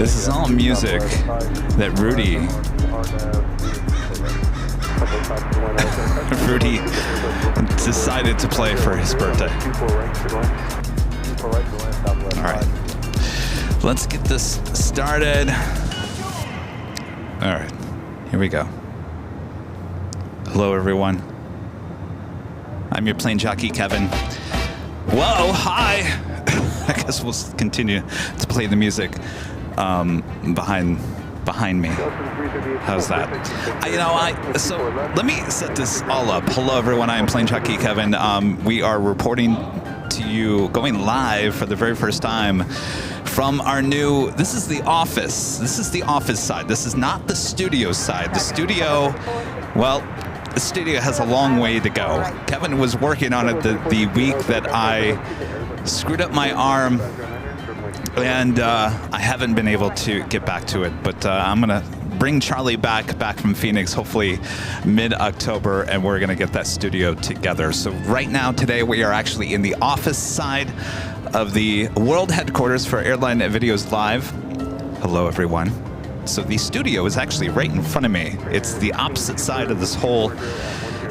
This is all music that Rudy decided to play for his birthday. All right, let's get this started. All right, here we go. Hello, everyone. I'm your plane jockey, Kevin. Whoa, hi. I guess we'll continue to play the music behind me. How's that? So let me set this all up. Hello, everyone. I am Plane Jockey Kevin. We are reporting to you, going live for the very first time from our new. This is the office. This is the office side. This is not the studio side. The studio, well, the studio has a long way to go. Kevin was working on it the week that I screwed up my arm, and I haven't been able to get back to it, but I'm gonna bring Charlie back from Phoenix, hopefully mid-October, and we're gonna get that studio together. So right now, today, we are actually in the office side of the World Headquarters for AIRLINE Videos Live. Hello, everyone. So the studio is actually right in front of me. It's the opposite side of this whole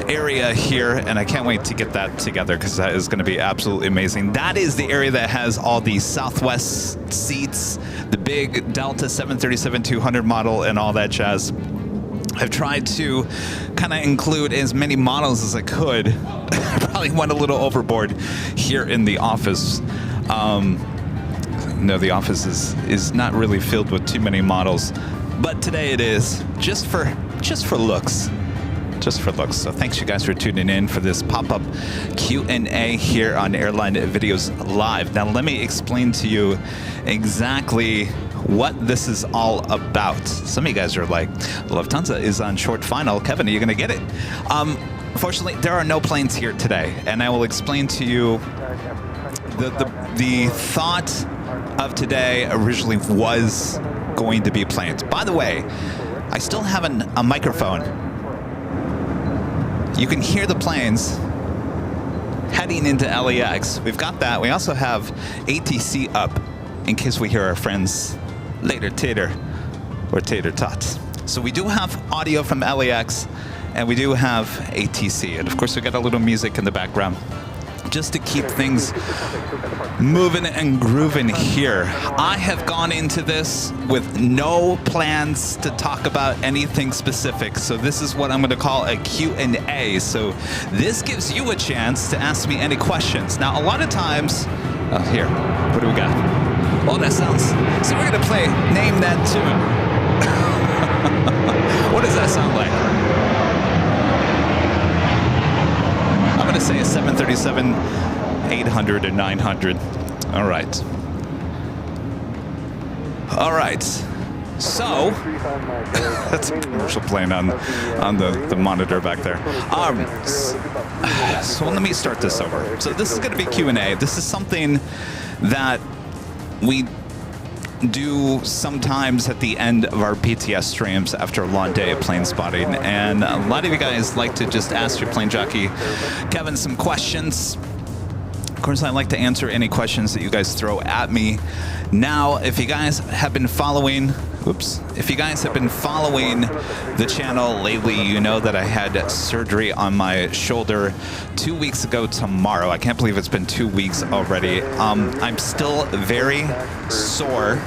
area here, and I can't wait to get that together because that is going to be absolutely amazing. That is the area that has all the Southwest seats, the big Delta 737-200 model, and all that jazz. I've tried to kind of include as many models as I could. I probably went a little overboard here in the office. No, the office is not really filled with too many models, but today it is just for looks. Just for looks. So thanks you guys for tuning in for this pop-up Q&A here on AIRLINE Videos Live. Now let me explain to you exactly what this is all about. Some of you guys are like, Lufthansa is on short final. Kevin, are you gonna get it? Unfortunately, there are no planes here today, and I will explain to you the thought of today originally was going to be planes. By the way, I still have a microphone. You can hear the planes heading into LAX. We've got that. We also have ATC up in case we hear our friends later tater or tater tots. So we do have audio from LAX and we do have ATC. And of course we got a little music in the background just to keep things moving and grooving here. I have gone into this with no plans to talk about anything specific, so this is what I'm going to call a Q&A. So this gives you a chance to ask me any questions. Now, a lot of times, here, what do we got? Oh, that sounds, so we're going to play Name That Tune. What does that sound like? I'm going to say a 737-800 or 900. All right. All right. So that's a commercial plane on the monitor back there. So let me start this over. So this is going to be Q&A. This is something that we do sometimes at the end of our PTS streams after a long day of plane spotting, and a lot of you guys like to just ask your plane jockey Kevin some questions. Of course, I like to answer any questions that you guys throw at me. Now, if you guys have been following, the channel lately, you know that I had surgery on my shoulder 2 weeks ago tomorrow. I can't believe it's been 2 weeks already. I'm still very sore.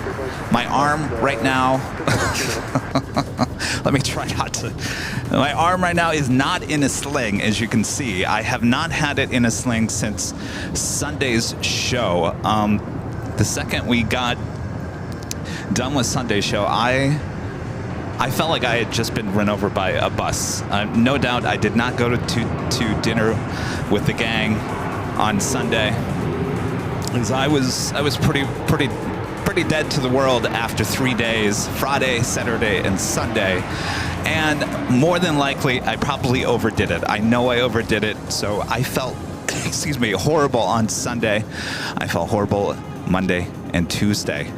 My arm right now, let me try not to. My arm right now is not in a sling, as you can see. I have not had it in a sling since Sunday's show. The second we got done with Sunday's show, I felt like I had just been run over by a bus. No doubt I did not go to dinner with the gang on Sunday, because I was pretty dead to the world after 3 days, Friday, Saturday, and Sunday. And more than likely, I probably overdid it. I know I overdid it, so I felt, excuse me, horrible on Sunday. I felt horrible Monday and Tuesday.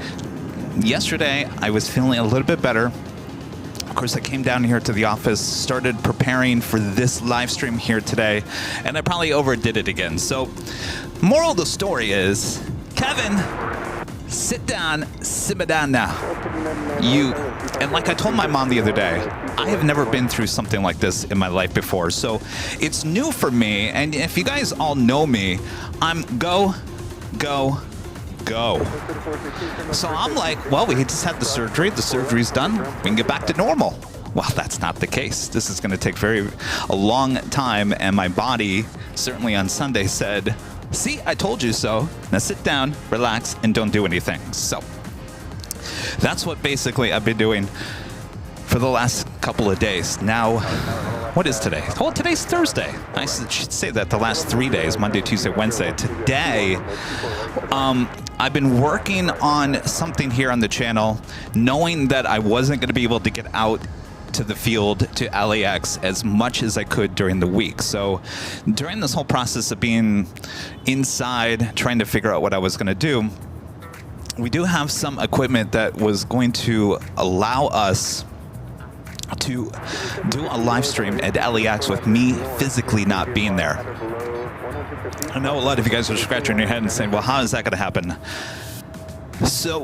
Yesterday, I was feeling a little bit better. Of course, I came down here to the office, started preparing for this live stream here today, and I probably overdid it again. So, moral of the story is, Kevin, Sit down, simmer down now. And like I told my mom the other day, I have never been through something like this in my life before. So it's new for me. And if you guys all know me, I'm go, go, go. So I'm like, well, we just had the surgery. The surgery's done. We can get back to normal. Well, that's not the case. This is going to take a long time. And my body, certainly on Sunday, said, see, I told you so. Now sit down, relax, and don't do anything. So that's what basically I've been doing for the last couple of days. Now, what is today? Oh, today's Thursday. I should say that the last 3 days, Monday, Tuesday, Wednesday. Today, I've been working on something here on the channel, knowing that I wasn't going to be able to get out to the field, to LAX, as much as I could during the week. So during this whole process of being inside, trying to figure out what I was going to do, we do have some equipment that was going to allow us to do a live stream at LAX with me physically not being there. I know a lot of you guys are scratching your head and saying, well, how is that going to happen? So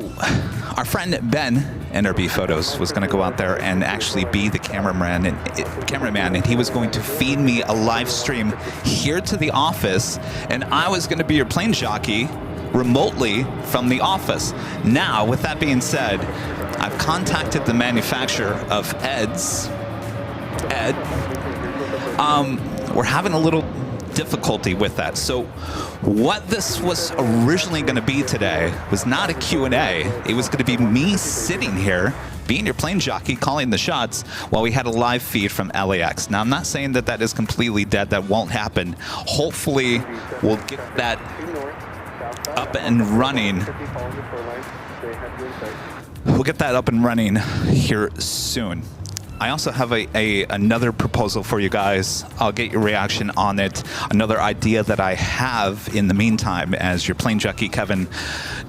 our friend Ben, NRB Photos, was going to go out there and actually be the cameraman, and he was going to feed me a live stream here to the office, and I was going to be your plane jockey remotely from the office. Now, with that being said, I've contacted the manufacturer of Ed. We're having a little difficulty with that. So what this was originally going to be today was not a Q&A. It was going to be me sitting here, being your plane jockey, calling the shots while we had a live feed from LAX. Now, I'm not saying that that is completely dead. That won't happen. Hopefully, we'll get that up and running. We'll get that up and running here soon. I also have another proposal for you guys. I'll get your reaction on it. Another idea that I have in the meantime, as your plane jockey Kevin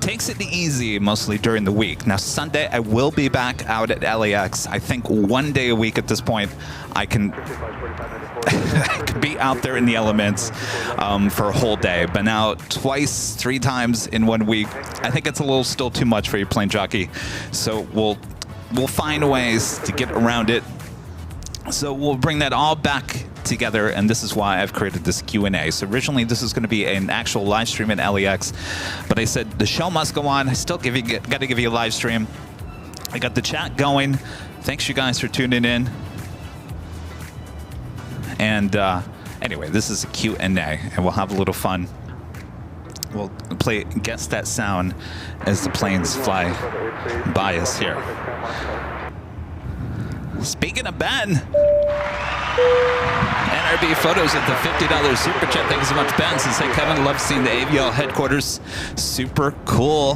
takes it easy mostly during the week. Now, Sunday, I will be back out at LAX. I think 1 day a week at this point, I can be out there in the elements for a whole day. But now, twice, 3 times in 1 week, I think it's a little still too much for your plane jockey. So we'll find ways to get around it. So we'll bring that all back together, and this is why I've created this Q&A. So originally this is going to be an actual live stream in LAX, but I said the show must go on. I still got to give you a live stream. I got the chat going. Thanks you guys for tuning in. And anyway, this is a Q&A, and we'll have a little fun. We'll play Guess That Sound as the planes fly by us here. Speaking of Ben, NRB Photos at the $50 super chat. Thank you so much, Ben. Says, hey, Kevin, love seeing the AVL headquarters. Super cool.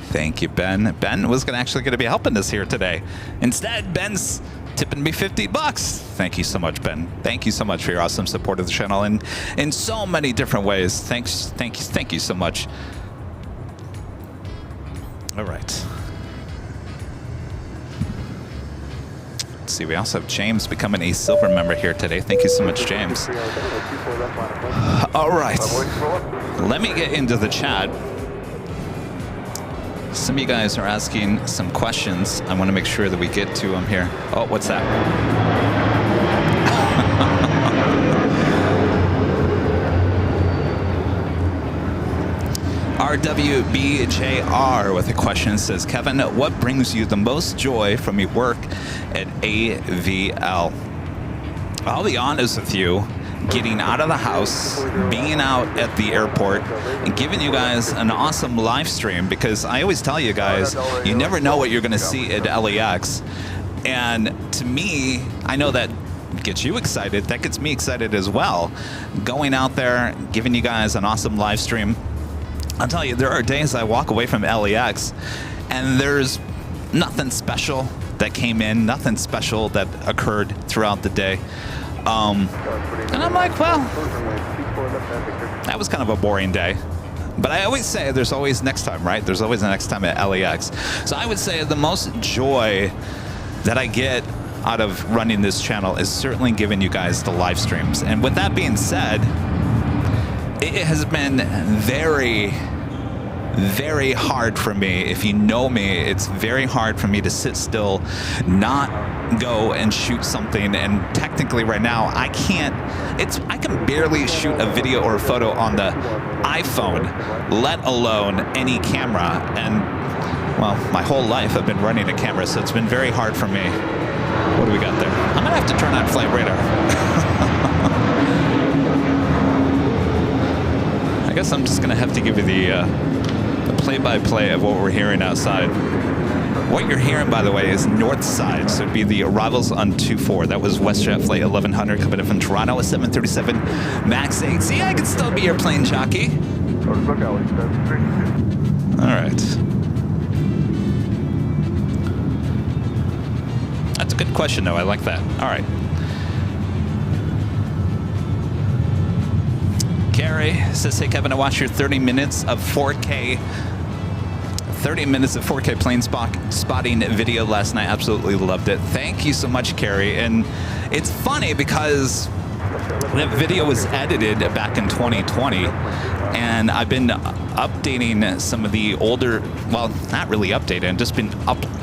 Thank you, Ben. Ben was actually going to be helping us here today. Instead, Ben's tipping me $50. Thank you so much, Ben. Thank you so much for your awesome support of the channel and in so many different ways. Thank you so much. All right. Let's see, we also have James becoming a silver member here today. Thank you so much, James. All right. Let me get into the chat. Some of you guys are asking some questions. I want to make sure that we get to them here. Oh, what's that? RWBJR with a question says, Kevin, what brings you the most joy from your work at AVL? I'll be honest with you. Getting out of the house, being out at the airport, and giving you guys an awesome live stream, because I always tell you guys, you never know what you're going to see at LAX. And to me, I know that gets you excited. That gets me excited as well. Going out there, giving you guys an awesome live stream. I'll tell you, there are days I walk away from LAX, and there's nothing special that came in, nothing special that occurred throughout the day. And I'm like, well, that was kind of a boring day. But I always say there's always next time, right? There's always a next time at LAX. So I would say the most joy that I get out of running this channel is certainly giving you guys the live streams. And with that being said, it has been very, very hard for me. If you know me, it's very hard for me to sit still, not go and shoot something. And technically right now, I can't, I can barely shoot a video or a photo on the iPhone, let alone any camera. And well, my whole life I've been running a camera, so it's been very hard for me. What do we got there? I'm gonna have to turn on flight radar. I guess I'm just gonna have to give you the play-by-play of what we're hearing outside. What you're hearing, by the way, is north side, so it'd be the arrivals on 24. That was WestJet flight 1100 coming in from Toronto, a 737 MAX 8. See, I could still be your plane jockey. All right. That's a good question, though. I like that. All right. Gary says, hey, Kevin, I watched your 30 minutes of 4K plane spotting video last night. Absolutely loved it. Thank you so much, Carrie. And it's funny because that video was edited back in 2020, and I've been updating some of the older, well, not really updating, just been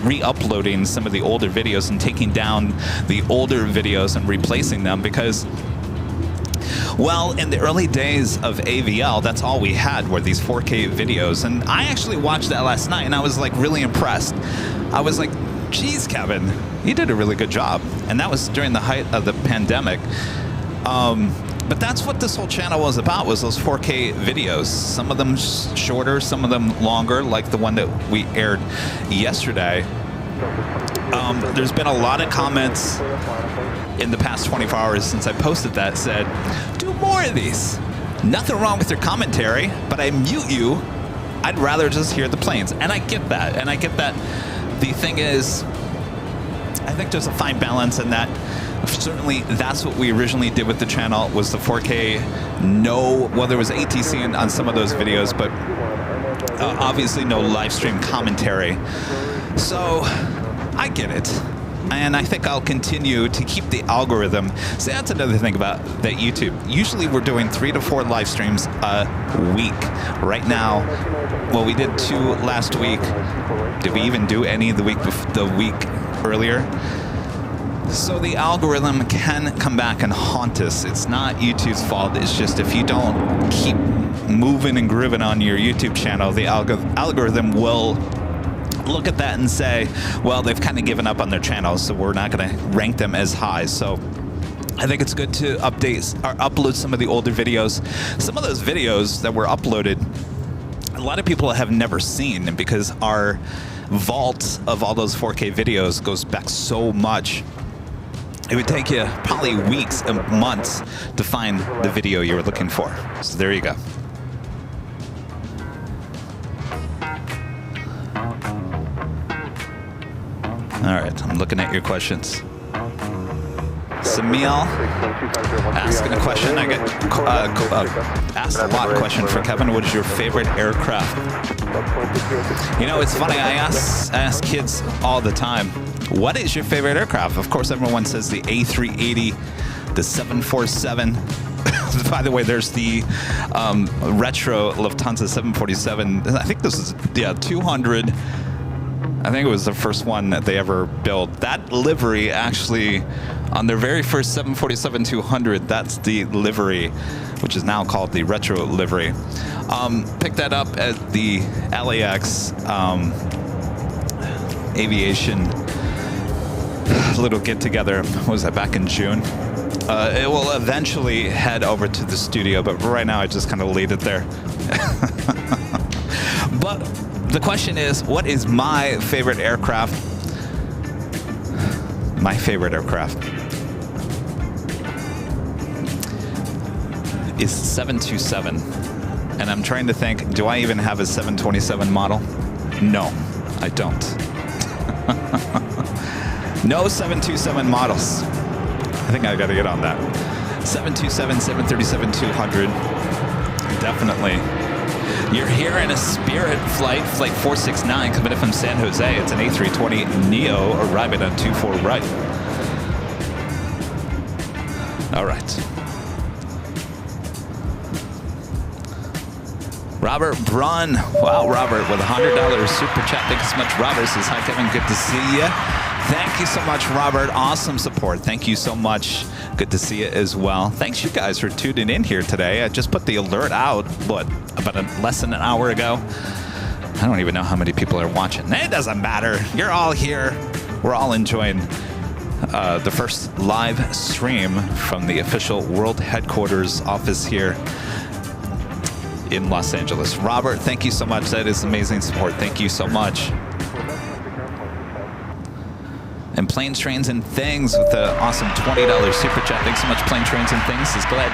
re-uploading some of the older videos and taking down the older videos and replacing them because, well, in the early days of AVL, that's all we had were these 4K videos. And I actually watched that last night, and I was like really impressed. I was like, geez, Kevin, you did a really good job. And that was during the height of the pandemic. But that's what this whole channel was about, was those 4K videos. Some of them shorter, some of them longer, like the one that we aired yesterday. There's been a lot of comments in the past 24 hours since I posted that said, do more of these. Nothing wrong with your commentary, but I mute you. I'd rather just hear the planes. And I get that. And I get that. The thing is, I think there's a fine balance in that. Certainly, that's what we originally did with the channel, was the 4K. No, well, there was ATC on some of those videos, but obviously no live stream commentary. So I get it. And I think I'll continue to keep the algorithm. See, that's another thing about that YouTube. Usually we're doing 3 to 4 live streams a week. Right now, well, we did 2 last week. Did we even do any the week earlier? So the algorithm can come back and haunt us. It's not YouTube's fault. It's just if you don't keep moving and grooving on your YouTube channel, the algorithm will look at that and say, well, they've kind of given up on their channels, so we're not going to rank them as high. So I think it's good to upload some of the older videos. Some of those videos that were uploaded, a lot of people have never seen, because our vault of all those 4K videos goes back so much. It would take you probably weeks and months to find the video you were looking for. So there you go. All right, I'm looking at your questions. Samil asking a question. I get asked a lot of question for Kevin. What is your favorite aircraft? You know, it's funny. I ask kids all the time, what is your favorite aircraft? Of course, everyone says the A380, the 747. By the way, there's the retro Lufthansa 747. I think this is 200. I think it was the first one that they ever built. That livery, actually, on their very first 747-200, that's the livery, which is now called the retro livery. Picked that up at the LAX Aviation little get-together. What was that, back in June? It will eventually head over to the studio, but right now I just kind of leave it there. But the question is, what is my favorite aircraft? My favorite aircraft is 727. And I'm trying to think, do I even have a 727 model? No, I don't. No 727 models. I think I got to get on that. 727, 737, 200. Definitely. You're here in a Spirit flight 469, coming in from San Jose. It's an A320neo arriving on 24 right. All right. Robert Brunn. Wow, Robert, with $100 super chat. Thank you so much. Robert says, hi, Kevin. Good to see you. Thank you so much, Robert. Awesome support. Thank you so much. Good to see you as well. Thanks, you guys, for tuning in here today. I just put the alert out, what, about less than an hour ago? I don't even know how many people are watching. It doesn't matter. You're all here. We're all enjoying the first live stream from the official World Headquarters office here in Los Angeles. Robert, thank you so much. That is amazing support. Thank you so much. And Planes, Trains, and Things with the awesome $20 super chat. Thanks so much, Planes, Trains, and Things. Is glad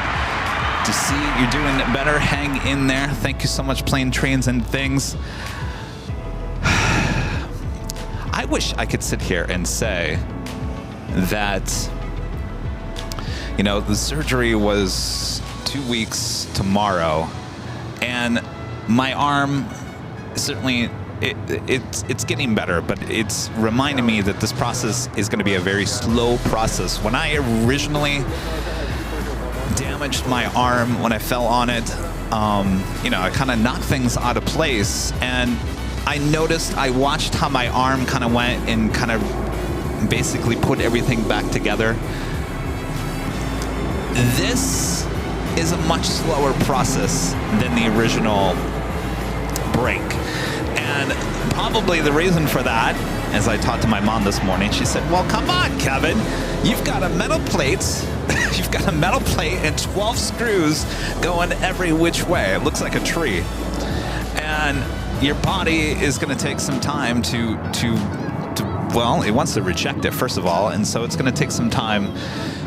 to see you're doing better. Hang in there. Thank you so much, Planes, Trains, and Things. I wish I could sit here and say that, you know, the surgery was 2 weeks tomorrow, and my arm certainly it's getting better, but it's reminding me that this process is going to be a very slow process. When I originally damaged my arm, when I fell on it, you know, I kind of knocked things out of place, and I watched how my arm kind of went and kind of basically put everything back together. This is a much slower process than the original break. And probably the reason for that, as I talked to my mom this morning, she said, well, come on, Kevin, you've got a metal plate, you've got a metal plate and 12 screws going every which way. It looks like a tree. And your body is going to take some time to well, it wants to reject it, first of all, and so it's going to take some time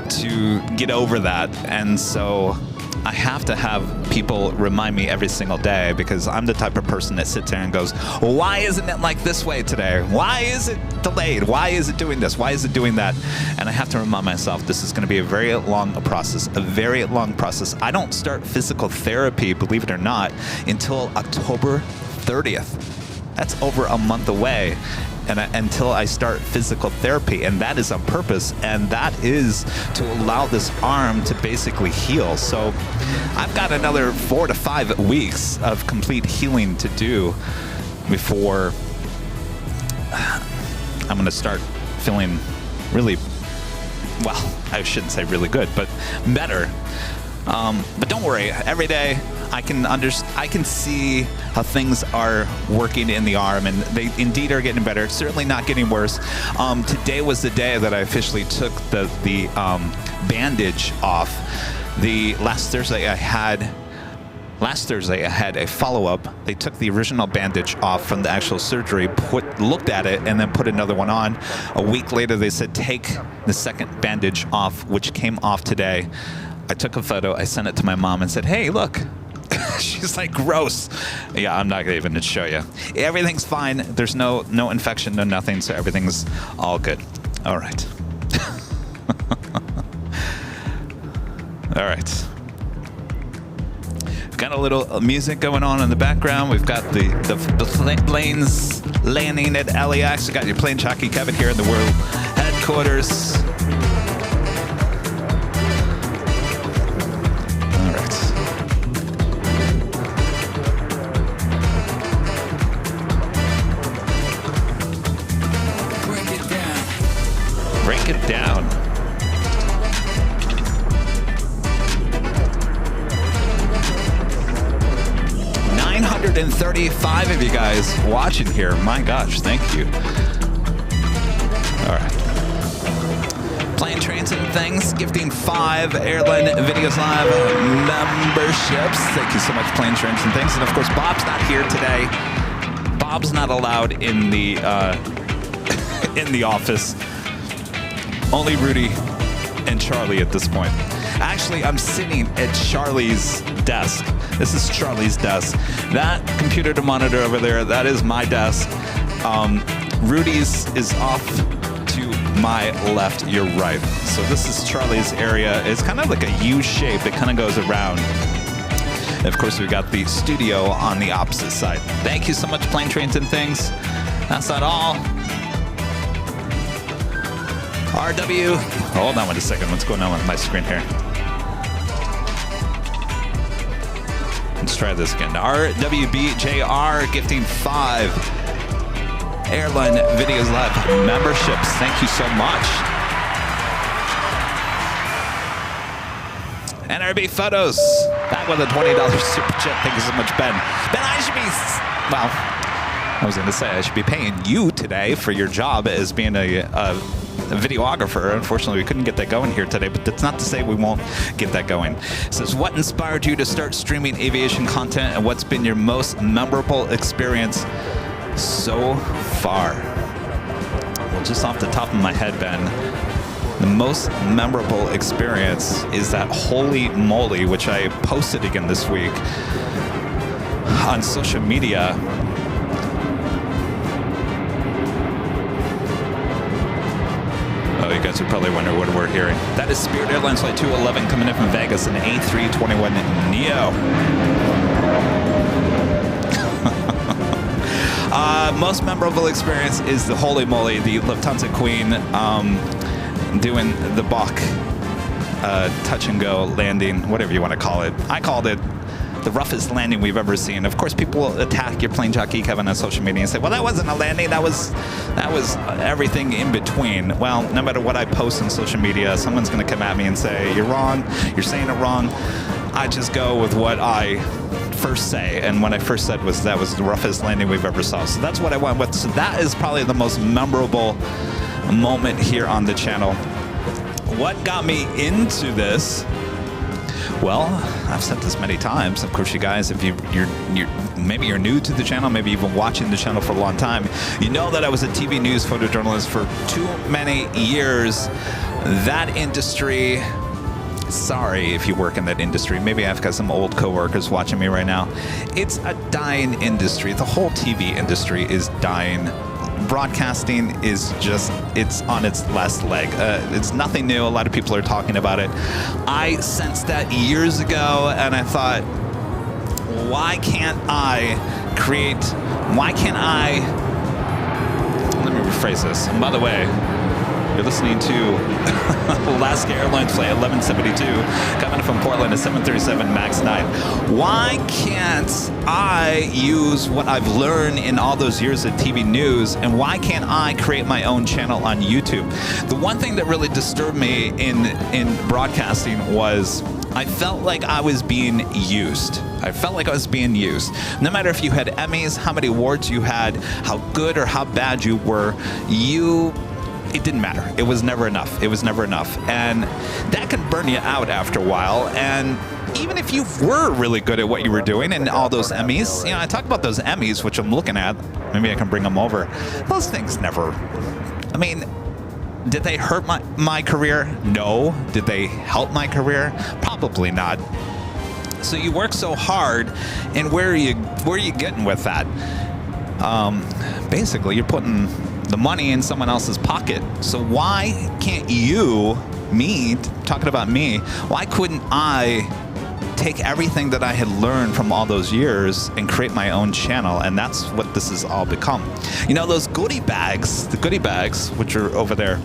to get over that. And so I have to have people remind me every single day, because I'm the type of person that sits there and goes, why isn't it like this way today? Why is it delayed? Why is it doing this? Why is it doing that? And I have to remind myself this is going to be a very long process, a very long process. I don't start physical therapy, believe it or not, until October 30th. That's over a month away. And until I start physical therapy, and that is on purpose, and that is to allow this arm to basically heal. So I've got another 4 to 5 weeks of complete healing to do before I'm going to start feeling really, well, I shouldn't say really good, but better. But don't worry, every day I can see how things are working in the arm, and they indeed are getting better. It's certainly not getting worse. Today was the day that I officially took the bandage off. Last Thursday I had a follow-up. They took the original bandage off from the actual surgery, looked at it, and then put another one on. A week later, they said, take the second bandage off, which came off today. I took a photo, I sent it to my mom and said, hey, look. She's like, gross. Yeah, I'm not even going to show you. Everything's fine. There's no infection, no nothing, so everything's all good. All right. All right. We've got a little music going on in the background. We've got the planes landing at LAX. We've got your Plane Jockey Kevin here in the World Headquarters. Break it down. $935 of you guys watching here. My gosh, thank you. All right. Plane, Trains, and Things, gifting 5 AIRLINE Videos Live memberships. Thank you so much, Plane, Trains, and Things. And of course, Bob's not here today. Bob's not allowed in the in the office. Only Rudy and Charlie at this point. Actually, I'm sitting at Charlie's desk. This is Charlie's desk. That computer to monitor over there, that is my desk. Rudy's is off to my left, your right. So this is Charlie's area. It's kind of like a U shape. It kind of goes around. And of course, we've got the studio on the opposite side. Thank you so much, Plane, Trains, and Things. That's not all. RW. Hold on one second. What's going on with my screen here? Let's try this again. RWBJR gifting 5 AIRLINE Videos Live memberships. Thank you so much. NRB Photos back with a $20 super chat. Thank you so much, Ben. Ben, I should be, well, I was going to say I should be paying you today for your job as being a videographer. Unfortunately, we couldn't get that going here today, but that's not to say we won't get that going. It says, what inspired you to start streaming aviation content, and what's been your most memorable experience so far? Well, just off the top of my head, Ben, the most memorable experience is that Holy Moly, which I posted again this week on social media. Oh, you guys would probably wonder what we're hearing. That is Spirit Airlines Flight 211 coming in from Vegas in A321neo. Most memorable experience is the Holy Moly, the Lufthansa Queen doing the Bach touch and go landing, whatever you want to call it. I called it the roughest landing we've ever seen. Of course, people will attack your Plane Jockey Kevin on social media and say, well, that wasn't a landing, that was everything in between. Well, no matter what I post on social media, someone's going to come at me and say, you're wrong, you're saying it wrong. I just go with what I first say, and what I first said was that was the roughest landing we've ever saw. So that's what I went with. So that is probably the most memorable moment here on the channel. What got me into this? Well, I've said this many times. Of course, you guys, if you're maybe you're new to the channel, maybe you've been watching the channel for a long time, you know that I was a TV news photojournalist for too many years. That industry, sorry if you work in that industry, maybe I've got some old coworkers watching me right now. It's a dying industry. The whole TV industry is dying. Broadcasting is just, it's on its last leg. It's nothing new. A lot of people are talking about it. I sensed that years ago, and I thought, why can't I, let me rephrase this. And by the way, you're listening to Alaska Airlines Flight 1172 coming from Portland, a 737 MAX 9. Why can't I use what I've learned in all those years of TV news, and why can't I create my own channel on YouTube? The one thing that really disturbed me in broadcasting was I felt like I was being used. I felt like I was being used. No matter if you had Emmys, how many awards you had, how good or how bad you were, it didn't matter. It was never enough. It was never enough. And that can burn you out after a while. And even if you were really good at what you were doing and all those Emmys, you know, I talk about those Emmys, which I'm looking at. Maybe I can bring them over. Those things never, I mean, did they hurt my career? No. Did they help my career? Probably not. So you work so hard, and where are you getting with that? Basically, you're putting the money in someone else's pocket. So why can't you, me, talking about me, why couldn't I take everything that I had learned from all those years and create my own channel? And that's what this has all become. You know, those goodie bags, the goodie bags, which are over there,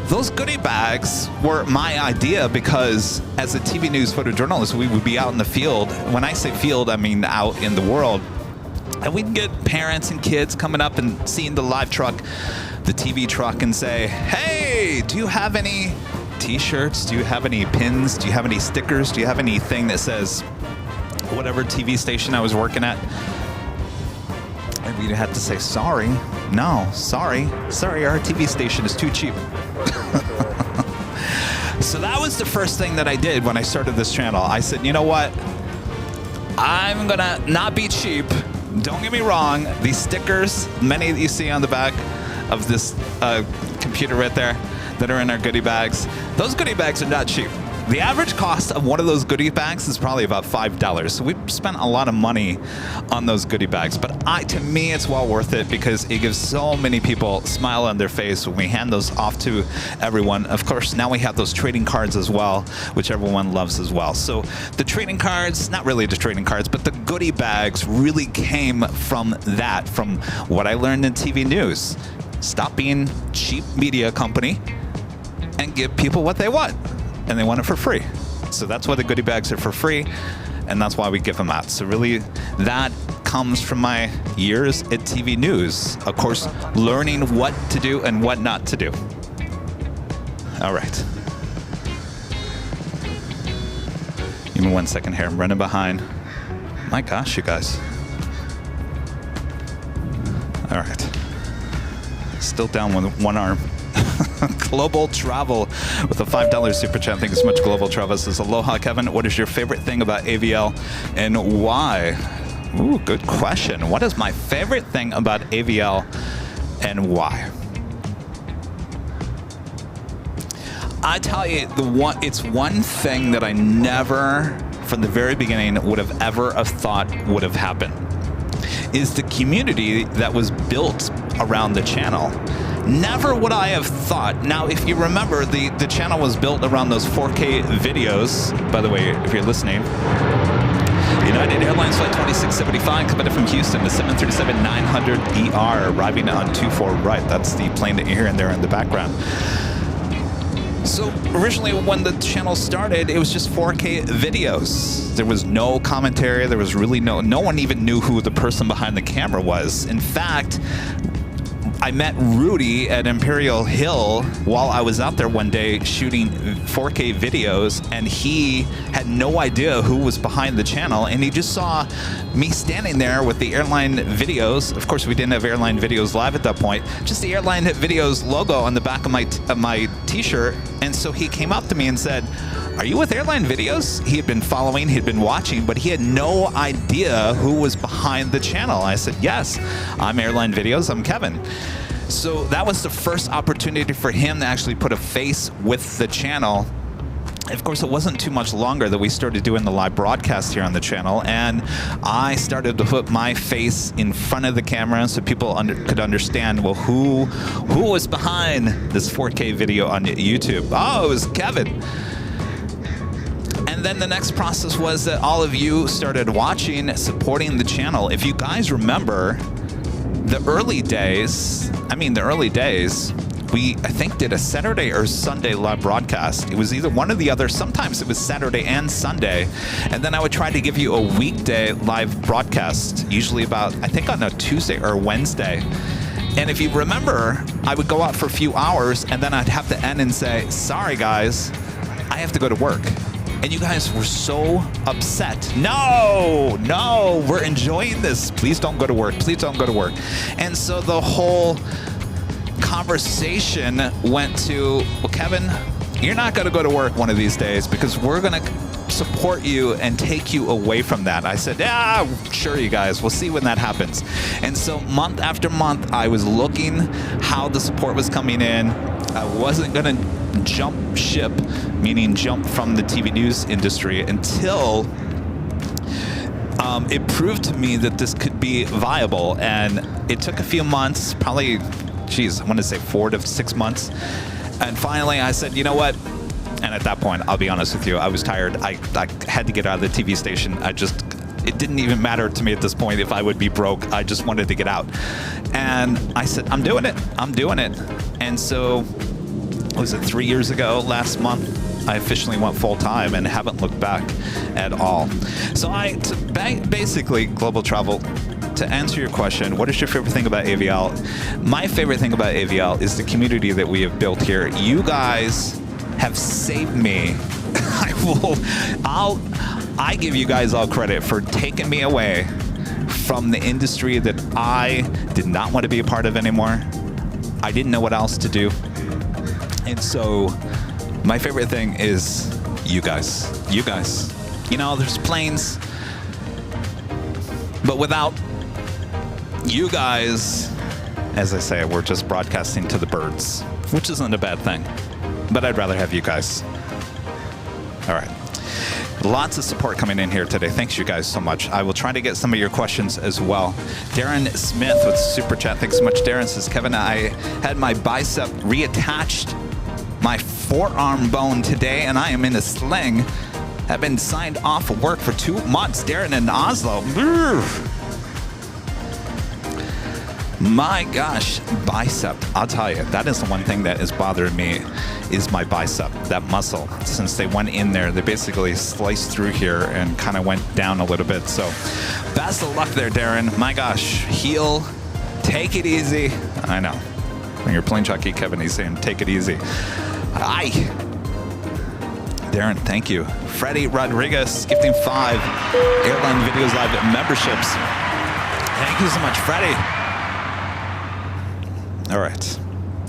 those goodie bags were my idea because as a TV news photojournalist, we would be out in the field. When I say field, I mean out in the world. And we'd get parents and kids coming up and seeing the live truck, the TV truck, and say, hey, do you have any t-shirts? Do you have any pins? Do you have any stickers? Do you have anything that says whatever TV station I was working at? And we'd have to say, sorry, no, sorry, our TV station is too cheap. So that was the first thing that I did when I started this channel. I said, you know what? I'm gonna not be cheap. Don't get me wrong, these stickers, many that you see on the back of this computer right there that are in our goodie bags, those goodie bags are not cheap. The average cost of one of those goodie bags is probably about $5. So we've spent a lot of money on those goodie bags, but to me, it's well worth it because it gives so many people a smile on their face when we hand those off to everyone. Of course, now we have those trading cards as well, which everyone loves as well. So the trading cards, not really the trading cards, but the goodie bags really came from that, from what I learned in TV news. Stop being cheap media company and give people what they want. And they want it for free. So that's why the goodie bags are for free. and that's why we give them out. So really, that comes from my years at TV news. Of course, learning what to do and what not to do. All right. Give me 1 second here. I'm running behind. My gosh, you guys. All right. Still down with one arm. Global Travel with a $5 super chat. Thank you so much, Global Travel. Says, aloha, Kevin. What is your favorite thing about AVL and why? Ooh, good question. What is my favorite thing about AVL and why? I tell you, it's one thing that I never, from the very beginning, would have ever have thought would have happened, is the community that was built around the channel. Never would I have thought. Now, if you remember, the channel was built around those 4K videos. By the way, if you're listening, United Airlines Flight 2675 coming from Houston, the 737-900ER, arriving on 24 right. That's the plane that you're hearing there in the background. So originally when the channel started, it was just 4K videos. There was no commentary. There was really no one even knew who the person behind the camera was. In fact, I met Rudy at Imperial Hill while I was out there one day shooting 4K videos, and he had no idea who was behind the channel, and he just saw me standing there with the Airline Videos. Of course, we didn't have Airline Videos Live at that point, just the Airline Videos logo on the back of my t-shirt. And so he came up to me and said, "Are you with Airline Videos?" He had been following, he'd been watching, but he had no idea who was behind the channel. I said, "Yes, I'm Airline Videos, I'm Kevin." So that was the first opportunity for him to actually put a face with the channel. Of course, it wasn't too much longer that we started doing the live broadcast here on the channel, and I started to put my face in front of the camera so people could understand, well, who was behind this 4K video on YouTube. Oh, it was Kevin. And then the next process was that all of you started watching, supporting the channel. If you guys remember, the early days, I think did a Saturday or Sunday live broadcast. It was either one or the other. Sometimes it was Saturday and Sunday. And then I would try to give you a weekday live broadcast, usually about, I think on a Tuesday or Wednesday. And if you remember, I would go out for a few hours and then I'd have to end and say, "Sorry guys, I have to go to work." And you guys were so upset. No, we're enjoying this. Please don't go to work. Please don't go to work. And so the whole conversation went to, well, Kevin, you're not going to go to work one of these days because we're going to support you and take you away from that. I said, yeah, sure, you guys. We'll see when that happens. And so month after month, I was looking how the support was coming in. I wasn't going to jump ship, meaning jump from the TV news industry, until it proved to me that this could be viable. And it took a few months, probably, I want to say 4 to 6 months. And finally I said, you know what? And at that point, I'll be honest with you, I was tired. I had to get out of the TV station. It didn't even matter to me at this point if I would be broke. I just wanted to get out. And I said, I'm doing it. And so, was it 3 years ago, last month, I officially went full-time and haven't looked back at all. So basically, Global Travel, to answer your question, what is your favorite thing about AVL? My favorite thing about AVL is the community that we have built here. You guys have saved me. I give you guys all credit for taking me away from the industry that I did not want to be a part of anymore. I didn't know what else to do. And so my favorite thing is you guys. You know, there's planes, but without you guys, as I say, we're just broadcasting to the birds, which isn't a bad thing, but I'd rather have you guys. All right. Lots of support coming in here today. Thanks, you guys, so much. I will try to get some of your questions as well. Darren Smith with Super Chat. Thanks so much. Darren says, Kevin, I had my bicep reattached, my forearm bone today, and I am in a sling. Have been signed off of work for 2 months. Darren in Oslo. My gosh, bicep. I'll tell you, that is the one thing that is bothering me, is my bicep, that muscle. Since they went in there, they basically sliced through here and kind of went down a little bit. So best of luck there, Darren. My gosh, heel, take it easy. I know. When you're Plane Jockey Kevin, he's saying, take it easy. Aye. Darren, thank you. Freddie Rodriguez, gifting 5 AIRLINE Videos Live memberships. Thank you so much, Freddie. All right.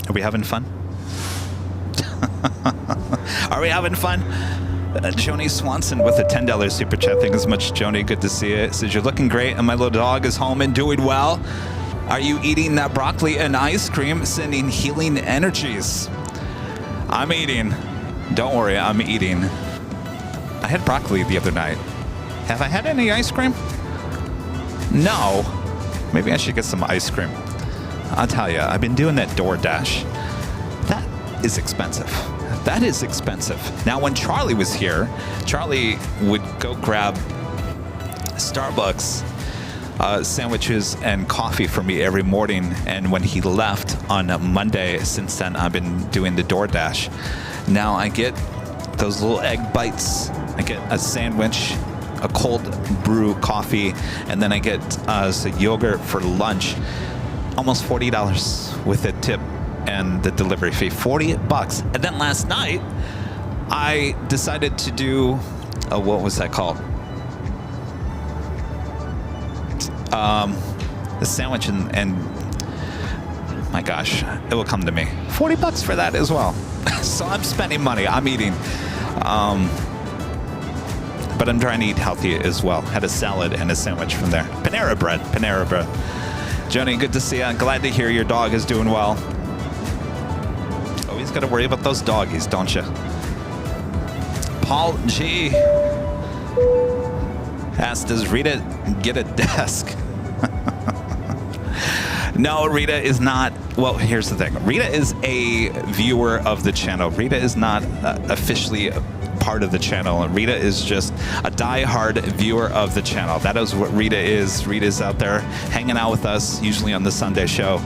Are we having fun? Are we having fun? Joni Swanson with a $10 super chat. Thank you so much, Joni. Good to see you. It says, you're looking great, and my little dog is home and doing well. Are you eating that broccoli and ice cream, sending healing energies? I'm eating. Don't worry, I'm eating. I had broccoli the other night. Have I had any ice cream? No. Maybe I should get some ice cream. I'll tell you, I've been doing that DoorDash. That is expensive. That is expensive. Now, when Charlie was here, Charlie would go grab Starbucks sandwiches and coffee for me every morning. And when he left on Monday, since then, I've been doing the DoorDash. Now I get those little egg bites. I get a sandwich, a cold brew coffee, and then I get some yogurt for lunch. Almost $40 with a tip and the delivery fee. 40 bucks. And then last night, I decided to do, what was that called? The sandwich and my gosh, it will come to me. 40 bucks for that as well. So I'm spending money. I'm eating. But I'm trying to eat healthy as well. Had a salad and a sandwich from there. Panera bread. Panera bread. Joni, good to see you. Glad to hear your dog is doing well. Always got to worry about those doggies, don't you? Paul G. asked, does Rita get a desk? No, Rita is not. Well, here's the thing. Rita is a viewer of the channel. Rita is not officially part of the channel. Rita is just a die-hard viewer of the channel. That is what Rita is. Rita is out there hanging out with us, usually on the Sunday show.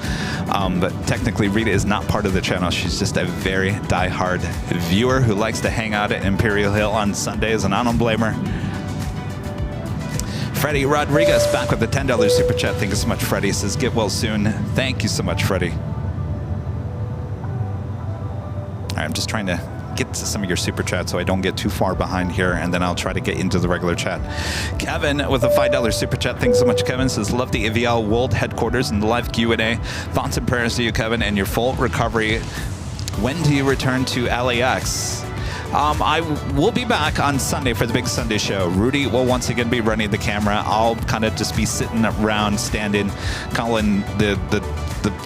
But technically, Rita is not part of the channel. She's just a very die-hard viewer who likes to hang out at Imperial Hill on Sundays, and I don't blame her. Freddie Rodriguez back with the $10 super chat. Thank you so much, Freddie. Says, get well soon. Thank you so much, Freddie. All right, I'm just trying to get to some of your super chats so I don't get too far behind here, and then I'll try to get into the regular chat. Kevin with a $5 super chat. Thanks so much, Kevin. Says, love the AVL World Headquarters and the live Q&A. Thoughts and prayers to you, Kevin, and your full recovery. When do you return to LAX? I will be back on Sunday for the big Sunday show. Rudy will once again be running the camera. I'll kind of just be sitting around, standing, calling the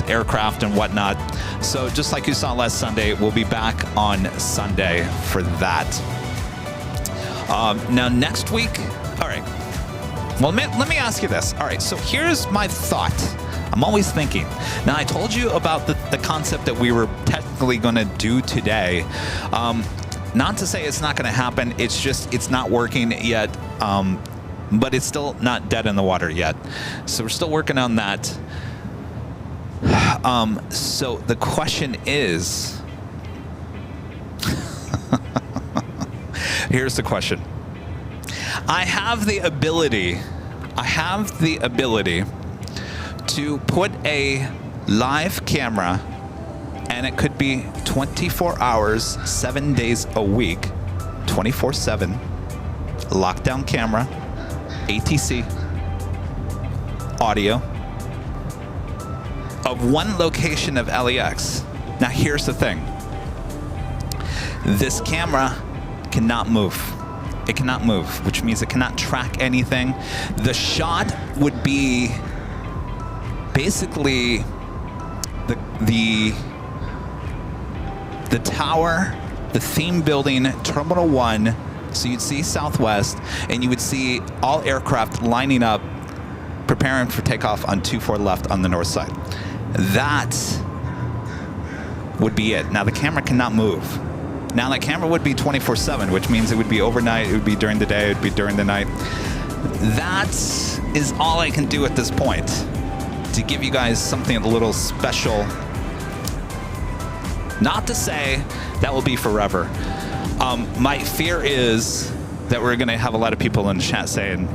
aircraft and whatnot. So just like you saw last Sunday, we'll be back on Sunday for that. Now next week, all right. Well, let me ask you this. All right, so here's my thought. I'm always thinking. Now, I told you about the concept that we were technically going to do today. Not to say it's not going to happen. It's just it's not working yet. But it's still not dead in the water yet. So we're still working on that. So the question is, here's the question. I have the ability to put a live camera, and it could be 24 hours, 7 days a week, 24/7, lockdown camera, ATC, audio, of one location of LAX. Now here's the thing. This camera cannot move. It cannot move, which means it cannot track anything. The shot would be basically the tower, the theme building, Terminal 1. So you'd see Southwest, and you would see all aircraft lining up, preparing for takeoff on 24 left on the north side. That would be it. Now the camera cannot move. Now the camera would be 24/7, which means it would be overnight, it would be during the day, it would be during the night. That is all I can do at this point to give you guys something a little special. Not to say that will be forever. My fear is that we're going to have a lot of people in the chat saying,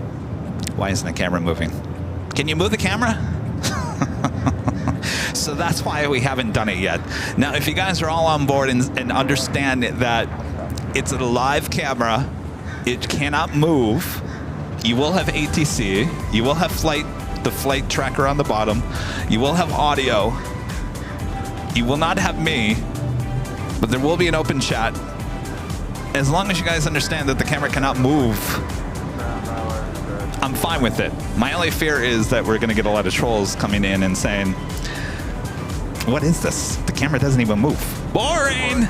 why isn't the camera moving? Can you move the camera? So that's why we haven't done it yet. Now, if you guys are all on board and understand that it's a live camera, it cannot move, you will have ATC, you will have the flight tracker on the bottom, you will have audio, you will not have me, but there will be an open chat. As long as you guys understand that the camera cannot move, I'm fine with it. My only fear is that we're going to get a lot of trolls coming in and saying, what is this? The camera doesn't even move. Boring!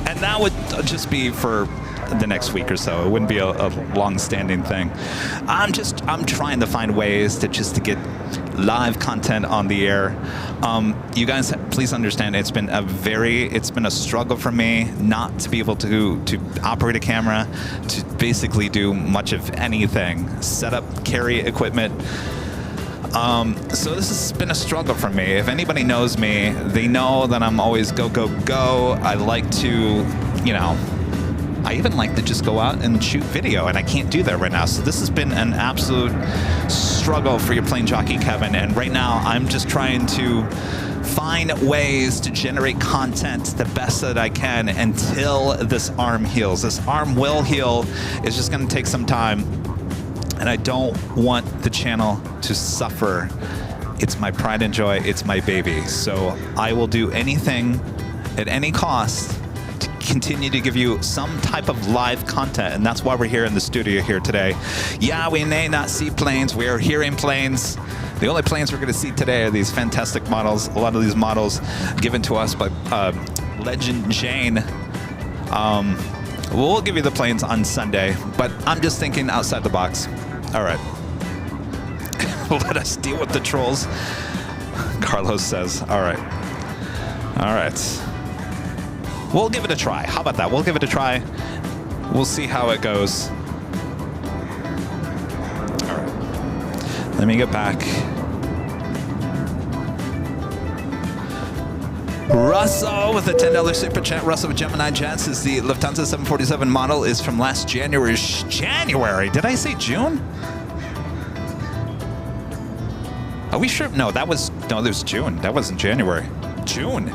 And that would just be for the next week or so. It wouldn't be a long-standing thing. I'm trying to find ways to get live content on the air. You guys, please understand, it's been a struggle for me not to be able to operate a camera, to basically do much of anything, set up, carry equipment. So this has been a struggle for me. If anybody knows me, they know that I'm always go, go, go. I like to, I even like to just go out and shoot video, and I can't do that right now. So this has been an absolute struggle for your Plane Jockey Kevin, and right now I'm just trying to find ways to generate content the best that I can until this arm heals. This arm will heal. It's just going to take some time, and I don't want the channel to suffer. It's my pride and joy. It's my baby. So I will do anything at any cost to continue to give you some type of live content, and that's why we're here in the studio here today. Yeah, we may not see planes. We are hearing planes. The only planes we're going to see today are these fantastic models. A lot of these models given to us by Legend Jane. We'll give you the planes on Sunday, but I'm just thinking outside the box. All right. Let us deal with the trolls. Carlos says, all right. All right. We'll give it a try. How about that? We'll give it a try. We'll see how it goes. All right. Let me get back. Russell with a $10 super chat. Russell with Gemini Jets is the Lufthansa 747 model, is from last January. January? Did I say June? Are we sure? No, that was June. That wasn't January. June.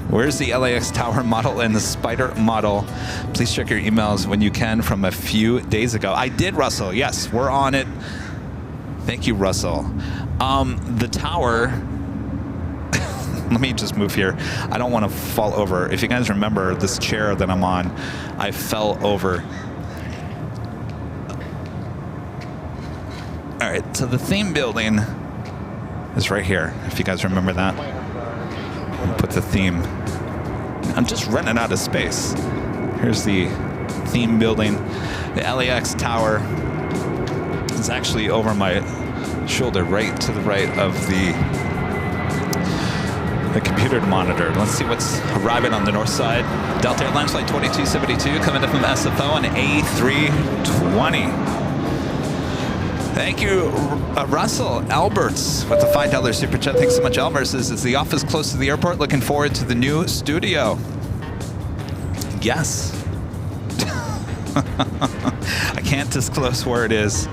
Where's the LAX Tower model and the Spider model? Please check your emails when you can from a few days ago. I did, Russell. Yes, we're on it. Thank you, Russell. The Tower... Let me just move here. I don't want to fall over. If you guys remember this chair that I'm on, I fell over. All right, so the theme building is right here. If you guys remember that. I'll put the theme. I'm just running out of space. Here's the theme building. The LAX Tower is actually over my shoulder, right to the right of the computer monitor. Let's see what's arriving on the north side. Delta Airlines Flight 2272 coming up from SFO on A320. Thank you, Russell Alberts with the $5 super chat. Thanks so much, Alberts. Is the office close to the airport? Looking forward to the new studio. Yes. I can't disclose where it is.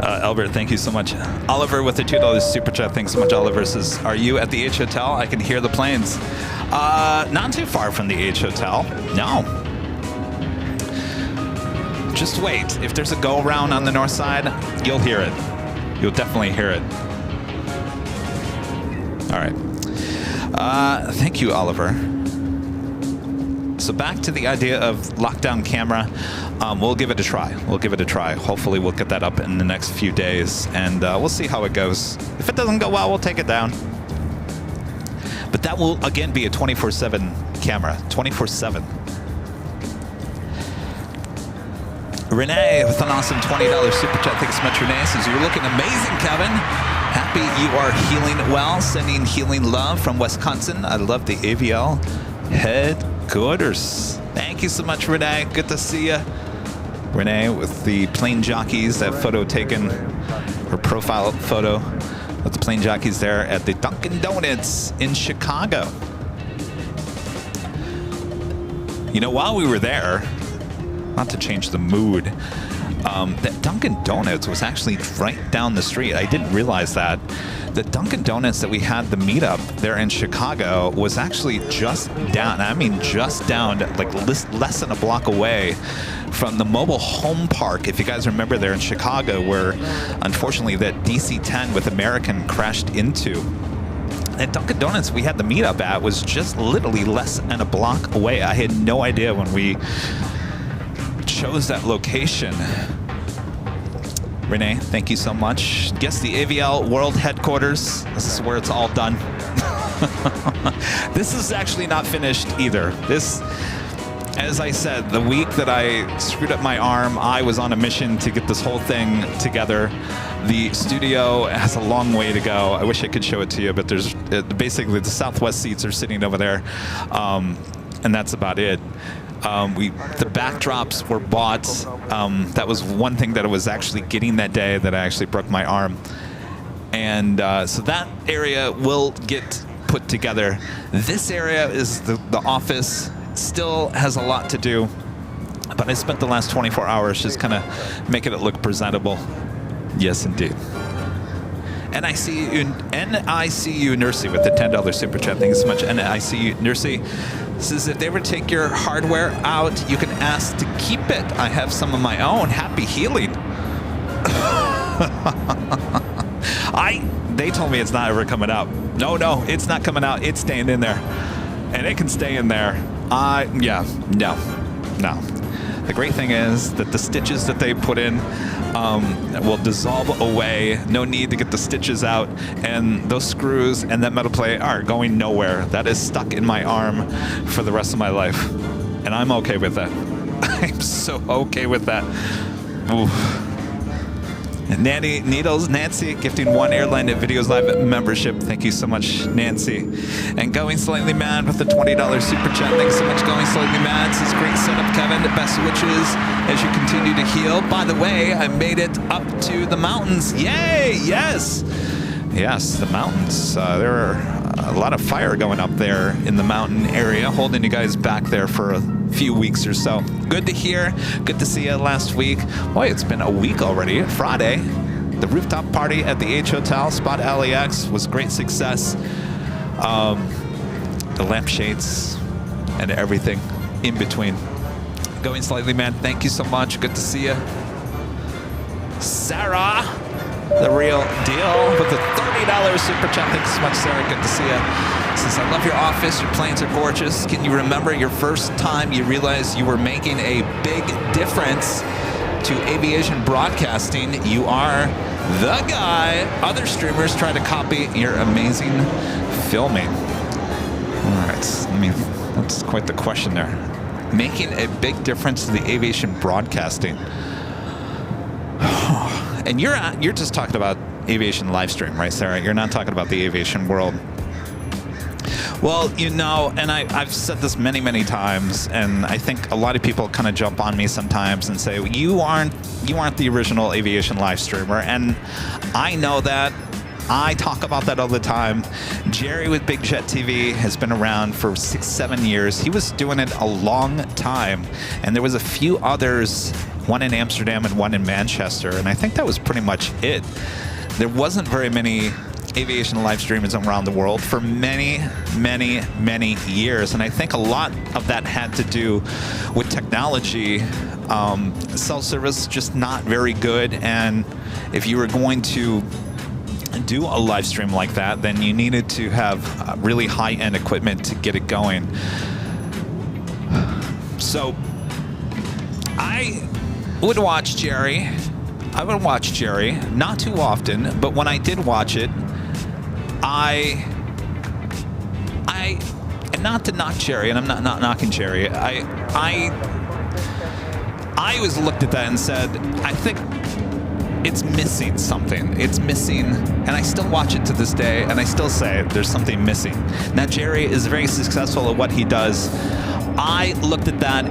Albert, thank you so much. Oliver with the $2 super chat. Thanks so much, Oliver. Says, are you at the H Hotel? I can hear the planes. Not too far from the H Hotel. No. Just wait. If there's a go around on the north side, you'll hear it. You'll definitely hear it. All right. Thank you, Oliver. So back to the idea of lockdown camera. We'll give it a try. We'll give it a try. Hopefully we'll get that up in the next few days, and we'll see how it goes. If it doesn't go well, we'll take it down. But that will, again, be a 24/7 camera. 24/7. Renee with an awesome $20 super chat. Thanks so much, Renee. Says, you're looking amazing, Kevin. Happy you are healing well. Sending healing love from Wisconsin. I love the AVL Headquarters. Thank you so much, Renee. Good to see you. Renee with the plane jockeys, that photo taken, her profile photo with the plane jockeys there at the Dunkin' Donuts in Chicago. You know, while we were there, not to change the mood, that Dunkin' Donuts was actually right down the street. I didn't realize that. The Dunkin' Donuts that we had the meetup there in Chicago was actually just down, I mean just down, like less than a block away from the mobile home park, if you guys remember, there in Chicago, where unfortunately that DC-10 with American crashed into. At Dunkin' Donuts we had the meetup at was just literally less than a block away. I had no idea when we chose that location. Renee, thank you so much. Guess the AVL World Headquarters. This is where it's all done. This is actually not finished either. This, as I said, the week that I screwed up my arm, I was on a mission to get this whole thing together. The studio has a long way to go. I wish I could show it to you, but there's basically the Southwest seats are sitting over there, and that's about it. The backdrops were bought. That was one thing that I was actually getting that day that I actually broke my arm. And so that area will get put together. This area is the office. Still has a lot to do, but I spent the last 24 hours just kind of making it look presentable. Yes, indeed. NICU Nursey with the $10 super chat. Thank you so much, NICU Nursey. Says if they ever take your hardware out, you can ask to keep it. I have some of my own. Happy healing. They told me it's not ever coming out. No, it's not coming out. It's staying in there, and it can stay in there. Yeah, no. The great thing is that the stitches that they put in will dissolve away. No need to get the stitches out, and those screws and that metal plate are going nowhere. That is stuck in my arm for the rest of my life, and I'm okay with that. I'm so okay with that. Oof. Nancy gifting 1 Airline Videos Live membership. Thank you so much, Nancy. And Going Slightly Mad with the $20 super chat. Thanks so much, Going Slightly Mad. This is great setup, Kevin. Best wishes as you continue to heal. By the way, I made it up to the mountains. Yay! Yes, the mountains. There are a lot of fire going up there in the mountain area, holding you guys back there for a few weeks or so. Good to hear. Good to see you last week. Boy, it's been a week already. Friday, the rooftop party at the H Hotel, Spot LAX, was great success. The lampshades and everything in between. Going Slightly Mad, thank you so much. Good to see you. Sarah, the real deal, with the $30 super chat. Thanks so much, Sarah. Good to see you. Says, I love your office. Your planes are gorgeous. Can you remember your first time you realized you were making a big difference to aviation broadcasting? You are the guy. Other streamers try to copy your amazing filming. All right, that's quite the question there. Making a big difference to the aviation broadcasting. And you're just talking about aviation live stream, right, Sarah? You're not talking about the aviation world. Well, you know, and I've said this many, many times, and I think a lot of people kind of jump on me sometimes and say, you aren't the original aviation live streamer, and I know that. I talk about that all the time. Jerry with Big Jet TV has been around for 6-7 years. He was doing it a long time, and there was a few others, one in Amsterdam and one in Manchester, and I think that was pretty much it. There wasn't very many aviation live streamers around the world for many, many, many years, and I think a lot of that had to do with technology. Cell service just not very good, and if you were going to do a live stream like that, then you needed to have really high-end equipment to get it going. So I would watch Jerry. Not too often, but when I did watch it, and not to knock Jerry, and I'm not knocking Jerry, I always looked at that and said, I think it's missing something. It's missing, and I still watch it to this day, and I still say there's something missing. Now, Jerry is very successful at what he does. I looked at that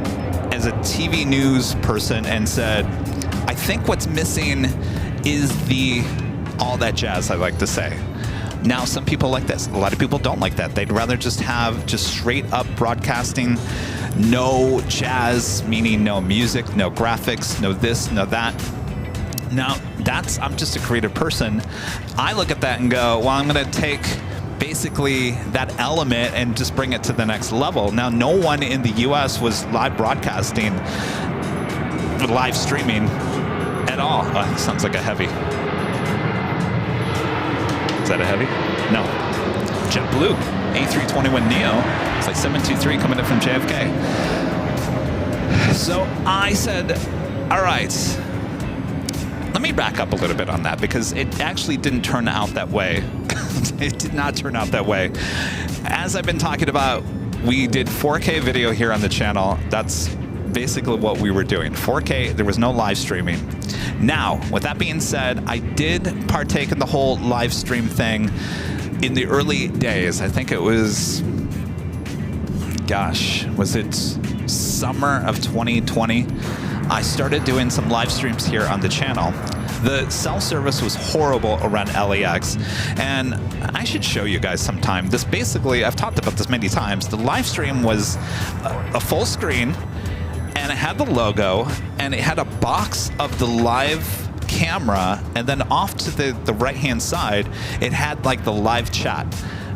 as a TV news person and said, I think what's missing is the all that jazz, I like to say. Now, some people like this. A lot of people don't like that. They'd rather just have just straight up broadcasting, no jazz, meaning no music, no graphics, no this, no that. Now, I'm just a creative person. I look at that and go, well, I'm going to take basically that element and just bring it to the next level. Now, no one in the US was live broadcasting, live streaming at all. Oh, sounds like a heavy. Is that a heavy? No. JetBlue, A321neo. It's like 723 coming in from JFK. So I said, all right, let me back up a little bit on that, because it actually didn't turn out that way. It did not turn out that way. As I've been talking about, we did 4K video here on the channel. That's basically what we were doing. 4K, there was no live streaming. Now, with that being said, I did partake in the whole live stream thing in the early days. I think it was, gosh, was it summer of 2020? I started doing some live streams here on the channel. The cell service was horrible around LAX, and I should show you guys sometime. This basically, I've talked about this many times, the live stream was a full screen, and it had the logo, and it had a box of the live camera, and then off to the right-hand side, it had like the live chat.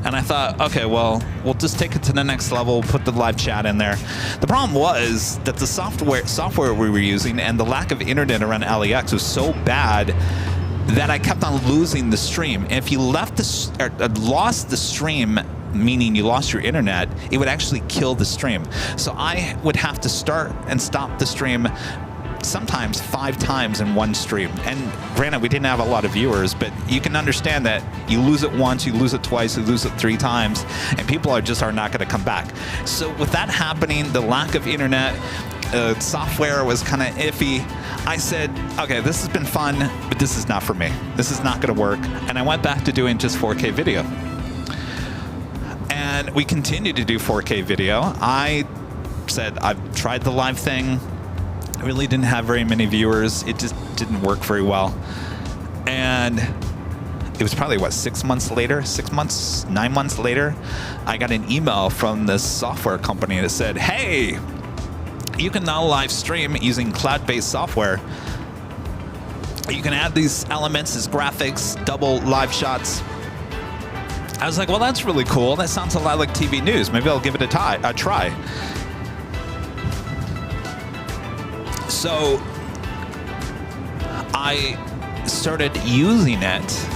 And I thought, okay, well, we'll just take it to the next level, we'll put the live chat in there. The problem was that the software we were using and the lack of internet around LAX was so bad that I kept on losing the stream. And if you lost the stream, meaning you lost your internet, it would actually kill the stream. So I would have to start and stop the stream sometimes 5 times in one stream. And granted, we didn't have a lot of viewers, but you can understand that you lose it once, you lose it twice, you lose it 3 times, and people are not going to come back. So with that happening, the lack of internet, software was kind of iffy. I said, okay, this has been fun, but this is not for me. This is not going to work. And I went back to doing just 4K video. And we continued to do 4K video. I said, I've tried the live thing. I really didn't have very many viewers. It just didn't work very well. And it was probably, what, 6 months later, 6 months, 9 months later, I got an email from this software company that said, hey, you can now live stream using cloud-based software. You can add these elements as graphics, double live shots. I was like, well, that's really cool. That sounds a lot like TV news. Maybe I'll give it a try. So I started using it,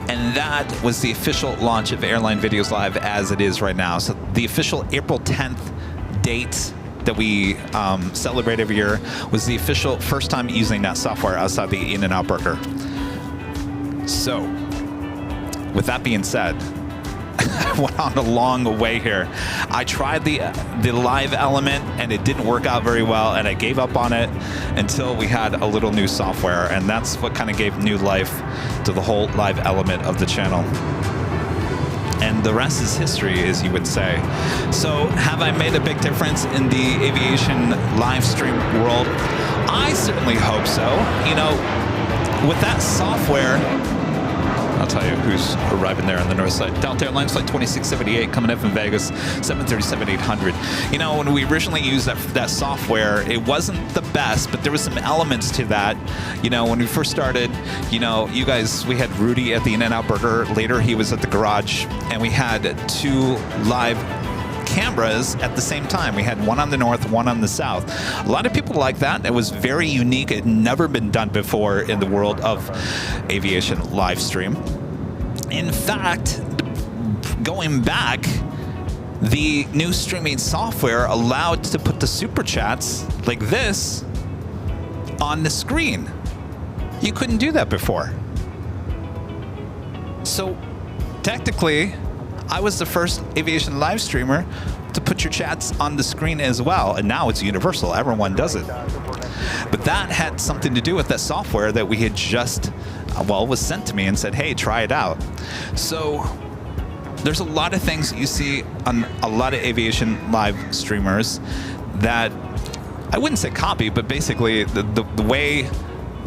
and that was the official launch of AIRLINE Videos Live as it is right now. So the official April 10th date that we celebrate every year was the official first time using that software outside the In-N-Out Burger. So with that being said, I went on a long way here. I tried the live element, and it didn't work out very well, and I gave up on it until we had a little new software, and that's what kind of gave new life to the whole live element of the channel. And the rest is history, as you would say. So have I made a big difference in the aviation live stream world? I certainly hope so. You know, with that software, I'll tell you who's arriving there on the north side. Delta Airlines Flight 2678 coming in from Vegas, 737-800. You know, when we originally used that software, it wasn't the best, but there was some elements to that. You know, when we first started, you know, we had Rudy at the In-N-Out Burger. Later, he was at the garage, and we had 2 live cameras at the same time. We had one on the north, one on the south. A lot of people like that. It was very unique. It had never been done before in the world of aviation live stream. In fact, going back, the new streaming software allowed to put the super chats like this on the screen. You couldn't do that before. So technically, I was the first aviation live streamer to put your chats on the screen as well, and now it's universal. Everyone does it. But that had something to do with that software that we had just, was sent to me and said, hey, try it out. So there's a lot of things that you see on a lot of aviation live streamers that I wouldn't say copy, but basically the way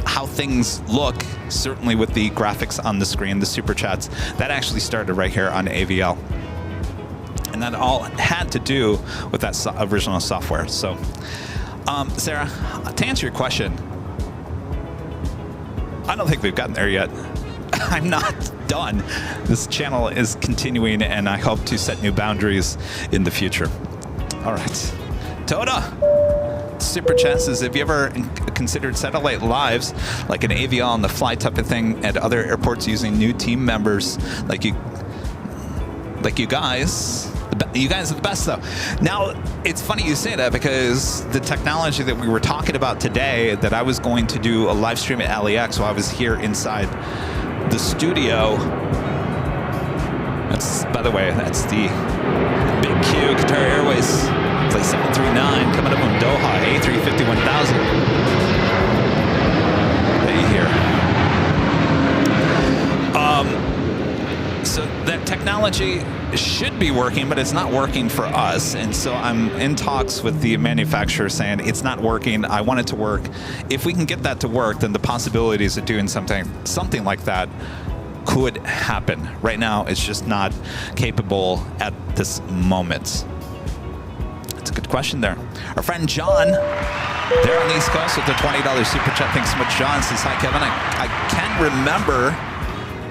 how things look, certainly with the graphics on the screen, the super chats, that actually started right here on AVL. And that all had to do with that original software. So, Sarah, to answer your question, I don't think we've gotten there yet. I'm not done. This channel is continuing, and I hope to set new boundaries in the future. All right. Toda, super chances. Have you ever considered satellite lives, like an AVL on the fly type of thing, at other airports using new team members like you guys? You guys are the best, though. Now, it's funny you say that, because the technology that we were talking about today, that I was going to do a live stream at LAX while I was here inside the studio. That's, by the way, that's the big Q, Qatar Airways, flight 739, coming up from Doha, A350 1000. That you hear. So that technology should be working, but it's not working for us. And so I'm in talks with the manufacturer saying it's not working. I want it to work. If we can get that to work, then the possibilities of doing something like that could happen. Right now, it's just not capable at this moment. That's a good question there. Our friend John, there on the East Coast with the $20 super chat. Thanks so much, John. Says, hi, Kevin. I can remember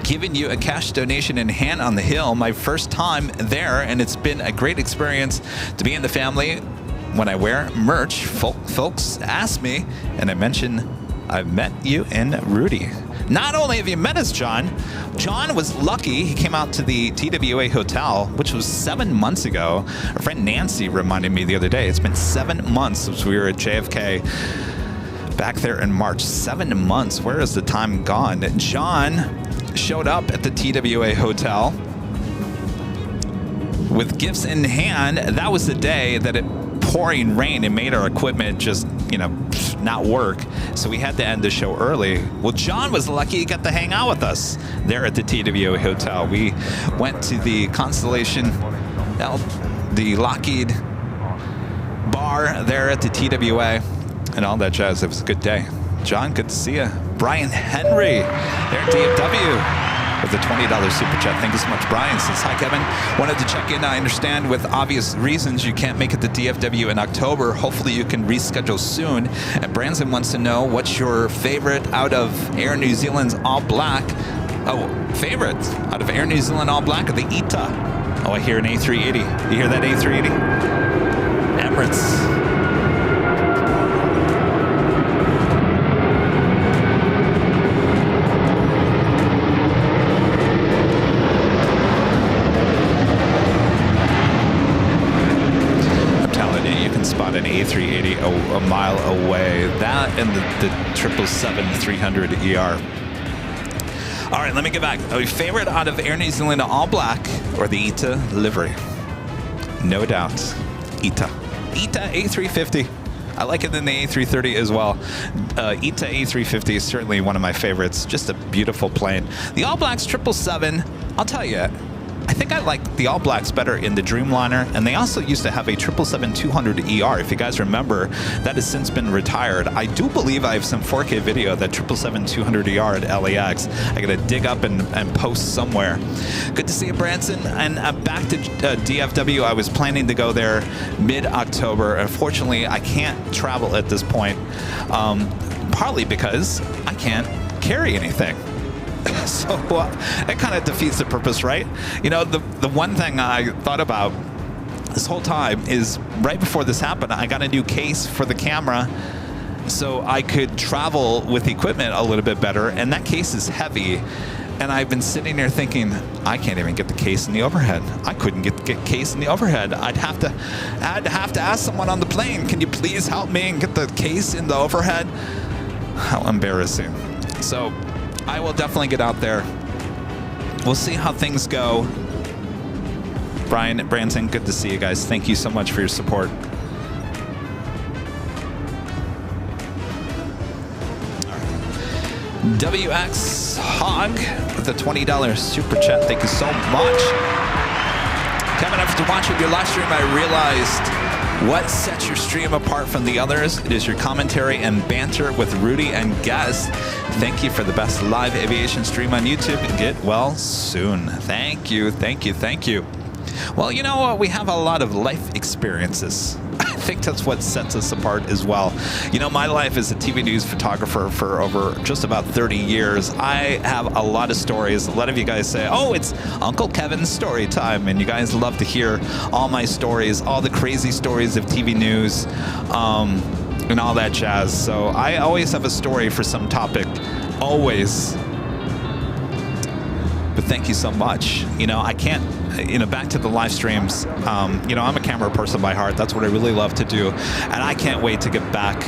giving you a cash donation in hand on the hill, my first time there, and it's been a great experience to be in the family. When I wear merch, folks ask me, and I mention I've met you and Rudy. Not only have you met us, John was lucky. He came out to the TWA hotel, which was 7 months ago. Our friend Nancy reminded me the other day, it's been 7 months since we were at JFK back there in March. 7 months, where has the time gone? John showed up at the TWA hotel with gifts in hand. That was the day that it pouring rain and made our equipment just, not work. So we had to end the show early. Well, John was lucky he got to hang out with us there at the TWA hotel. We went to the Constellation, the Lockheed bar there at the TWA and all that jazz. It was a good day. John, good to see you. Brian Henry there at DFW with the $20 super chat. Thank you so much, Brian. Says, hi, Kevin. Wanted to check in. I understand with obvious reasons you can't make it to DFW in October. Hopefully you can reschedule soon. And Branson wants to know, what's your favorite out of Air New Zealand's All Black? Oh, favorite out of Air New Zealand All Black, or the ITA? Oh, I hear an A380. You hear that A380? Emirates. An A380 a mile away. That and the 777-300ER. All right, let me get back. A favorite out of Air New Zealand All Black or the ITA livery? No doubt, ITA. ITA A350. I like it in the A330 as well. ITA A350 is certainly one of my favorites. Just a beautiful plane. The All Blacks 777, I'll tell you, I think I like the All Blacks better in the Dreamliner, and they also used to have a 777-200ER. If you guys remember, that has since been retired. I do believe I have some 4K video of that 777-200ER at LAX. I gotta dig up and post somewhere. Good to see you, Branson. And back to DFW. I was planning to go there mid-October. Unfortunately, I can't travel at this point, partly because I can't carry anything. So it kind of defeats the purpose, right? The one thing I thought about this whole time is right before this happened, I got a new case for the camera so I could travel with equipment a little bit better. And that case is heavy. And I've been sitting there thinking, I can't even get the case in the overhead. I couldn't get the case in the overhead. I'd have to ask someone on the plane, can you please help me and get the case in the overhead? How embarrassing. So I will definitely get out there. We'll see how things go. Brian Branson, good to see you guys. Thank you so much for your support. WX Hog with a $20 super chat. Thank you so much. Kevin, after watching your live stream, I realized what sets your stream apart from the others. It is your commentary and banter with Rudy and Gaz. Thank you for the best live aviation stream on YouTube. Get well soon. Thank you, thank you, thank you. Well, you know what? We have a lot of life experiences. I think that's what sets us apart as well. You know, my life as a TV news photographer for over just about 30 years, I have a lot of stories. A lot of you guys say, oh, it's Uncle Kevin's story time. And you guys love to hear all my stories, all the crazy stories of TV news, and all that jazz. So I always have a story for some topic, always. But thank you so much. You know, I can't, you know, back to the live streams, you know, I'm a camera person by heart. That's what I really love to do. And I can't wait to get back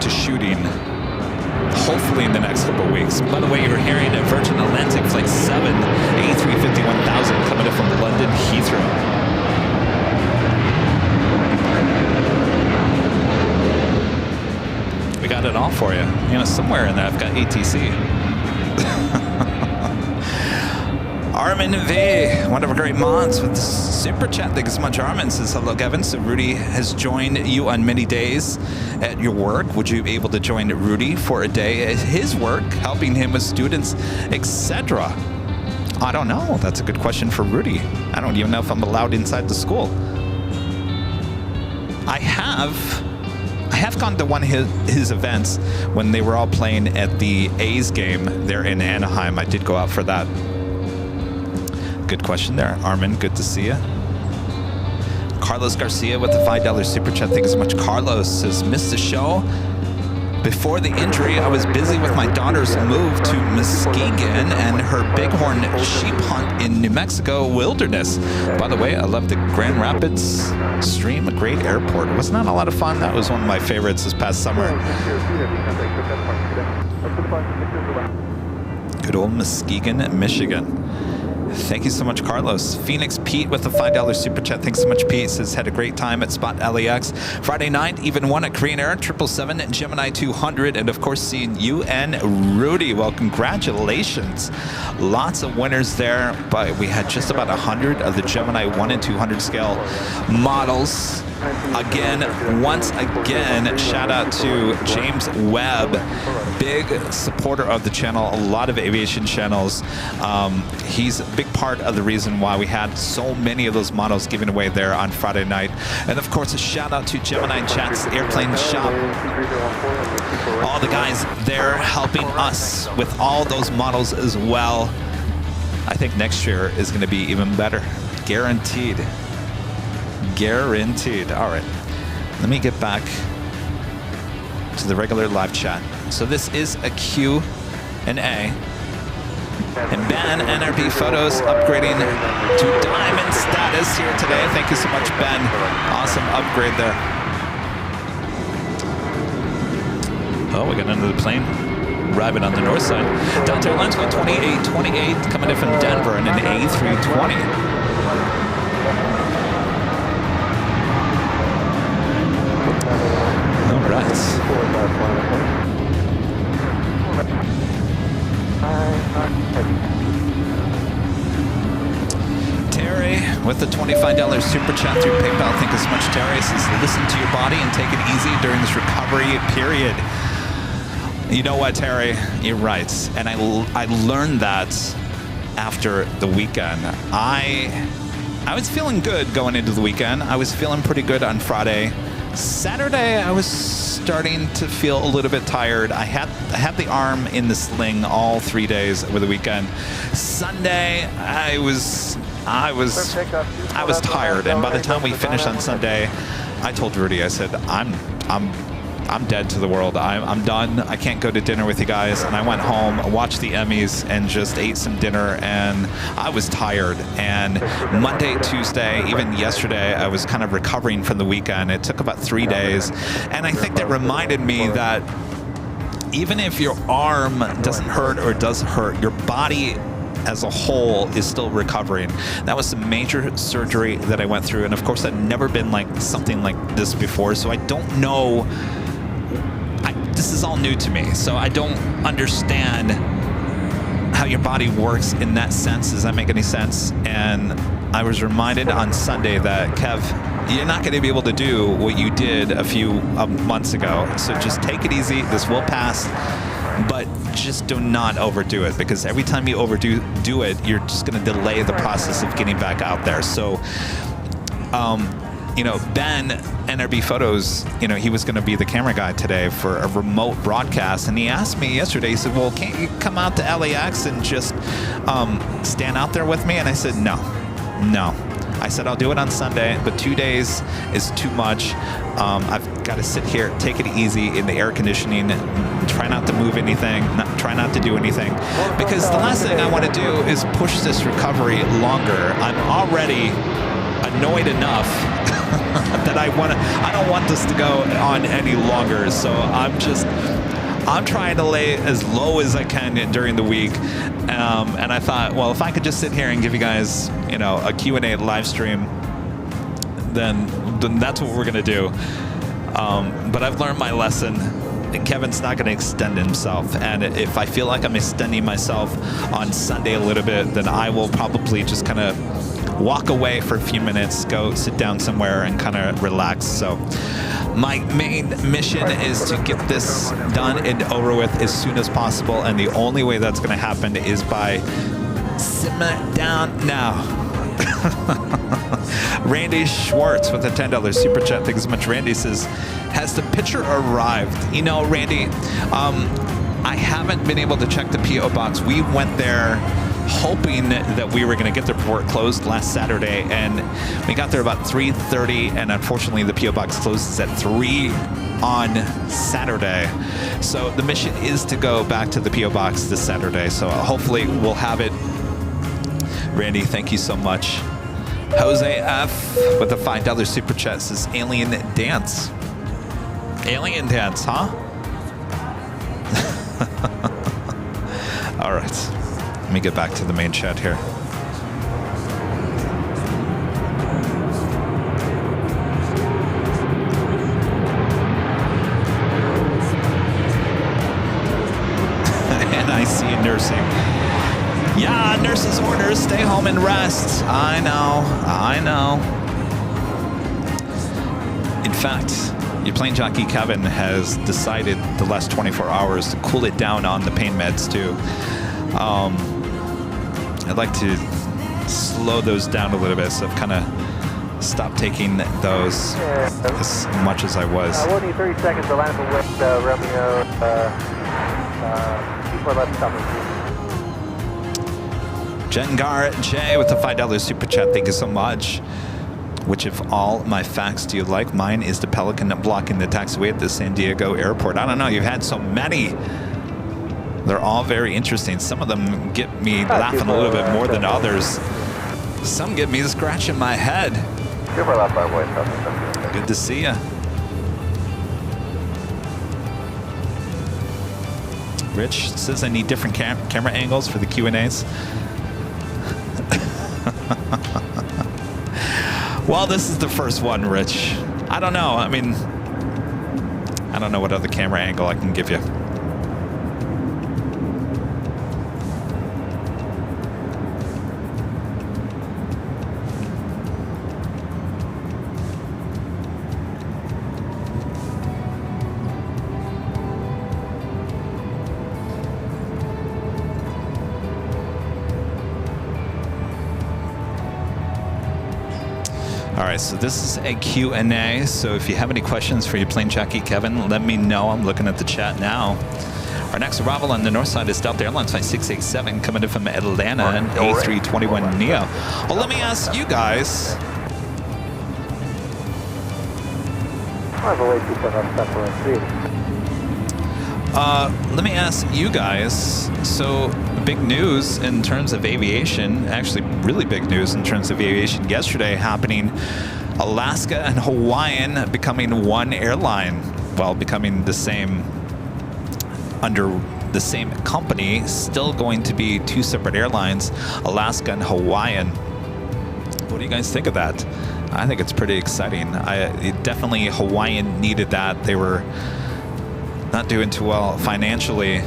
to shooting, hopefully in the next couple of weeks. By the way, you're hearing a Virgin Atlantic Flight 7 A350-1000 coming in from London Heathrow. We got it all for you. You know, somewhere in there I've got ATC. Armin V, one of our great mods with the super chat. Thank you so much. Armin says, hello, Kevin. So Rudy has joined you on many days at your work. Would you be able to join Rudy for a day at his work, helping him with students, etc.? I don't know. That's a good question for Rudy. I don't even know if I'm allowed inside the school. I have gone to one of his events when they were all playing at the A's game there in Anaheim. I did go out for that. Good question there, Armin. Good to see you. Carlos Garcia with the $5 super chat. Thank you so much. Carlos says, missed the show. Before the injury, I was busy with my daughter's move to Muskegon and her bighorn sheep hunt in New Mexico wilderness. By the way, I love the Grand Rapids stream, a great airport. It was not a lot of fun. That was one of my favorites this past summer. Good old Muskegon, Michigan. Thank you so much, Carlos. Phoenix Pete with the $5 super chat. Thanks so much, Pete. Says, had a great time at Spot LAX. Friday night, even won at Korean Air, 777, and Gemini 200. And of course, seeing you and Rudy. Well, congratulations. Lots of winners there, but we had just about 100 of the Gemini 1 and 200 scale models. Again, once again, shout out to James Webb, big supporter of the channel, a lot of aviation channels. He's a big part of the reason why we had so many of those models given away there on Friday night. And of course, a shout out to Gemini Chat's Airplane Shop. All the guys there helping us with all those models as well. I think next year is going to be even better. Guaranteed. Guaranteed. All right, let me get back to the regular live chat. So this is a Q&A. And Ben, NRP Photos, upgrading to diamond status here today. Thank you so much, Ben. Awesome upgrade there. Oh, we got another plane arriving on the north side. Delta Airlines 2828 coming in from Denver in an A320. All right. Terry with the $25 super chat through PayPal. Thank you so much, Terry. Says, listen to your body and take it easy during this recovery period. You know what, Terry? You're right. And I learned that after the weekend. I was feeling good going into the weekend. I was feeling pretty good on Friday. Saturday, I was starting to feel a little bit tired. I had the arm in the sling all 3 days over the weekend. Sunday, I was tired, and by the time we finished on Sunday, I told Rudy, I said, I'm dead to the world. I'm done. I can't go to dinner with you guys. And I went home, watched the Emmys, and just ate some dinner, and I was tired. And Monday, Tuesday, even yesterday, I was kind of recovering from the weekend. It took about 3 days. And I think that reminded me that even if your arm doesn't hurt or does hurt, your body as a whole is still recovering. That was some major surgery that I went through, and of course I've never been like something like this before, so I don't know. This is all new to me, so I don't understand how your body works in that sense. Does that make any sense? And I was reminded on Sunday that, Kev, you're not going to be able to do what you did a few months ago. So just take it easy. This will pass, but just do not overdo it, because every time you overdo it, you're just going to delay the process of getting back out there. So, you know, Ben, NRB Photos, you know, he was going to be the camera guy today for a remote broadcast, and he asked me yesterday, he said, well, can't you come out to LAX and just stand out there with me? And I said, no. I said, I'll do it on Sunday, but 2 days is too much. I've got to sit here, take it easy in the air conditioning, try not to move anything, try not to do anything, because the last thing I want to do is push this recovery longer. I'm already annoyed enough that I don't want this to go on any longer. So I'm trying to lay as low as I can during the week. And I thought, well, if I could just sit here and give you guys, you know, a Q&A live stream, then that's what we're going to do. But I've learned my lesson. Kevin's not going to extend himself. And if I feel like I'm extending myself on Sunday a little bit, then I will probably just kind of walk away for a few minutes, go sit down somewhere and kind of relax. So my main mission is to get this done and over with as soon as possible. And the only way that's going to happen is by simmer down now. Randy Schwartz with a $10 super chat. Thanks so much. Randy says, has the picture arrived? You know, Randy, I haven't been able to check the P.O. box. We went there hoping that we were going to get there before it closed last Saturday, and we got there about 3:30, and unfortunately the P.O. box closes at 3 on Saturday. So the mission is to go back to the P.O. box this Saturday, so hopefully we'll have it. Randy, thank you so much. Jose F with a $5 super chat says, Alien Dance. Alien Dance, huh? All right. Let me get back to the main chat here. And I see nursing. Yeah, nurse's orders, stay home and rest. I know. In fact, your Plane Jockey Kevin has decided the last 24 hours to cool it down on the pain meds too. I'd like to slow those down a little bit, so I've kind of stopped taking those as much as I was. We'll need 30 seconds to land with Romeo. Keep more left coming. Jengar J with the $5 super chat. Thank you so much. Which of all my facts do you like? Mine is the Pelican blocking the taxiway at the San Diego airport. I don't know. You've had so many. They're all very interesting. Some of them get me laughing a little bit more than others. Some get me scratching my head. Good to see you. Rich says I need different camera angles for the Q&As. Well, this is the first one, Rich. I don't know. I mean, I don't know what other camera angle I can give you. All right, so this is a Q&A. So if you have any questions for your Plane Jockey Kevin, let me know. I'm looking at the chat now. Our next arrival on the north side is Delta Airlines Flight 687 coming in from Atlanta, and A321neo. Well, let me ask you guys. Let me ask you guys. So big news in terms of aviation, actually really big news in terms of aviation yesterday happening. Alaska and Hawaiian becoming one airline, well, becoming the same under the same company, still going to be two separate airlines, Alaska and Hawaiian. What do you guys think of that? I think it's pretty exciting. Definitely Hawaiian needed that. They were not doing too well financially.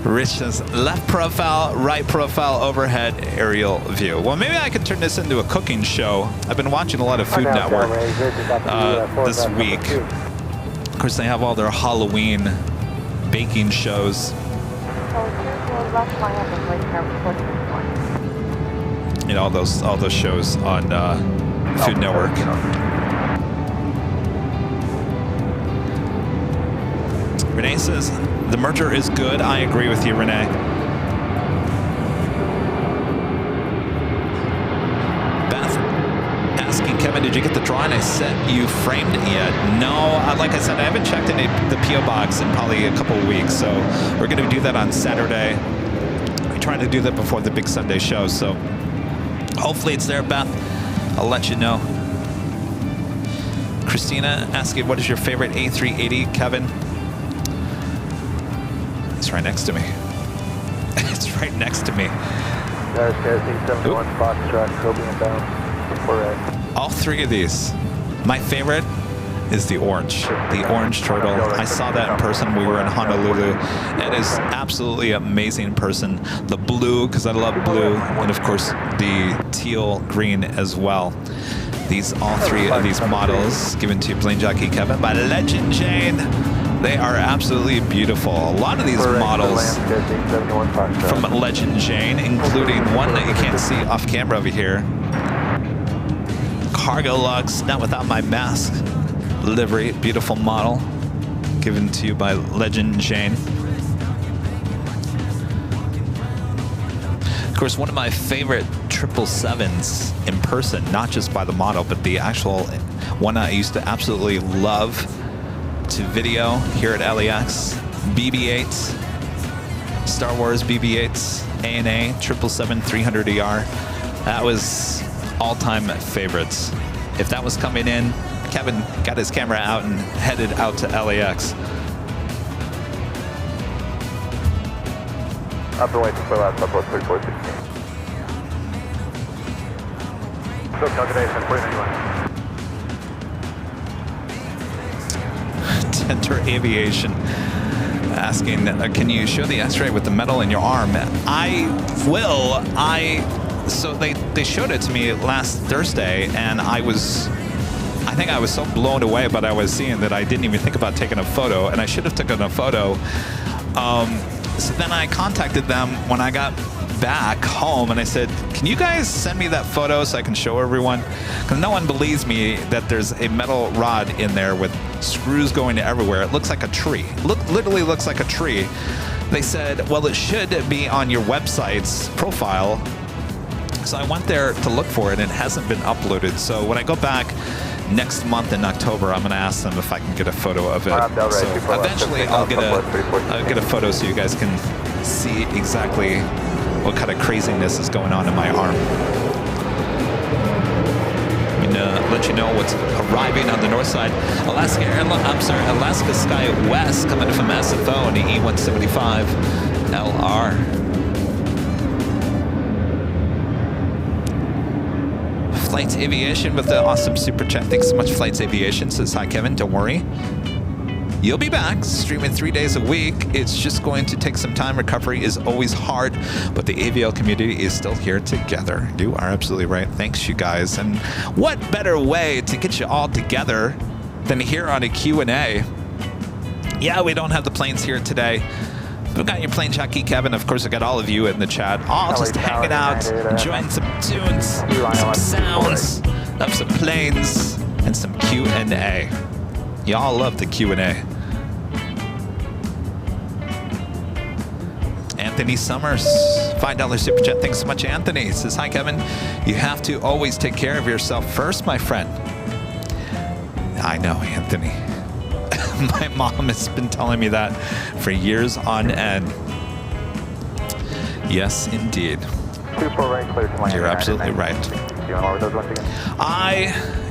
Rich says left profile, right profile, overhead aerial view. Well, maybe I could turn this into a cooking show. I've been watching a lot of Food Network this week. Of course, they have all their Halloween baking shows. You know, all those shows on Food Network. Renee says the merger is good. I agree with you, Renee. Beth asking Kevin, did you get the drawing I sent you framed it yet? No, like I said, I haven't checked into the PO box in probably a couple of weeks, so we're going to do that on Saturday. We try to do that before the big Sunday show, so hopefully it's there, Beth. I'll let you know. Christina asking, what is your favorite A380, Kevin? It's right next to me. It's right next to me. All three of these. My favorite is the orange turtle. I saw that in person. We were in Honolulu. It is absolutely amazing in person. The blue, because I love blue, and of course the teal green as well. All three of these models given to Plane Jockey Kevin by Legend Jane. They are absolutely beautiful. A lot of these models from Legend Jane, including one that you can't see off camera over here. Cargo Lux, not without my mask. Livery, beautiful model, given to you by Legend Jane. Of course, one of my favorite 777s in person, not just by the model, but the actual one I used to absolutely love to video here at LAX, BB-8, Star Wars BB-8s, ANA 777-300ER. That was all-time favorites. If that was coming in, Kevin got his camera out and headed out to LAX. Up and wait for last up 3416. So calculation, 49. Tender Aviation asking, can you show the x-ray with the metal in your arm? I will. So they showed it to me last Thursday, and I think I was so blown away by what I was seeing that I didn't even think about taking a photo, and I should have taken a photo. So then I contacted them when I got back home, and I said, can you guys send me that photo so I can show everyone? Because no one believes me that there's a metal rod in there with screws going everywhere. It looks like a tree. Literally looks like a tree. They said, well, it should be on your website's profile. So I went there to look for it, and it hasn't been uploaded. So when I go back next month in October, I'm going to ask them if I can get a photo of it. So eventually I'll get a photo so you guys can see exactly what kind of craziness is going on in my arm. I'm gonna let you know what's arriving on the north side. Alaska Sky West coming from SFO and the E175 LR. Flights Aviation with the awesome super chat. Thanks so much, Flights Aviation. Says, hi, Kevin. Don't worry. You'll be back, streaming 3 days a week. It's just going to take some time. Recovery is always hard, but the AVL community is still here together. You are absolutely right. Thanks, you guys. And what better way to get you all together than here on a Q&A? Yeah, we don't have the planes here today. We've got your Plane Jockey Kevin. Of course, I got all of you in the chat, all just hanging out, enjoying some tunes, some sounds of some planes, and some Q&A. Y'all love the Q&A. Anthony Summers, $5 super chat. Thanks so much, Anthony. He says, hi, Kevin. You have to always take care of yourself first, my friend. I know, Anthony. My mom has been telling me that for years on end. Yes, indeed. Right, clear to You're absolutely right.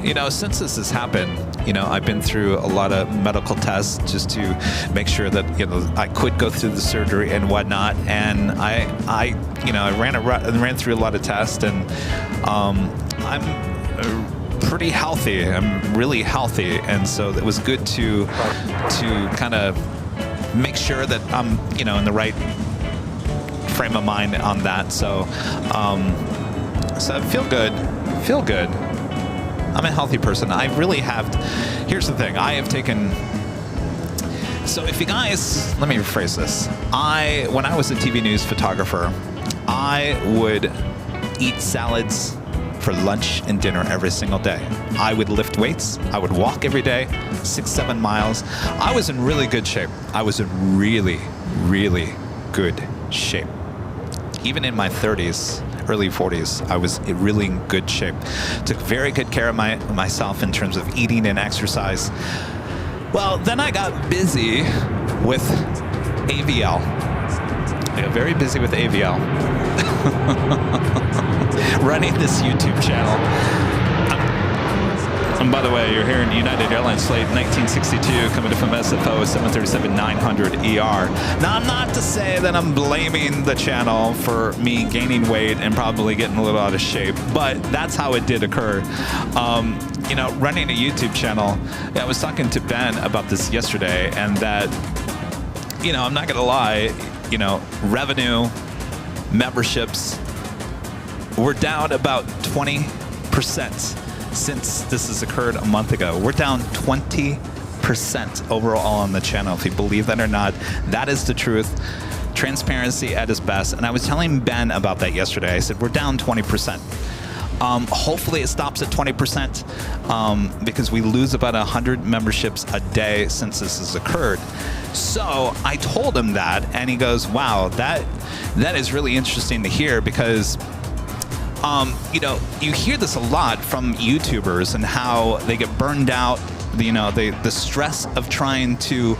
you know, since this has happened, you know, I've been through a lot of medical tests just to make sure that, you know, I could go through the surgery and whatnot. And I ran through a lot of tests, and I'm pretty healthy. I'm really healthy, and so it was good to kind of make sure that I'm, you know, in the right frame of mind on that. So so I feel good. I'm a healthy person. I really have. Here's the thing. I have taken. So if you guys, let me rephrase this. When I was a TV news photographer, I would eat salads for lunch and dinner every single day. I would lift weights. I would walk every day, 6-7 miles. I was in really good shape. I was in really, really good shape. Even in my 30s, early 40s, I was really in good shape. Took very good care of myself in terms of eating and exercise. Well, then I got busy with AVL. I got very busy with AVL. Running this YouTube channel. And by the way, you're hearing United Airlines flight 1962 coming from SFO 737-900ER. Now, I'm not to say that I'm blaming the channel for me gaining weight and probably getting a little out of shape, but that's how it did occur. You know, running a YouTube channel, I was talking to Ben about this yesterday, and that, you know, I'm not going to lie, you know, revenue, memberships, we're down about 20% since this has occurred a month ago. We're down 20% overall on the channel. If you believe that or not, that is the truth. Transparency at its best. And I was telling Ben about that yesterday. I said, we're down 20%. Hopefully it stops at 20% because we lose about 100 memberships a day since this has occurred. So I told him that, and he goes, wow, that is really interesting to hear, because you know, you hear this a lot from YouTubers and how they get burned out, you know, the stress of trying to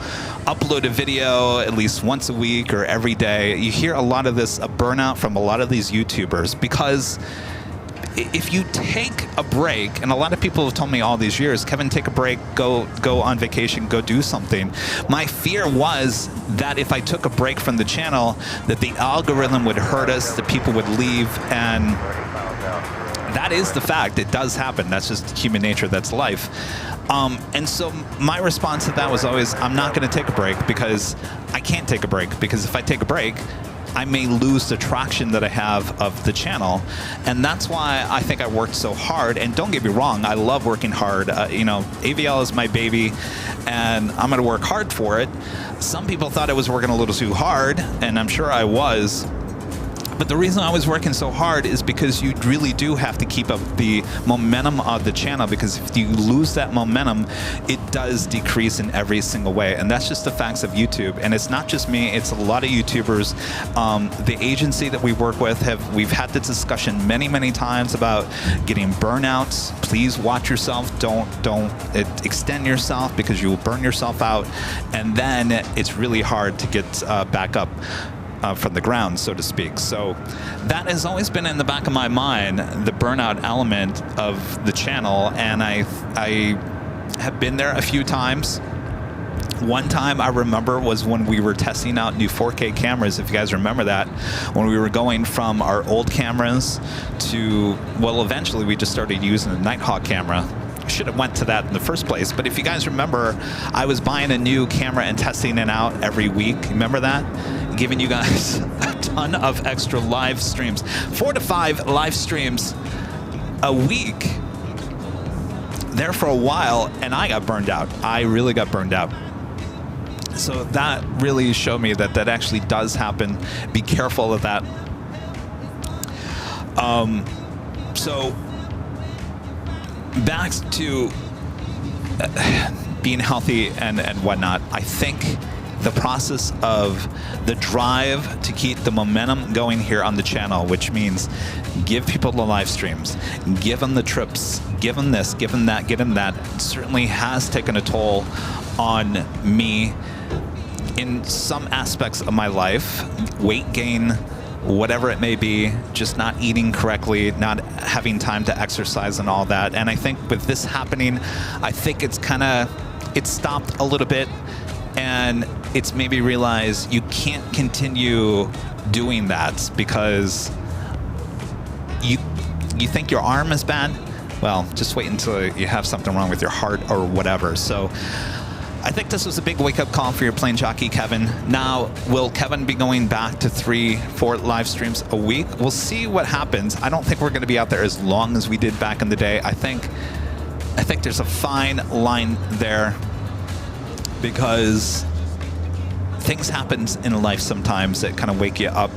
upload a video at least once a week or every day. You hear a lot of this, a burnout from a lot of these YouTubers, because if you take a break, and a lot of people have told me all these years, Kevin, take a break, go on vacation, go do something. My fear was that if I took a break from the channel, that the algorithm would hurt us, that people would leave, and that is the fact. It does happen. That's just human nature. That's life. And so my response to that was always, I'm not going to take a break, because I can't take a break, because if I take a break, I may lose the traction that I have of the channel. And that's why I think I worked so hard. And don't get me wrong, I love working hard. You know, AVL is my baby, and I'm going to work hard for it. Some people thought I was working a little too hard, and I'm sure I was. But the reason I was working so hard is because you really do have to keep up the momentum of the channel, because if you lose that momentum, it does decrease in every single way. And that's just the facts of YouTube. And it's not just me, it's a lot of YouTubers. The agency that we work with, we've had this discussion many times about getting burnouts. Please watch yourself. Don't extend yourself, because you will burn yourself out. And then it's really hard to get back up from the ground, so to speak. So that has always been in the back of my mind, the burnout element of the channel, and I have been there a few times. One time I remember was when we were testing out new 4K cameras, if you guys remember that, when we were going from our old cameras to, well, eventually we just started using the Nighthawk camera. Should have went to that in the first place. But if you guys remember, I was buying a new camera and testing it out every week. Remember that? Giving you guys a ton of extra live streams. 4 to 5 live streams a week there for a while, and I got burned out. I really got burned out. So that really showed me that that actually does happen. Be careful of that. So back to being healthy and whatnot, I think the process of the drive to keep the momentum going here on the channel, which means give people the live streams, give them the trips, give them this, give them that, give them that, certainly has taken a toll on me in some aspects of my life. Weight gain, whatever it may be, just not eating correctly, not having time to exercise and all that. And I think with this happening, I think it's stopped a little bit, and it's maybe realized you can't continue doing that because you think your arm is bad. Well, just wait until you have something wrong with your heart or whatever. So I think this was a big wake-up call for your Plane Jockey Kevin. Now, will Kevin be going back to 3-4 live streams a week? We'll see what happens. I don't think we're going to be out there as long as we did back in the day. I think there's a fine line there, because things happen in life sometimes that kind of wake you up.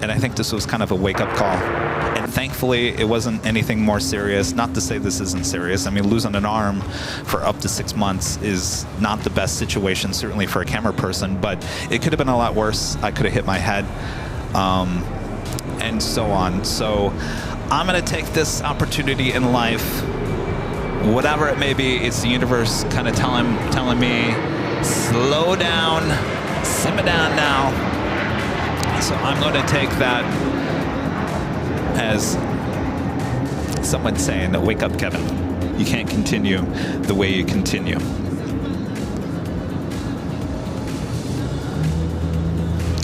And I think this was kind of a wake-up call. And thankfully, it wasn't anything more serious. Not to say this isn't serious. I mean, losing an arm for up to 6 months is not the best situation, certainly for a camera person, but it could have been a lot worse. I could have hit my head, and so on. So I'm going to take this opportunity in life, whatever it may be. It's the universe kind of telling me, slow down, simmer down now. So I'm going to take that as someone saying, wake up, Kevin. You can't continue the way you continue.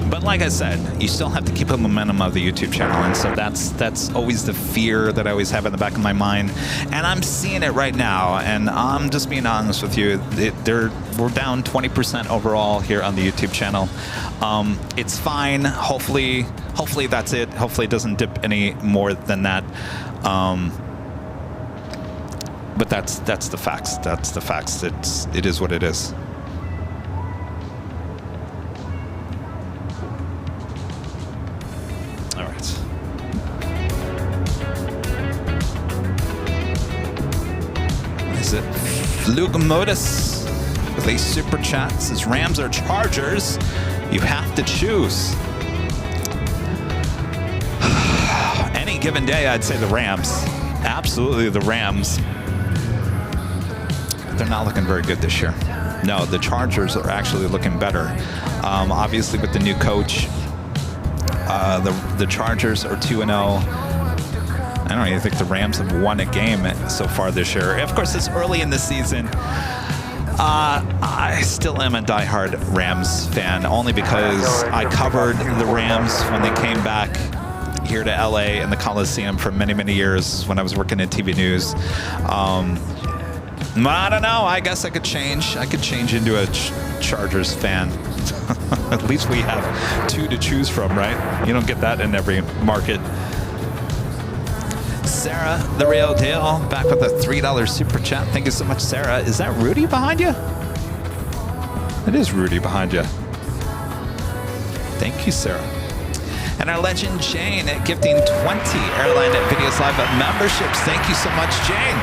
But like I said, you still have to keep the momentum of the YouTube channel, and so that's always the fear that I always have in the back of my mind. And I'm seeing it right now, and I'm just being honest with you. We're down 20% overall here on the YouTube channel. It's fine. Hopefully that's it. Hopefully it doesn't dip any more than that. But that's the facts. That's the facts. It is what it is. All right. Is it Flugmodus with a super chat? Says Rams or Chargers? You have to choose. Any given day, I'd say the Rams. Absolutely the Rams. They're not looking very good this year. No, the Chargers are actually looking better. Obviously, with the new coach, the Chargers are 2-0. I don't even think the Rams have won a game so far this year. Of course, it's early in the season. I still am a diehard Rams fan, only because I covered the Rams when they came back here to LA in the Coliseum for many, many years when I was working at TV News. I don't know. I guess I could change. I could change into a Chargers fan. At least we have two to choose from, right? You don't get that in every market. Sarah, the real deal, back with a $3 super chat. Thank you so much, Sarah. Is that Rudy behind you? It is Rudy behind you. Thank you, Sarah. And our legend, Jane, gifting 20 Airline Videos Live memberships. Thank you so much, Jane.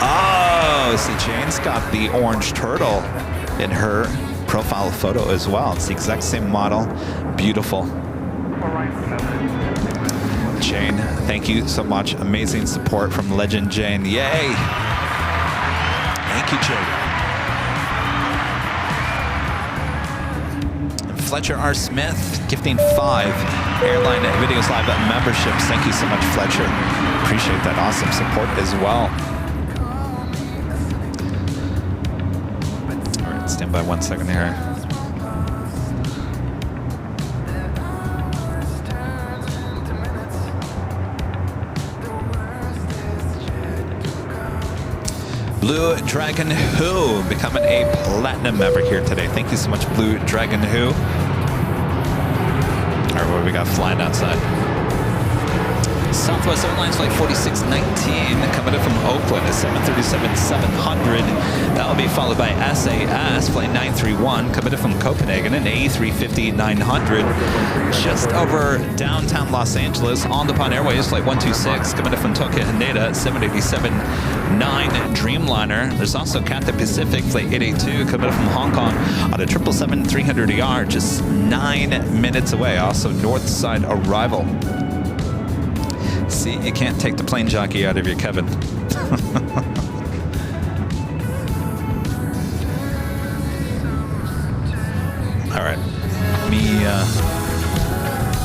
Oh, see, Jane's got the orange turtle in her profile photo as well. It's the exact same model. Beautiful. Jane, thank you so much. Amazing support from Legend Jane. Yay! Thank you, Jane. And Fletcher R. Smith, gifting 5 Airline Videos Live memberships. Thank you so much, Fletcher. Appreciate that awesome support as well. All right, stand by 1 second here. Blue Dragon Who becoming a platinum member here today. Thank you so much, Blue Dragon Who. All right, what do we got flying outside? Southwest Airlines flight 4619 coming in from Oakland at 737-700. That will be followed by SAS flight 931 coming in from Copenhagen and A350-900 just over downtown Los Angeles. On the Pond Airways flight 126 coming in from Tokyo Haneda 787-9 Dreamliner. There's also Cathay Pacific flight 882 coming in from Hong Kong on a 777-300ER just 9 minutes away. Also north side arrival. See, you can't take the plane jockey out of you, Kevin. All right.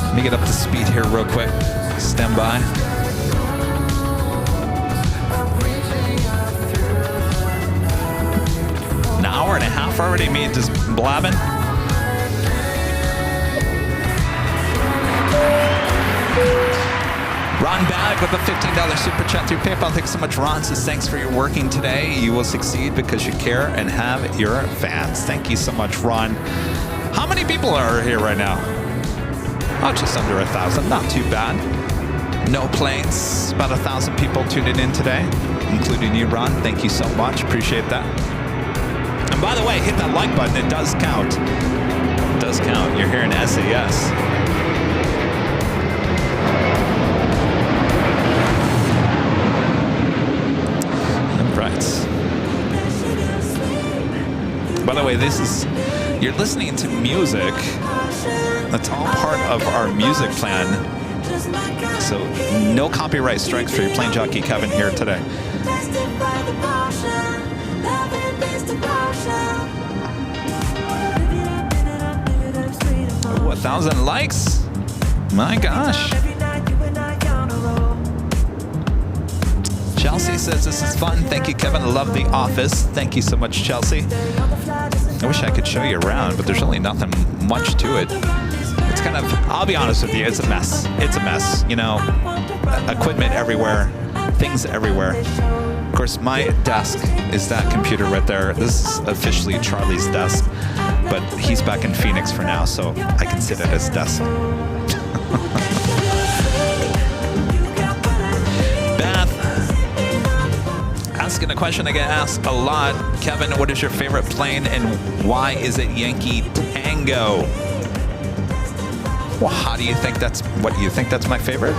Let me Let me get up to speed here real quick. Stand by. An hour and a half already, me just blabbing. Ron Bag with a $15 super chat through PayPal. Thanks so much, Ron. Says thanks for your working today. You will succeed because you care and have your fans. Thank you so much, Ron. How many people are here right now? Oh, just under 1,000. Not too bad. No planes. About 1,000 people tuning in today, including you, Ron. Thank you so much. Appreciate that. And by the way, hit that like button. It does count. It does count. You're here in SAS. By the way, you're listening to music. That's all part of our music plan. So no copyright strikes for your Plane Jockey Kevin here today. Oh, 1,000 likes? My gosh. Chelsea says this is fun. Thank you, Kevin. I love The Office. Thank you so much, Chelsea. I wish I could show you around, but there's really nothing much to it. It's kind of, I'll be honest with you, it's a mess. It's a mess. You know, equipment everywhere, things everywhere. Of course, my desk is that computer right there. This is officially Charlie's desk, but he's back in Phoenix for now, so I can sit at his desk. Asking a question I get asked a lot. Kevin, what is your favorite plane and why is it Yankee Tango? Well, how do you think that's, what do you think that's my favorite?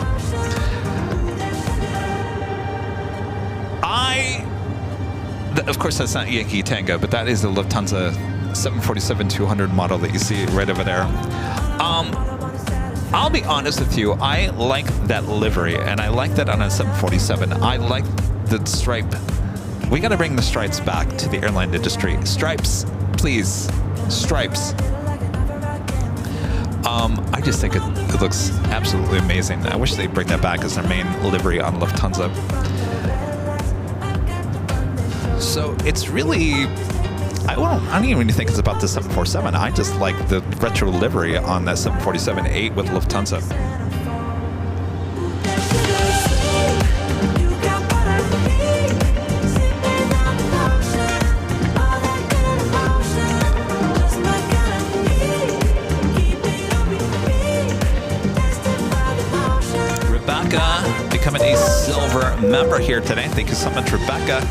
Of course that's not Yankee Tango, but that is the Lufthansa 747-200 model that you see right over there. I'll be honest with you, I like that livery and I like that on a 747. I like the stripe. We got to bring the stripes back to the airline industry. Stripes, please. Stripes. I just think it looks absolutely amazing. I wish they'd bring that back as their main livery on Lufthansa. So it's really, I don't even think it's about the 747. I just like the retro livery on that 747-8 with Lufthansa. Becoming a silver member here today. Thank you so much, Rebecca.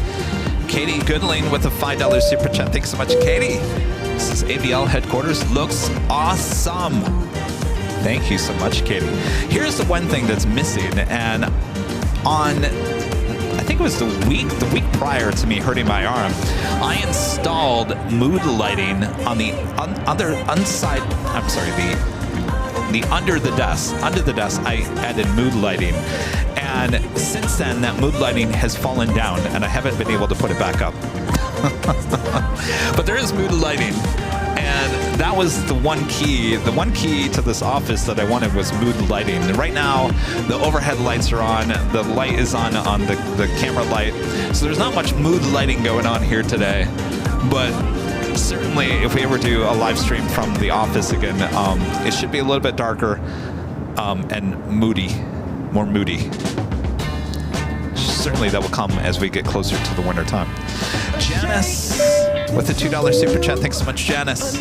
Katie Goodling with a $5 super chat. Thanks so much, Katie. This is AVL Headquarters. Looks awesome. Thank you so much, Katie. Here's the one thing that's missing, and on, I think it was the week prior to me hurting my arm, I installed mood lighting on the under the desk. Under the desk, I added mood lighting. And since then, that mood lighting has fallen down, and I haven't been able to put it back up. But there is mood lighting, and that was the one key. The one key to this office that I wanted was mood lighting. And right now, the overhead lights are on. The light is on the camera light. So there's not much mood lighting going on here today. But certainly, if we ever do a live stream from the office again, it should be a little bit darker and moody, more moody. Certainly that will come as we get closer to the winter time. Janice with a $2 super chat. Thanks so much, Janice.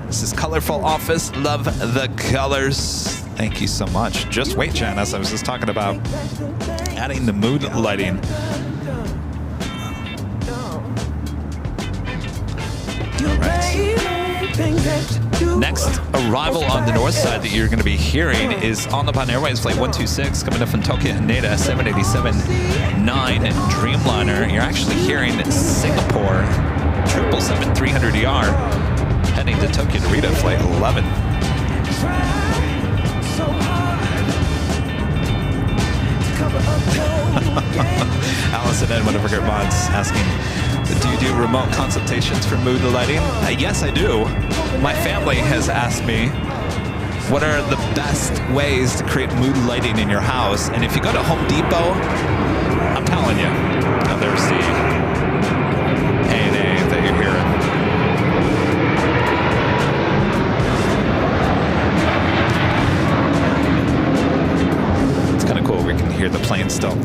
This is Colorful Office. Love the colors. Thank you so much. Just wait, Janice. I was just talking about adding the mood lighting. Next arrival on the north side that you're going to be hearing is on the Airways flight 126 coming up from Tokyo Haneda 787-9 Dreamliner. You're actually hearing Singapore 777-300ER heading to Tokyo Narita flight 11. Allison and whatever Gertmans asking, do you do remote consultations for mood lighting? Yes, I do. My family has asked me what are the best ways to create mood lighting in your house. And if you go to Home Depot, I'm telling you, now there's the A&A that you're hearing. It's kind of cool. We can hear the plane still.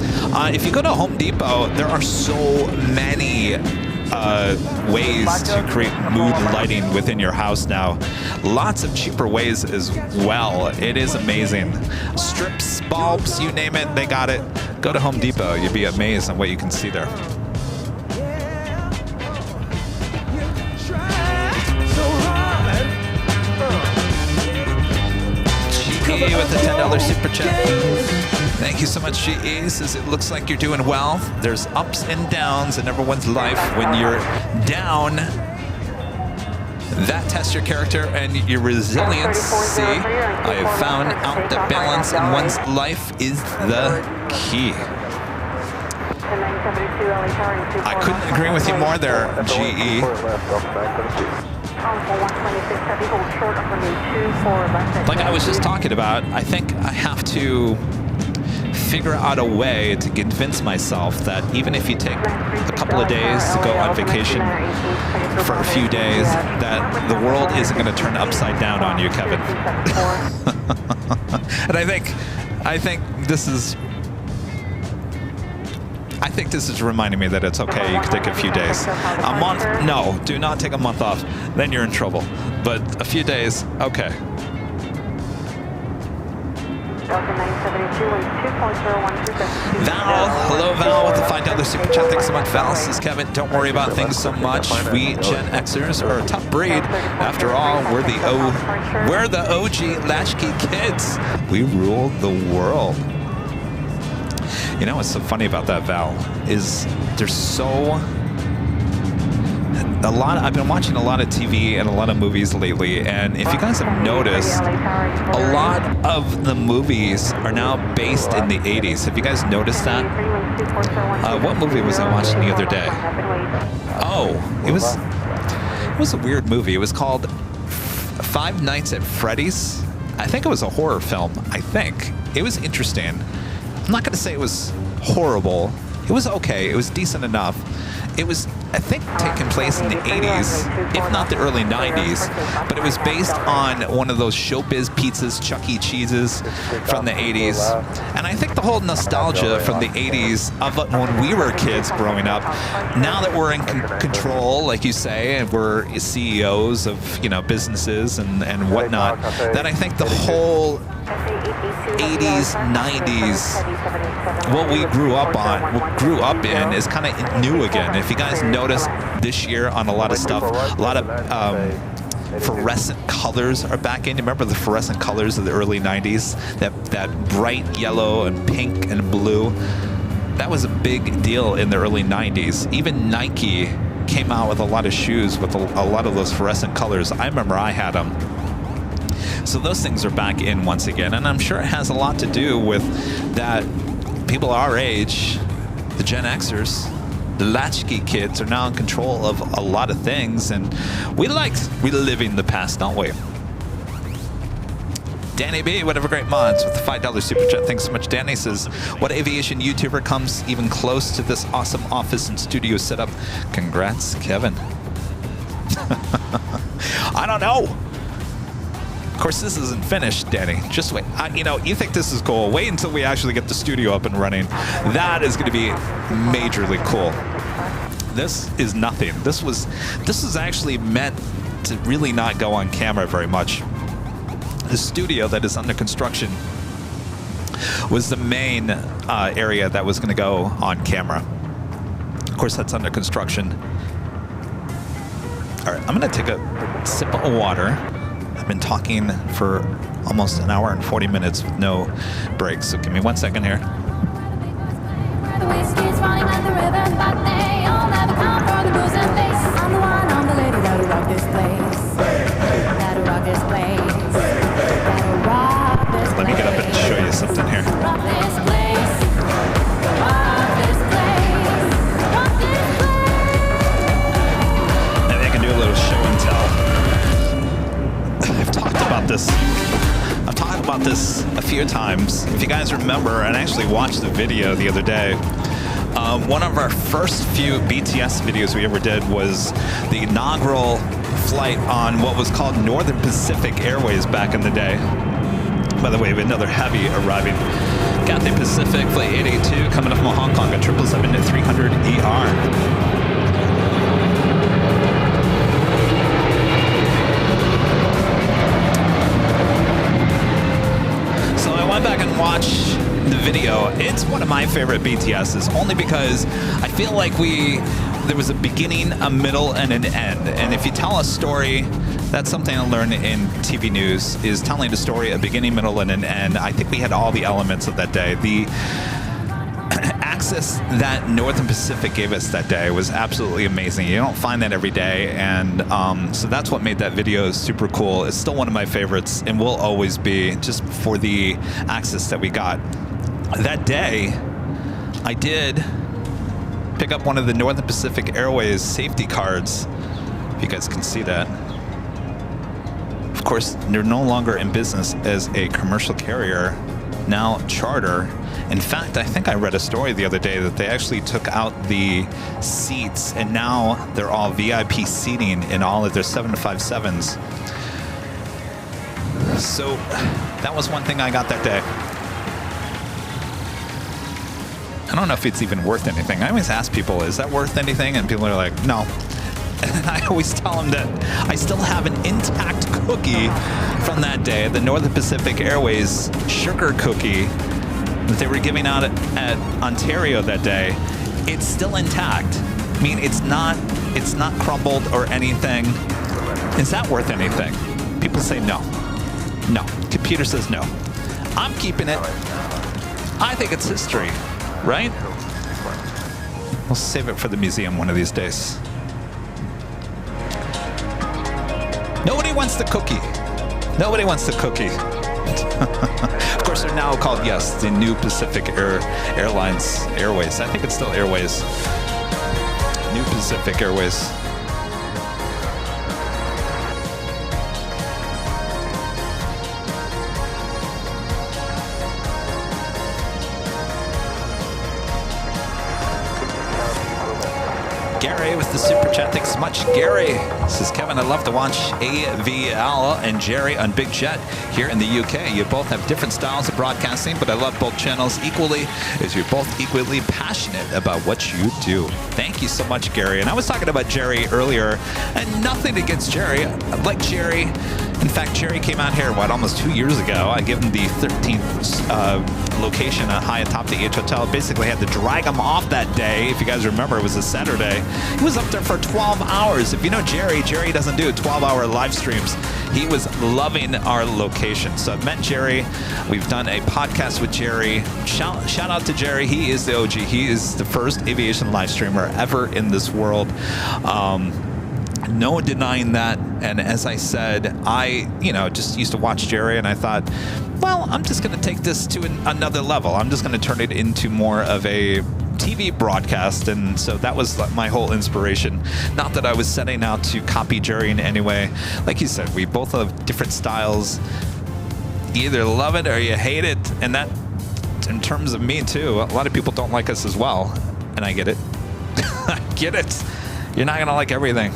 If you go to Home Depot, there are so many ways to create mood lighting within your house now. Lots of cheaper ways as well. It is amazing. Strips, bulbs, you name it, they got it. Go to Home Depot. You'd be amazed on what you can see there. GE with the $10 super chat. Thank you so much, GE. Says it looks like you're doing well. There's ups and downs in everyone's life. When you're down, that tests your character and your resilience. See, I have found out that balance in one's life is the key. I couldn't agree with you more there, GE. Like I was just talking about, I think I have to figure out a way to convince myself that even if you take a couple of days to go on vacation for a few days, that the world isn't going to turn upside down on you, Kevin. And I think this is reminding me that it's okay. You can take a few days. A month? No, do not take a month off. Then you're in trouble. But a few days, okay. Val, hello Val with the $5 super chat. Thanks so much, Val. Says Kevin, don't worry about things so much. We Gen Xers are a tough breed. After all, we're the OG latchkey kids. We rule the world. You know what's so funny about that, Val, is I've been watching a lot of TV and a lot of movies lately, and if you guys have noticed, a lot of the movies are now based in the 80s. Have you guys noticed that? What movie was I watching the other day? Oh, it was a weird movie. It was called Five Nights at Freddy's. I think it was a horror film. I think. It was interesting. I'm not going to say it was horrible. It was okay. It was decent enough. It was, I think, taking place in the 80s, if not the early 90s, but it was based on one of those Showbiz pizzas, Chuck E. Cheese's from the 80s. And I think the whole nostalgia from the 80s of when we were kids growing up, now that we're in control, like you say, and we're CEOs of, businesses and whatnot, that I think the whole 80s, 90s, what we grew up in is kind of new again. If you guys notice this year on a lot of stuff, a lot of fluorescent colors are back in. Remember the fluorescent colors of the early 90s? That bright yellow and pink and blue. That was a big deal in the early 90s. Even Nike came out with a lot of shoes with a lot of those fluorescent colors. I remember I had them. So those things are back in once again, and I'm sure it has a lot to do with that people our age, the Gen Xers, the latchkey kids, are now in control of a lot of things, and we like reliving the past, don't we? Danny B, whatever great mods with the $5 super chat. Thanks so much, Danny. Says, what aviation YouTuber comes even close to this awesome office and studio setup? Congrats, Kevin. I don't know. Of course, this isn't finished, Danny. Just wait. You think this is cool. Wait until we actually get the studio up and running. That is going to be majorly cool. This is nothing. This was actually meant to really not go on camera very much. The studio that is under construction was the main area that was going to go on camera. Of course, that's under construction. All right, I'm going to take a sip of water. I've been talking for almost an hour and 40 minutes with no breaks, so give me 1 second here. Let me get up and show you something here. Maybe I can do a little show and tell. I've talked about this about this a few times. If you guys remember, and I actually watched the video the other day, one of our first few BTS videos we ever did was the inaugural flight on what was called Northern Pacific Airways back in the day. By the way, we have another heavy arriving. Cathay Pacific Flight 882 coming up from Hong Kong at 777-300ER. Back and watch the video. It's one of my favorite BTSs, only because I feel like there was a beginning, a middle, and an end. And if you tell a story, that's something I learned in TV news, is telling a story, a beginning, middle, and an end. I think we had all the elements of that day. The access that Northern Pacific gave us that day was absolutely amazing. You don't find that every day, and so that's what made that video super cool. It's still one of my favorites and will always be, just for the access that we got. That day, I did pick up one of the Northern Pacific Airways safety cards, if you guys can see that. Of course, they're no longer in business as a commercial carrier, now charter. In fact, I think I read a story the other day that they actually took out the seats and now they're all VIP seating in all of their 757s. So that was one thing I got that day. I don't know if it's even worth anything. I always ask people, is that worth anything? And people are like, no. And I always tell them that I still have an intact cookie from that day, the Northern Pacific Airways sugar cookie that they were giving out at Ontario that day. It's still intact. I mean, it's not crumbled or anything. Is that worth anything? People say no. No. Computer says no. I'm keeping it. I think it's history, right? We'll save it for the museum one of these days. Nobody wants the cookie. Nobody wants the cookie. Of course, they're now called, yes, the New Pacific Airlines, Airways. I think it's still Airways. New Pacific Airways. Gary with the super chat. Thanks so much, Gary. Says, Kevin, I love to watch AVL and Jerry on Big Jet here in the UK. You both have different styles of broadcasting, but I love both channels equally, as you're both equally passionate about what you do. Thank you so much, Gary. And I was talking about Jerry earlier, and nothing against Jerry. I like Jerry. In fact, Jerry came out here, almost 2 years ago. I gave him the 13th location high atop the H Hotel. Basically had to drag him off that day. If you guys remember, it was a Saturday. He was up there for 12 hours. If you know Jerry doesn't do 12-hour live streams. He was loving our location. So I've met Jerry. We've done a podcast with Jerry. Shout out to Jerry. He is the OG. He is the first aviation live streamer ever in this world. No denying that. And as I said, I just used to watch Jerry, and I thought, well, I'm just going to take this to another level. I'm just going to turn it into more of a TV broadcast. And so that was my whole inspiration. Not that I was setting out to copy Jerry in any way. Like you said, we both have different styles. You either love it or you hate it. And that, in terms of me too, a lot of people don't like us as well. And I get it. I get it. You're not going to like everything.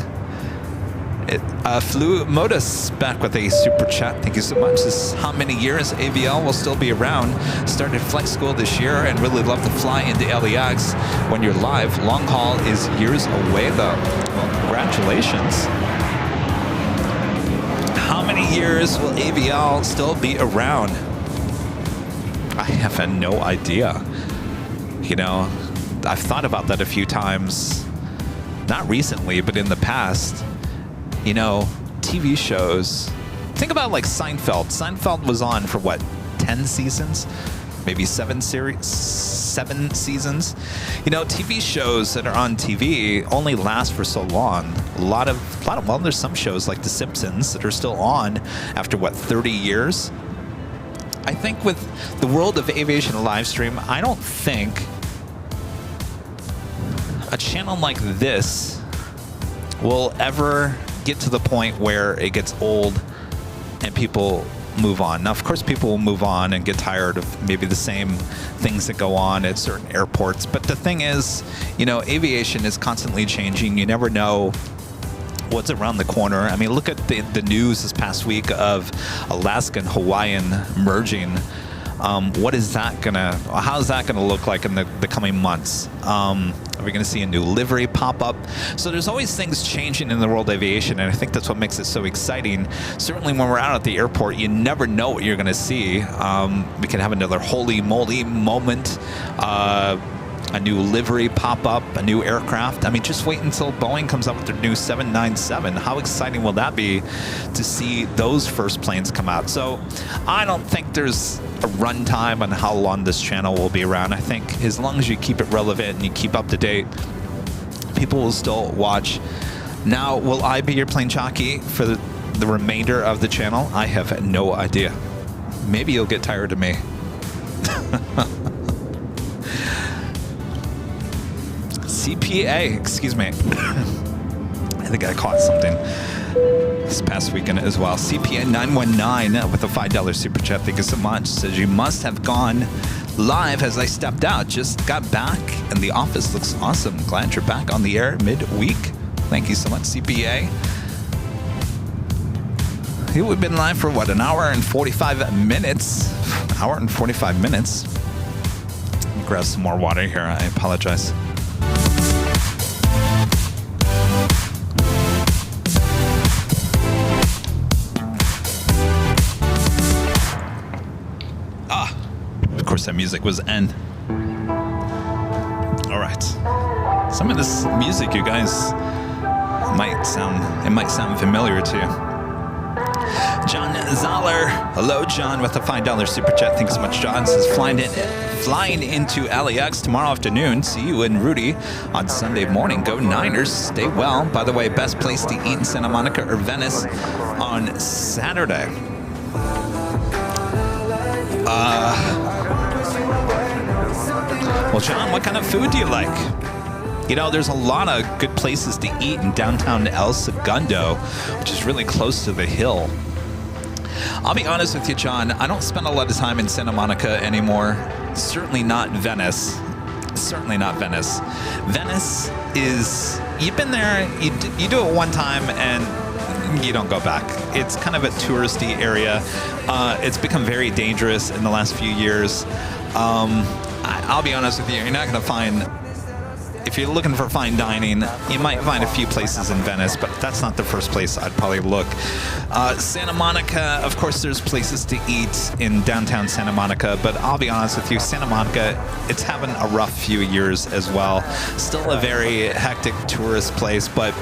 Flu Modus back with a super chat. Thank you so much. This is how many years AVL will still be around. Started flight school this year and really love to fly into LAX when you're live. Long haul is years away though. Well, congratulations. How many years will AVL still be around? I have no idea. I've thought about that a few times. Not recently, but in the past. TV shows. Think about like Seinfeld. Seinfeld was on for what, 10 seasons? Maybe 7 seasons? TV shows that are on TV only last for so long. Well, there's some shows like The Simpsons that are still on after what, 30 years? I think with the world of aviation live stream, I don't think a channel like this will ever get to the point where it gets old and people move on. Now, of course, people will move on and get tired of maybe the same things that go on at certain airports. But the thing is, you know, aviation is constantly changing. You never know what's around the corner. I mean, look at the news this past week of Alaska and Hawaiian merging. What is that gonna? How is that gonna look like in the coming months? Are we gonna see a new livery pop up? So there's always things changing in the world of aviation, and I think that's what makes it so exciting. Certainly, when we're out at the airport, you never know what you're gonna see. We could have another holy moly moment. A new livery pop up, a new aircraft. I mean, just wait until Boeing comes up with their new 797. How exciting will that be to see those first planes come out? So I don't think there's a run time on how long this channel will be around. I think as long as you keep it relevant and you keep up to date, people will still watch. Now, will I be your plane jockey for the remainder of the channel? I have no idea. Maybe you'll get tired of me. CPA, excuse me. I think I caught something this past weekend as well. CPA 919 with a $5 super chat. Thank you so much. Says you must have gone live as I stepped out. Just got back and the office looks awesome. Glad you're back on the air midweek. Thank you so much, CPA. We've been live for what, an hour and 45 minutes? Hour and 45 minutes. Let me grab some more water here. I apologize. Of course, that music was N. All right. Some of this music, you guys, might sound familiar to you. John Zoller. Hello, John, with a $5 super chat. Thanks so much, John. Says flying into LAX tomorrow afternoon. See you and Rudy on Sunday morning. Go Niners. Stay well. By the way, best place to eat in Santa Monica or Venice on Saturday. Well, John, what kind of food do you like? You know, there's a lot of good places to eat in downtown El Segundo, which is really close to the hill. I'll be honest with you, John, I don't spend a lot of time in Santa Monica anymore. Certainly not Venice. Certainly not Venice. Venice is, you've been there, you do it one time and you don't go back. It's kind of a touristy area. It's become very dangerous in the last few years. I'll be honest with you, you're not going to find, if you're looking for fine dining, you might find a few places in Venice, but that's not the first place I'd probably look. Santa Monica, of course, there's places to eat in downtown Santa Monica, but I'll be honest with you, Santa Monica, it's having a rough few years as well. Still a very hectic tourist place, but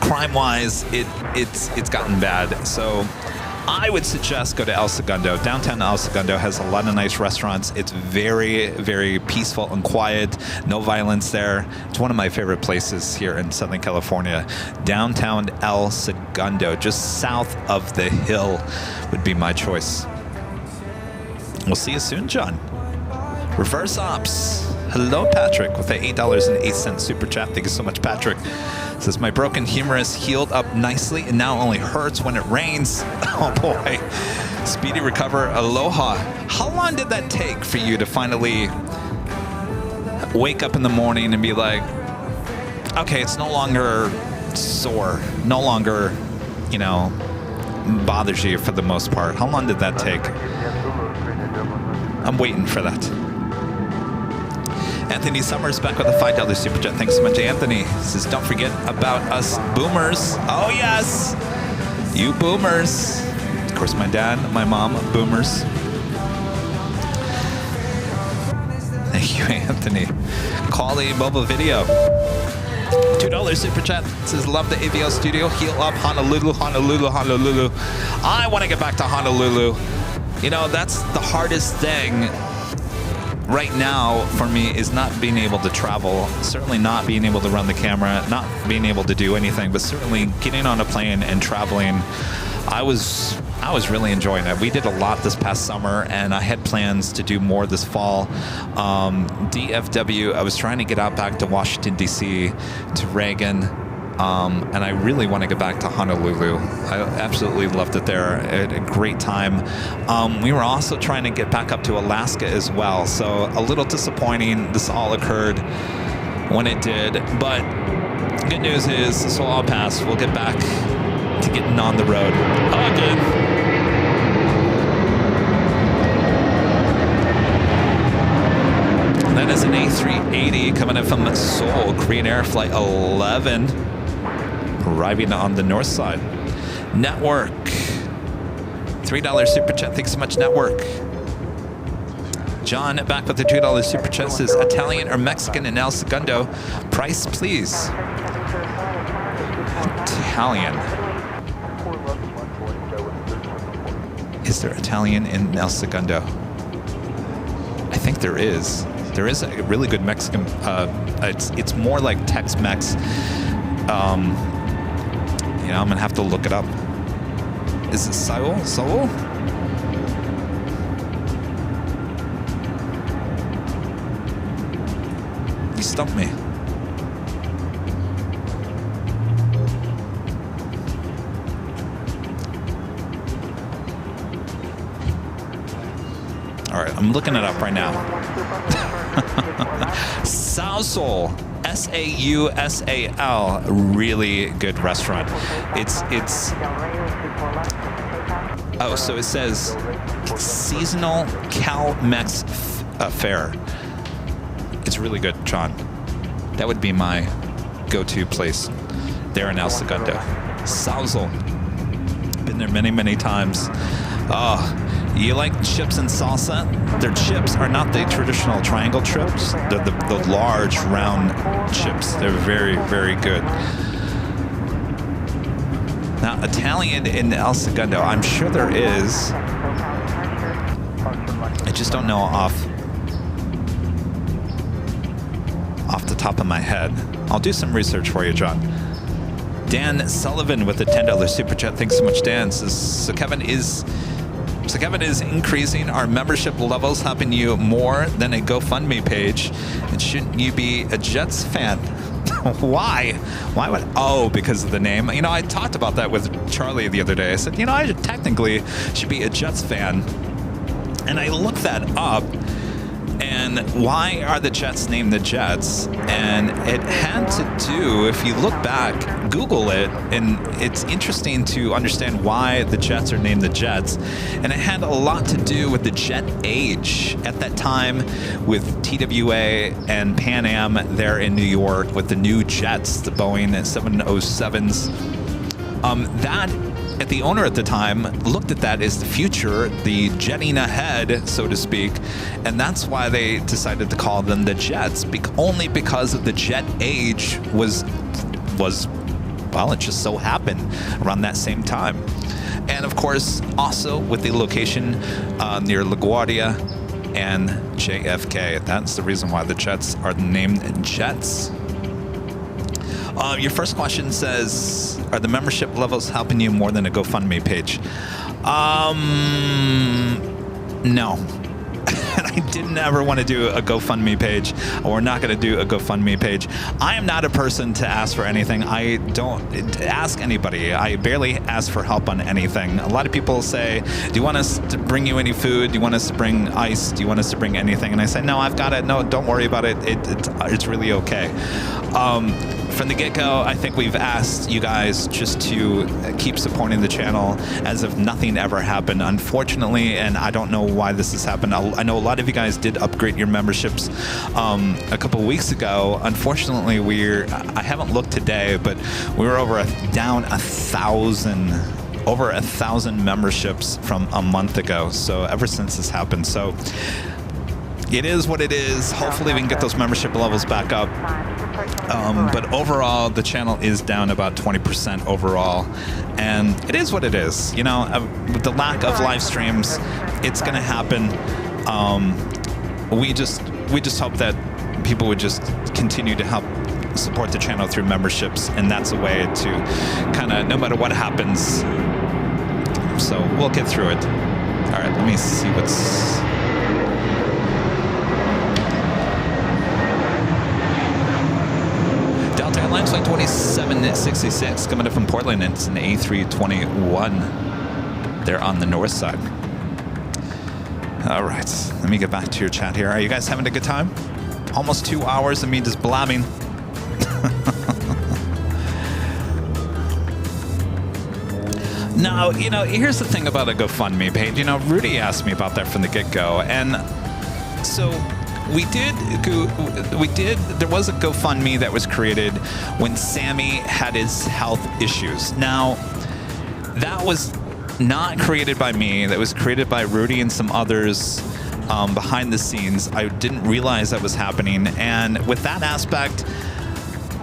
crime-wise, it's gotten bad. So I would suggest go to El Segundo. Downtown El Segundo has a lot of nice restaurants. It's very, very peaceful and quiet. No violence there. It's one of my favorite places here in Southern California. Downtown El Segundo, just south of the hill, would be my choice. We'll see you soon, John. Reverse Ops. Hello, Patrick, with the $8.08 super chat. Thank you so much, Patrick. Says, my broken humerus healed up nicely and now only hurts when it rains. Oh boy. Speedy recover. Aloha. How long did that take for you to finally wake up in the morning and be like, okay, it's no longer sore, no longer, you know, bothers you for the most part? How long did that take? I'm waiting for that. Anthony Summers back with a $5 super chat. Thanks so much, Anthony. Says, don't forget about us boomers. Oh, yes. You boomers. Of course, my dad, my mom, boomers. Thank you, Anthony. Callie Mobile Video. $2 super chat. Says, love the AVL studio. Heal up Honolulu, Honolulu, Honolulu. I want to get back to Honolulu. You know, that's the hardest thing right now for me, is not being able to travel, certainly not being able to run the camera, not being able to do anything, but certainly getting on a plane and traveling. I was really enjoying it. We did a lot this past summer, and I had plans to do more this fall. DFW, I was trying to get out back to Washington, D.C., to Reagan. And I really want to get back to Honolulu. I absolutely loved it there. I had a great time. We were also trying to get back up to Alaska as well. So a little disappointing. This all occurred when it did. But good news is this will all pass. We'll get back to getting on the road again. That is an A380 coming in from Seoul, Korean Air Flight 11, arriving on the north side. Network, $3 super chat. Thanks so much, Network. John back with the $2 super chat says Italian or Mexican in El Segundo. Price, please. Italian. Is there Italian in El Segundo? I think there is. There is a really good Mexican. It's more like Tex-Mex. I'm gonna have to look it up. Is it Seoul? Seoul? You stumped me. All right, I'm looking it up right now. Sausal, S-A-U-S-A-L, really good restaurant. So it says seasonal Cal-Mex fare. It's really good, John. That would be my go-to place there in El Segundo. Sausal, been there many, many times. You like chips and salsa? Their chips are not the traditional triangle chips. They're the large, round chips. They're very, very good. Now, Italian in El Segundo, I'm sure there is. I just don't know off the top of my head. I'll do some research for you, John. Dan Sullivan with the $10 super chat. Thanks so much, Dan. So Kevin is increasing our membership levels, helping you more than a GoFundMe page. And shouldn't you be a Jets fan? Why? Why would? Oh, because of the name. I talked about that with Charlie the other day. I said, I technically should be a Jets fan. And I looked that up. And why are the Jets named the Jets? And it had to do, if you look back, Google it, and it's interesting to understand why the Jets are named the Jets. And it had a lot to do with the jet age at that time with TWA and Pan Am there in New York with the new jets, the Boeing 707s. The owner at the time looked at that as the future, the jetting ahead, so to speak, and that's why they decided to call them the Jets, only because of the jet age was well, it just so happened around that same time. And of course, also with the location near LaGuardia and JFK. That's the reason why the Jets are named Jets. Your first question says, are the membership levels helping you more than a GoFundMe page? No. I didn't ever want to do a GoFundMe page. We're not going to do a GoFundMe page. I am not a person to ask for anything. I don't ask anybody. I barely ask for help on anything. A lot of people say, do you want us to bring you any food? Do you want us to bring ice? Do you want us to bring anything? And I say, no, I've got it. No, don't worry about it. It's really okay. From the get-go, I think we've asked you guys just to keep supporting the channel as if nothing ever happened. Unfortunately, and I don't know why this has happened. I know a lot of you guys did upgrade your memberships a couple weeks ago. Unfortunately, I haven't looked today, but we were down 1,000. Over 1,000 memberships from a month ago. So ever since this happened. So it is what it is. Hopefully we can get those membership levels back up. But overall, the channel is down about 20% overall. And it is what it is. With the lack of live streams, it's going to happen. We just hope that people would just continue to help support the channel through memberships. And that's a way to kind of, no matter what happens. So we'll get through it. All right, let me see what's... Delta Airlines Flight 2766 coming up from Portland, and it's an A321 there on the north side. All right, let me get back to your chat here. Are you guys having a good time? Almost 2 hours of me just blabbing. Now, you know, here's the thing about a GoFundMe page. You know, Rudy asked me about that from the get-go, and so there was a GoFundMe that was created when Sammy had his health issues. Now, that was not created by me. That was created by Rudy and some others behind the scenes. I didn't realize that was happening, and with that aspect,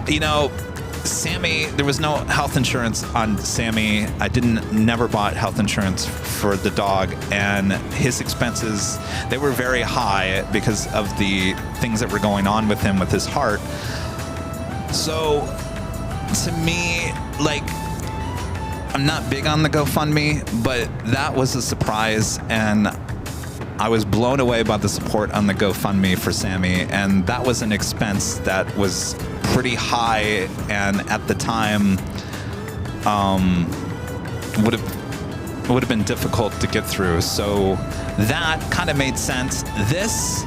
you know, Sammy, there was no health insurance on Sammy. I never bought health insurance for the dog, and his expenses, they were very high because of the things that were going on with him with his heart. So to me, like, I'm not big on the GoFundMe, but that was a surprise, and I was blown away by the support on the GoFundMe for Sammy, and that was an expense that was pretty high, and at the time would have been difficult to get through. So that kind of made sense. This,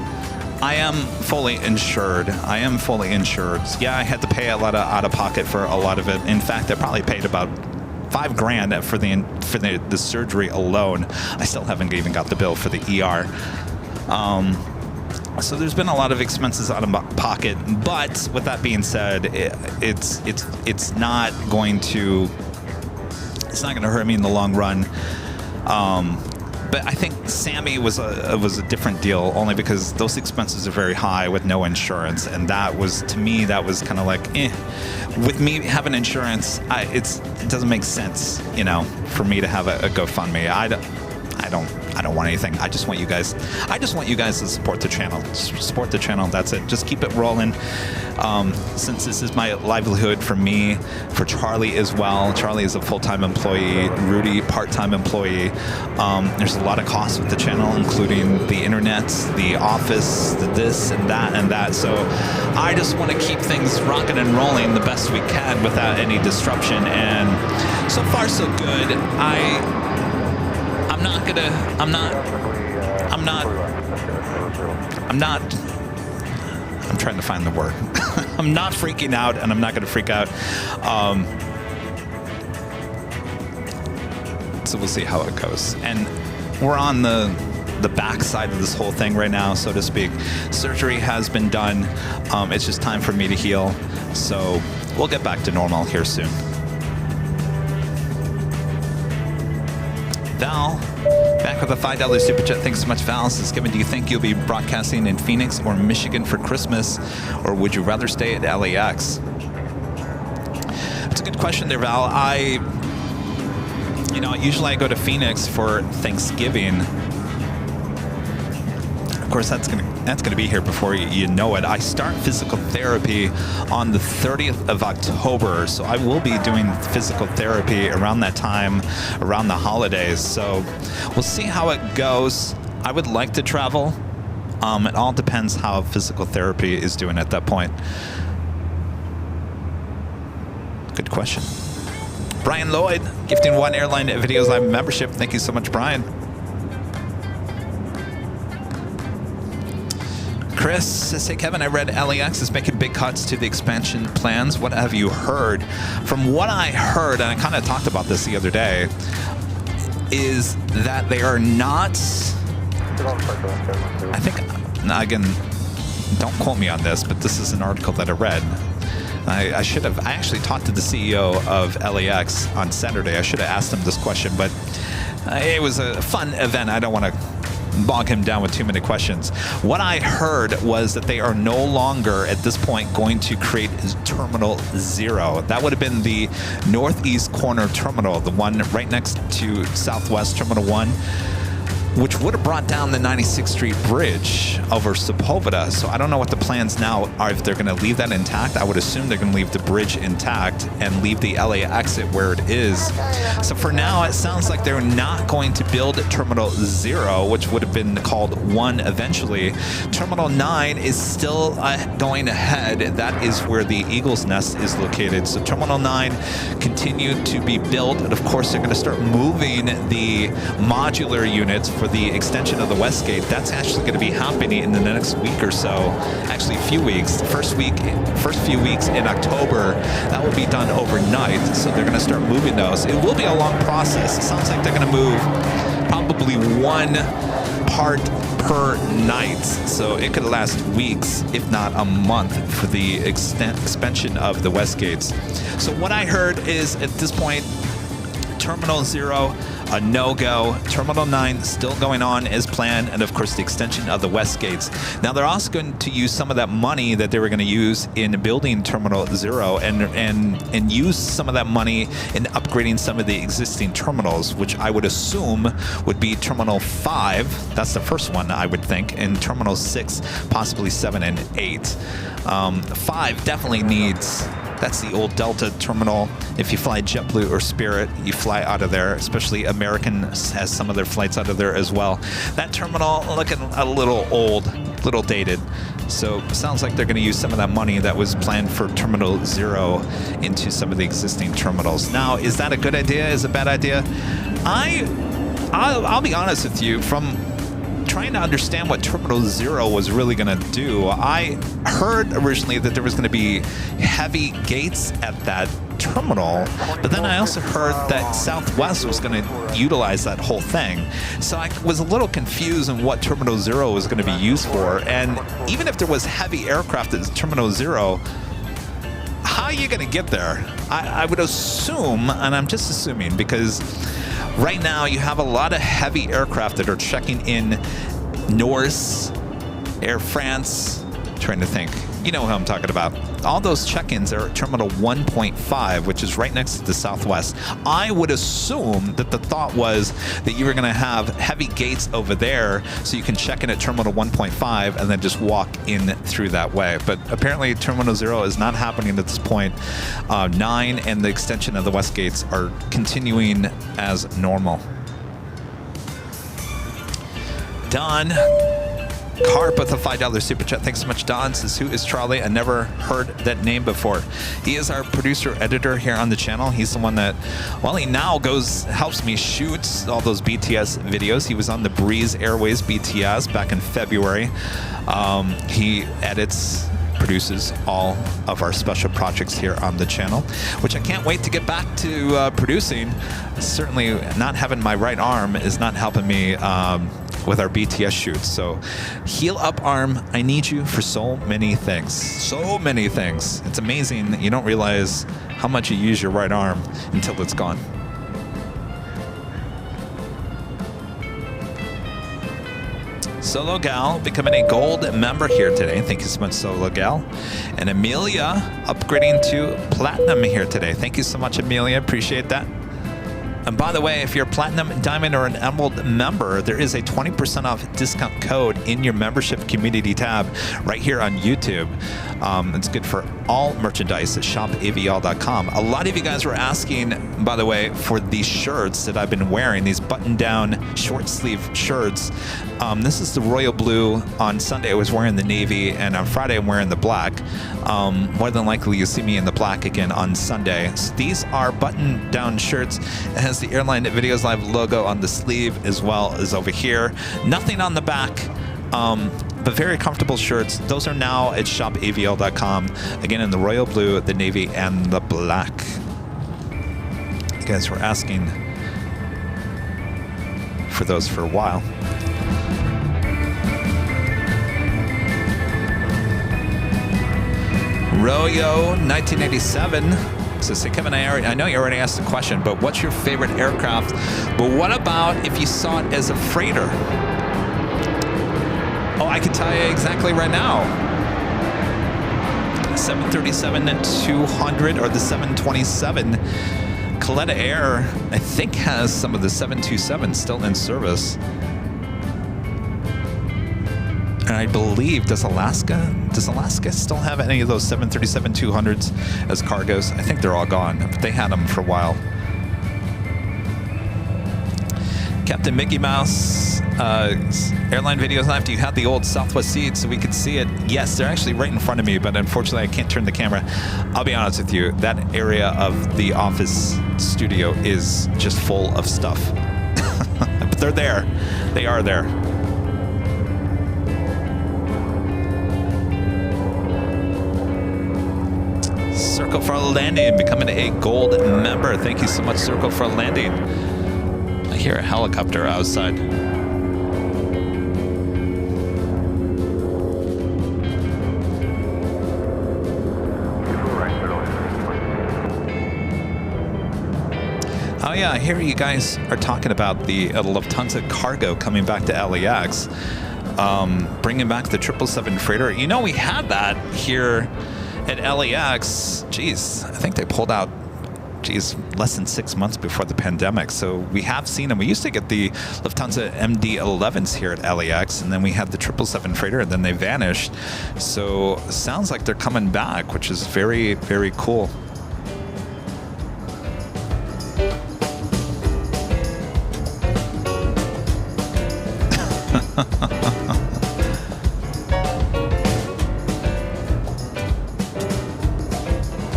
I am fully insured. I am fully insured. Yeah, I had to pay a lot of out of pocket for a lot of it. In fact, I probably paid about $5 grand for the surgery alone. I still haven't even got the bill for the ER. So there's been a lot of expenses out of pocket, but with that being said, it's not going to hurt me in the long run. But I think Sammy was a different deal, only because those expenses are very high with no insurance, and that was, to me, that was kind of like, with me having insurance, it doesn't make sense, you know, for me to have a GoFundMe. I don't want anything. I just want you guys to support the channel. Support the channel. That's it. Just keep it rolling. Since this is my livelihood for me, for Charlie as well. Charlie is a full-time employee. Rudy, part-time employee. There's a lot of costs with the channel, including the internet, the office, this and that and that. So I just want to keep things rocking and rolling the best we can without any disruption. And so far, so good. I'm trying to find the word. I'm not freaking out, and I'm not going to freak out. So we'll see how it goes. And we're on the backside of this whole thing right now, so to speak. Surgery has been done. It's just time for me to heal. So we'll get back to normal here soon. Val, back with a $5 super chat. Thanks so much, Val. Says, Kevin, do you think you'll be broadcasting in Phoenix or Michigan for Christmas, or would you rather stay at LAX? That's a good question there, Val. Usually I go to Phoenix for Thanksgiving. Of course, that's gonna be here before you know it. I start physical therapy on the 30th of October, so I will be doing physical therapy around that time, around the holidays. So we'll see how it goes. I would like to travel. It all depends how physical therapy is doing at that point. Good question. Brian Lloyd, gifting 1 Airline Videos Live membership. Thank you so much, Brian. Chris says, hey, Kevin, I read LAX is making big cuts to the expansion plans. What have you heard? From what I heard, and I kind of talked about this the other day, is that they are not, I think, again, don't quote me on this, but this is an article that I read. I actually talked to the CEO of LAX on Saturday. I should have asked him this question, but it was a fun event. I don't want to bog him down with too many questions. What I heard was that they are no longer, at this point, going to create Terminal 0. That would have been the northeast corner terminal, the one right next to Southwest Terminal 1. which would have brought down the 96th Street Bridge over Sepulveda. So I don't know what the plans now are, if they're going to leave that intact. I would assume they're going to leave the bridge intact and leave the LA exit where it is. So for now, it sounds like they're not going to build Terminal 0, which would have been called 1 eventually. Terminal 9 is still going ahead. That is where the Eagle's Nest is located. So Terminal 9 continued to be built, and of course they're going to start moving the modular units for the extension of the West Gate. That's actually going to be happening in the next week or so. Actually, a few weeks. The first few weeks in October, that will be done overnight. So they're going to start moving those. It will be a long process. It sounds like they're going to move probably 1 part per night, so it could last weeks, if not a month, for the expansion of the West Gates. So what I heard is, at this point, Terminal 0, a no-go. Terminal 9 still going on as planned, and of course the extension of the West Gates. Now they're also going to use some of that money that they were going to use in building Terminal 0 and use some of that money in upgrading some of the existing terminals, which I would assume would be Terminal 5. That's the first one, I would think, and Terminal 6, possibly 7 and 8. 5 definitely needs... That's the old Delta terminal. If you fly JetBlue or Spirit, you fly out of there, especially American has some of their flights out of there as well. That terminal looking a little old, little dated. So it sounds like they're going to use some of that money that was planned for Terminal 0 into some of the existing terminals. Now, is that a good idea? Is it a bad idea? I'll be honest with you, from trying to understand what Terminal 0 was really going to do, I heard originally that there was going to be heavy gates at that terminal, but then I also heard that Southwest was going to utilize that whole thing. So I was a little confused on what Terminal 0 was going to be used for, and even if there was heavy aircraft at Terminal 0, how are you going to get there? I would assume, and I'm just assuming, because right now you have a lot of heavy aircraft that are checking in Norse, Air France, trying to think. You know who I'm talking about. All those check-ins are at Terminal 1.5, which is right next to the Southwest. I would assume that the thought was that you were going to have heavy gates over there so you can check in at Terminal 1.5 and then just walk in through that way. But apparently Terminal 0 is not happening at this point. 9 and the extension of the West Gates are continuing as normal. Don Carp with a $5 super chat. Thanks so much, Don. Says, who is Charlie? I never heard that name before. He is our producer editor here on the channel. He's the one that, well, he now helps me shoot all those BTS videos. He was on the Breeze Airways BTS back in February. He edits, produces all of our special projects here on the channel, which I can't wait to get back to producing. Certainly not having my right arm is not helping me with our BTS shoots. So heal up, arm. I need you for so many things. So many things. It's amazing that you don't realize how much you use your right arm until it's gone. Solo Gal becoming a gold member here today. Thank you so much, Solo Gal. And Amelia upgrading to platinum here today. Thank you so much, Amelia. Appreciate that. And by the way, if you're a Platinum, Diamond, or an Emerald member, there is a 20% off discount code in your membership community tab right here on YouTube. It's good for all merchandise at shopavl.com. A lot of you guys were asking, by the way, for these shirts that I've been wearing, these button-down short sleeve shirts. This is the royal blue. On Sunday I was wearing the navy, and on Friday I'm wearing the black. More than likely you'll see me in the black again on Sunday. So these are button-down shirts. It has the AIRLINE Videos Live logo on the sleeve as well as over here. Nothing on the back, but very comfortable shirts. Those are now at shopavl.com. Again, in the royal blue, the navy, and the black. You guys were asking for those for a while. Royo 1987 says, hey Kevin, I know you already asked the question, but what's your favorite aircraft? But what about if you saw it as a freighter? Oh, I can tell you exactly right now. 737-200 or the 727. Coletta Air, I think, has some of the 727 still in service. And I believe, does Alaska still have any of those 737-200s as cargos? I think they're all gone, but they had them for a while. Captain Mickey Mouse, airline videos live. Do you have the old Southwest seat so we could see it? Yes, they're actually right in front of me, but unfortunately I can't turn the camera. I'll be honest with you, that area of the office studio is just full of stuff. But they're there. They are there. Circle for landing, becoming a gold member. Thank you so much, Circle for landing. I hear a helicopter outside. Oh yeah, I hear you guys are talking about the Lufthansa cargo coming back to LAX, bringing back the 777 freighter. You know, we had that here at LAX. Geez, I think they pulled out, less than 6 months before the pandemic. So we have seen them. We used to get the Lufthansa MD-11s here at LAX, and then we had the 777 freighter, and then they vanished. So sounds like they're coming back, which is very, very cool.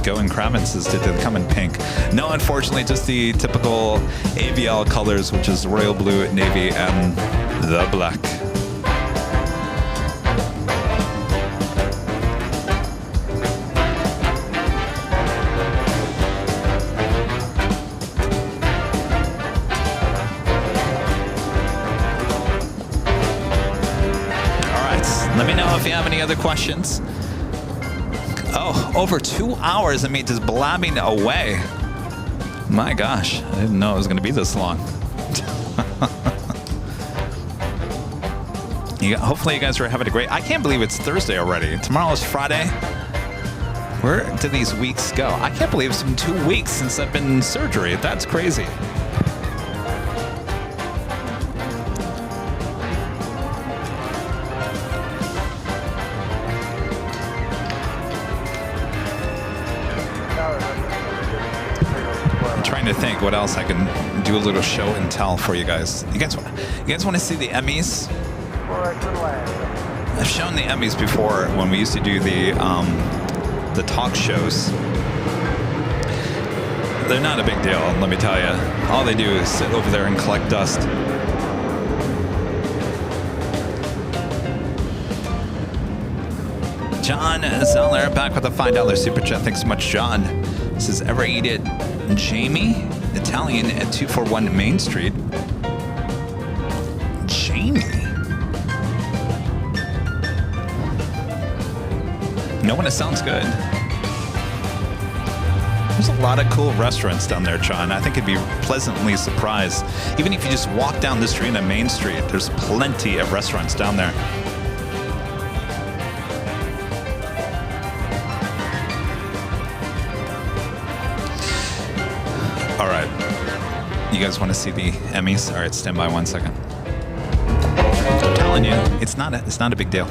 Going Kramen says, did they come in pink? No, unfortunately, just the typical AVL colors, which is royal blue, navy, and the black. All right, let me know if you have any other questions. Oh, over 2 hours of me just blabbing away. My gosh, I didn't know it was going to be this long. Hopefully you guys are having a great... I can't believe it's Thursday already. Tomorrow is Friday. Where did these weeks go? I can't believe it's been 2 weeks since I've been in surgery. That's crazy. To think what else I can do a little show and tell for you guys. You guys want to see the Emmys? I've shown the Emmys before when we used to do the talk shows. They're not a big deal, let me tell you. All they do is sit over there and collect dust. John Zeller back with a $5 super chat. Thanks so much, John. This is Ever Eat It Jamie, Italian at 241 Main Street. Jamie? No one, it sounds good. There's a lot of cool restaurants down there, John. I think you'd be pleasantly surprised. Even if you just walk down the street on Main Street, there's plenty of restaurants down there. You guys want to see the Emmys? All right, stand by 1 second. I'm telling you, it's not a big deal.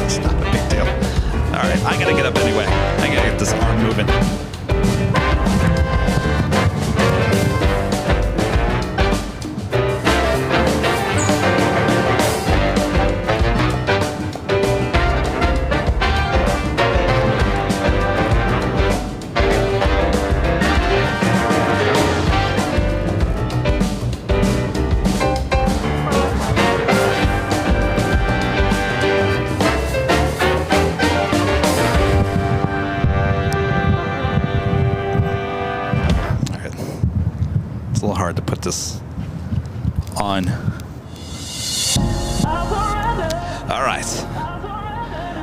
It's not a big deal. All right, I gotta get up anyway. I gotta get this arm moving. This on. All right.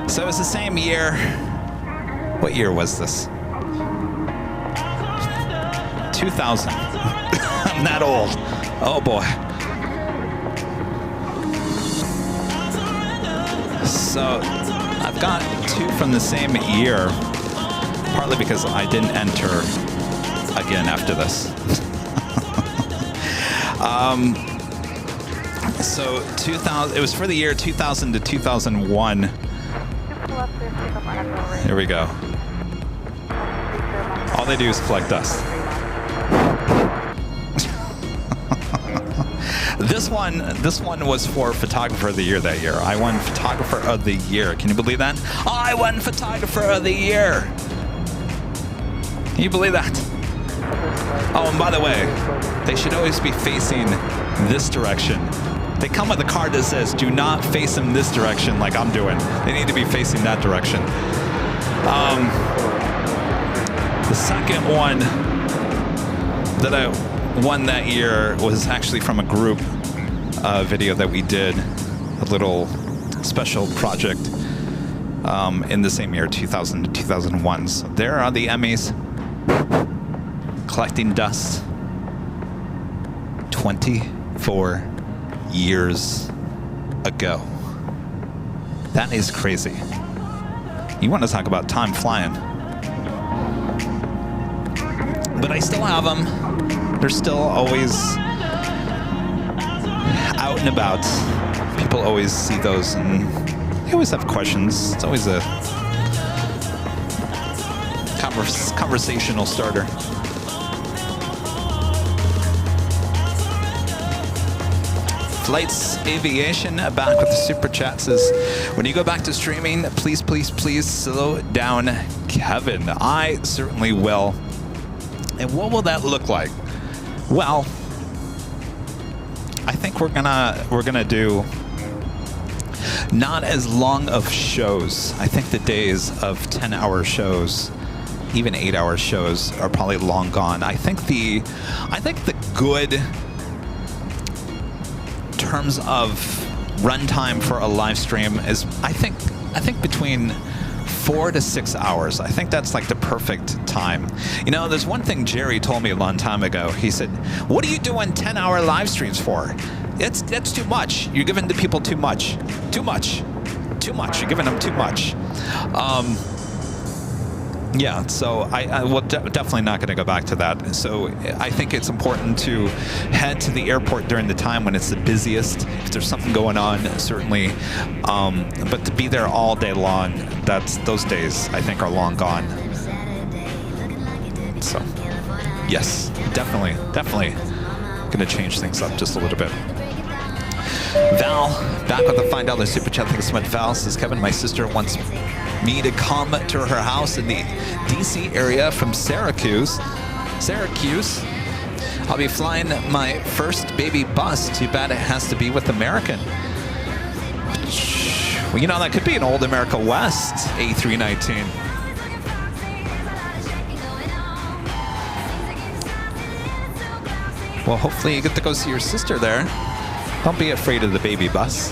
So it's the same year. What year was this? 2000. I'm that old. Oh boy. So I've got two from the same year, partly because I didn't enter again after this. So 2000, it was for the year 2000 to 2001. Here we go. All they do is collect dust. This one was for Photographer of the Year that year. I won Photographer of the Year. Can you believe that? I won Photographer of the Year. Can you believe that? Oh, and by the way, they should always be facing this direction. They come with a card that says, do not face them this direction like I'm doing. They need to be facing that direction. The second one that I won that year was actually from a group video that we did, a little special project in the same year, 2000 to 2001. So there are the Emmys collecting dust 24 years ago. That is crazy. You want to talk about time flying. But I still have them. They're still always out and about. People always see those and they always have questions. It's always a conversational starter. Flights Aviation back with the super chat says, when you go back to streaming, please, please, please slow down, Kevin. I certainly will. And what will that look like? Well, I think we're gonna do not as long of shows. I think the days of 10-hour shows, even 8-hour shows, are probably long gone. I think the good terms of runtime for a live stream is I think between 4 to 6 hours. I think that's like the perfect time. You know, there's one thing Jerry told me a long time ago. He said, what are you doing 10-hour live streams for? That's too much. You're giving the people too much. Too much. You're giving them too much. Yeah, so I will definitely not going to go back to that. So I think it's important to head to the airport during the time when it's the busiest. If there's something going on, certainly. But to be there all day long, those days I think are long gone. So yes, definitely going to change things up just a little bit. Val, back with the $5 super chat. Thanks so much, Val. Says, Kevin, my sister wants me to come to her house in the DC area from Syracuse. I'll be flying my first baby bus. Too bad it has to be with American. Well, you know, that could be an old America West A319. Well, hopefully you get to go see your sister there. Don't be afraid of the baby bus.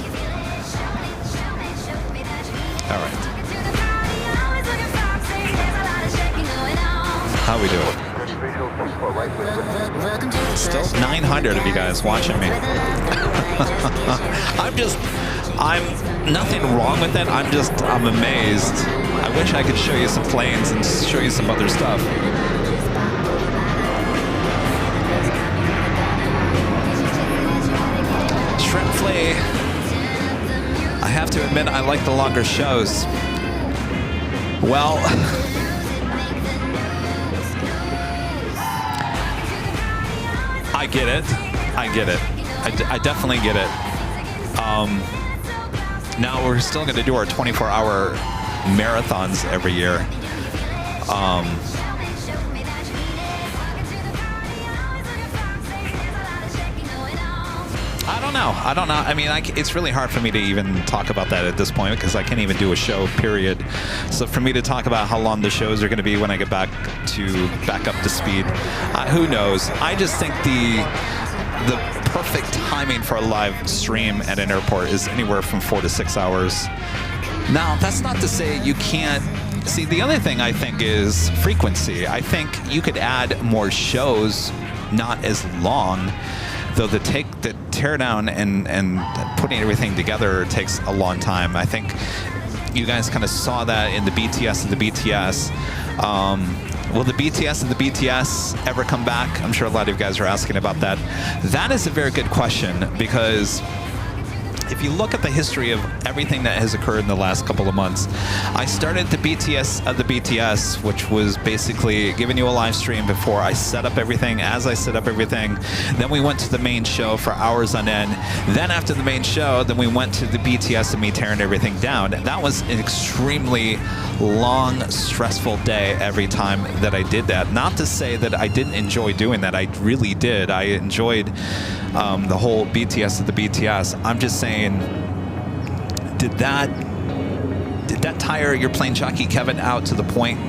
All right. How we doing? Still 900 of you guys watching me. I'm nothing wrong with it. I'm amazed. I wish I could show you some planes and show you some other stuff. Shrimp Flea. I have to admit, I like the longer shows. Well, I get it. I definitely get it. Now we're still going to do our 24-hour marathons every year. I don't know. I mean, it's really hard for me to even talk about that at this point because I can't even do a show, period. So for me to talk about how long the shows are going to be when I get back up to speed, who knows? I just think the perfect timing for a live stream at an airport is anywhere from 4 to 6 hours. Now, that's not to say you can't. See, the other thing I think is frequency. I think you could add more shows, not as long. Though the teardown and putting everything together takes a long time. I think you guys kind of saw that in the BTS and the BTS. Will the BTS and the BTS ever come back? I'm sure a lot of you guys are asking about that. That is a very good question because if you look at the history of everything that has occurred in the last couple of months, I started the BTS of the BTS, which was basically giving you a live stream before I set up everything, as I set up everything. Then we went to the main show for hours on end. Then after the main show, then we went to the BTS and me tearing everything down. And that was an extremely long, stressful day every time that I did that. Not to say that I didn't enjoy doing that. I really did. I enjoyed the whole BTS of the BTS. I'm just saying, did that tire your Plane Jockey Kevin out to the point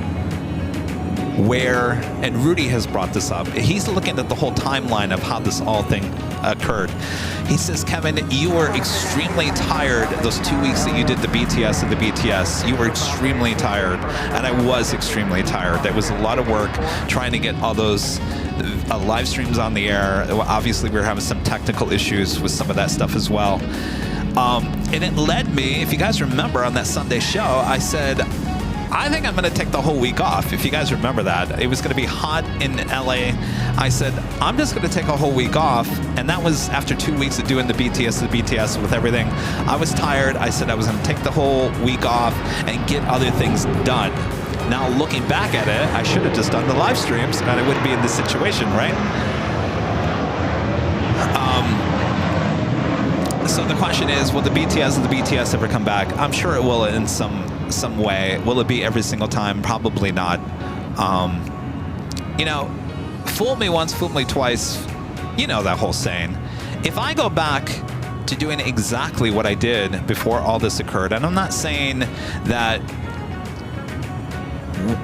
where, and Rudy has brought this up, he's looking at the whole timeline of how this all thing occurred. He says, Kevin, you were extremely tired those 2 weeks that you did the BTS of the BTS. You were extremely tired, and I was extremely tired. There was a lot of work trying to get all those live streams on the air. Obviously, we were having some technical issues with some of that stuff as well. And it led me, if you guys remember on that Sunday show, I said, I think I'm going to take the whole week off. If you guys remember that, it was going to be hot in LA. I said, I'm just going to take a whole week off. And that was after 2 weeks of doing the BTS with everything. I was tired. I said I was going to take the whole week off and get other things done. Now, looking back at it, I should have just done the live streams and I wouldn't be in this situation, right? So the question is, will the BTS of the BTS ever come back? I'm sure it will in some way. Will it be every single time? Probably not. You know, fool me once, fool me twice. You know that whole saying. If I go back to doing exactly what I did before all this occurred, and I'm not saying that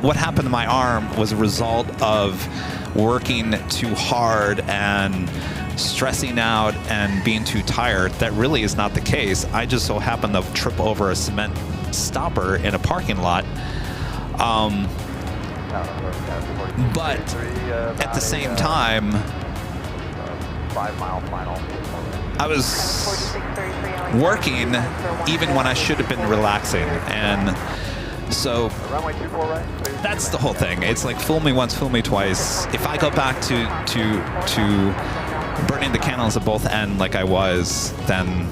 what happened to my arm was a result of working too hard and stressing out and being too tired. That really is not the case. I just so happened to trip over a cement stopper in a parking lot. But at the same time, 5 mile final. I was working even when I should have been relaxing. And so that's the whole thing. It's like fool me once, fool me twice. If I go back to burning the candles at both ends like I was, then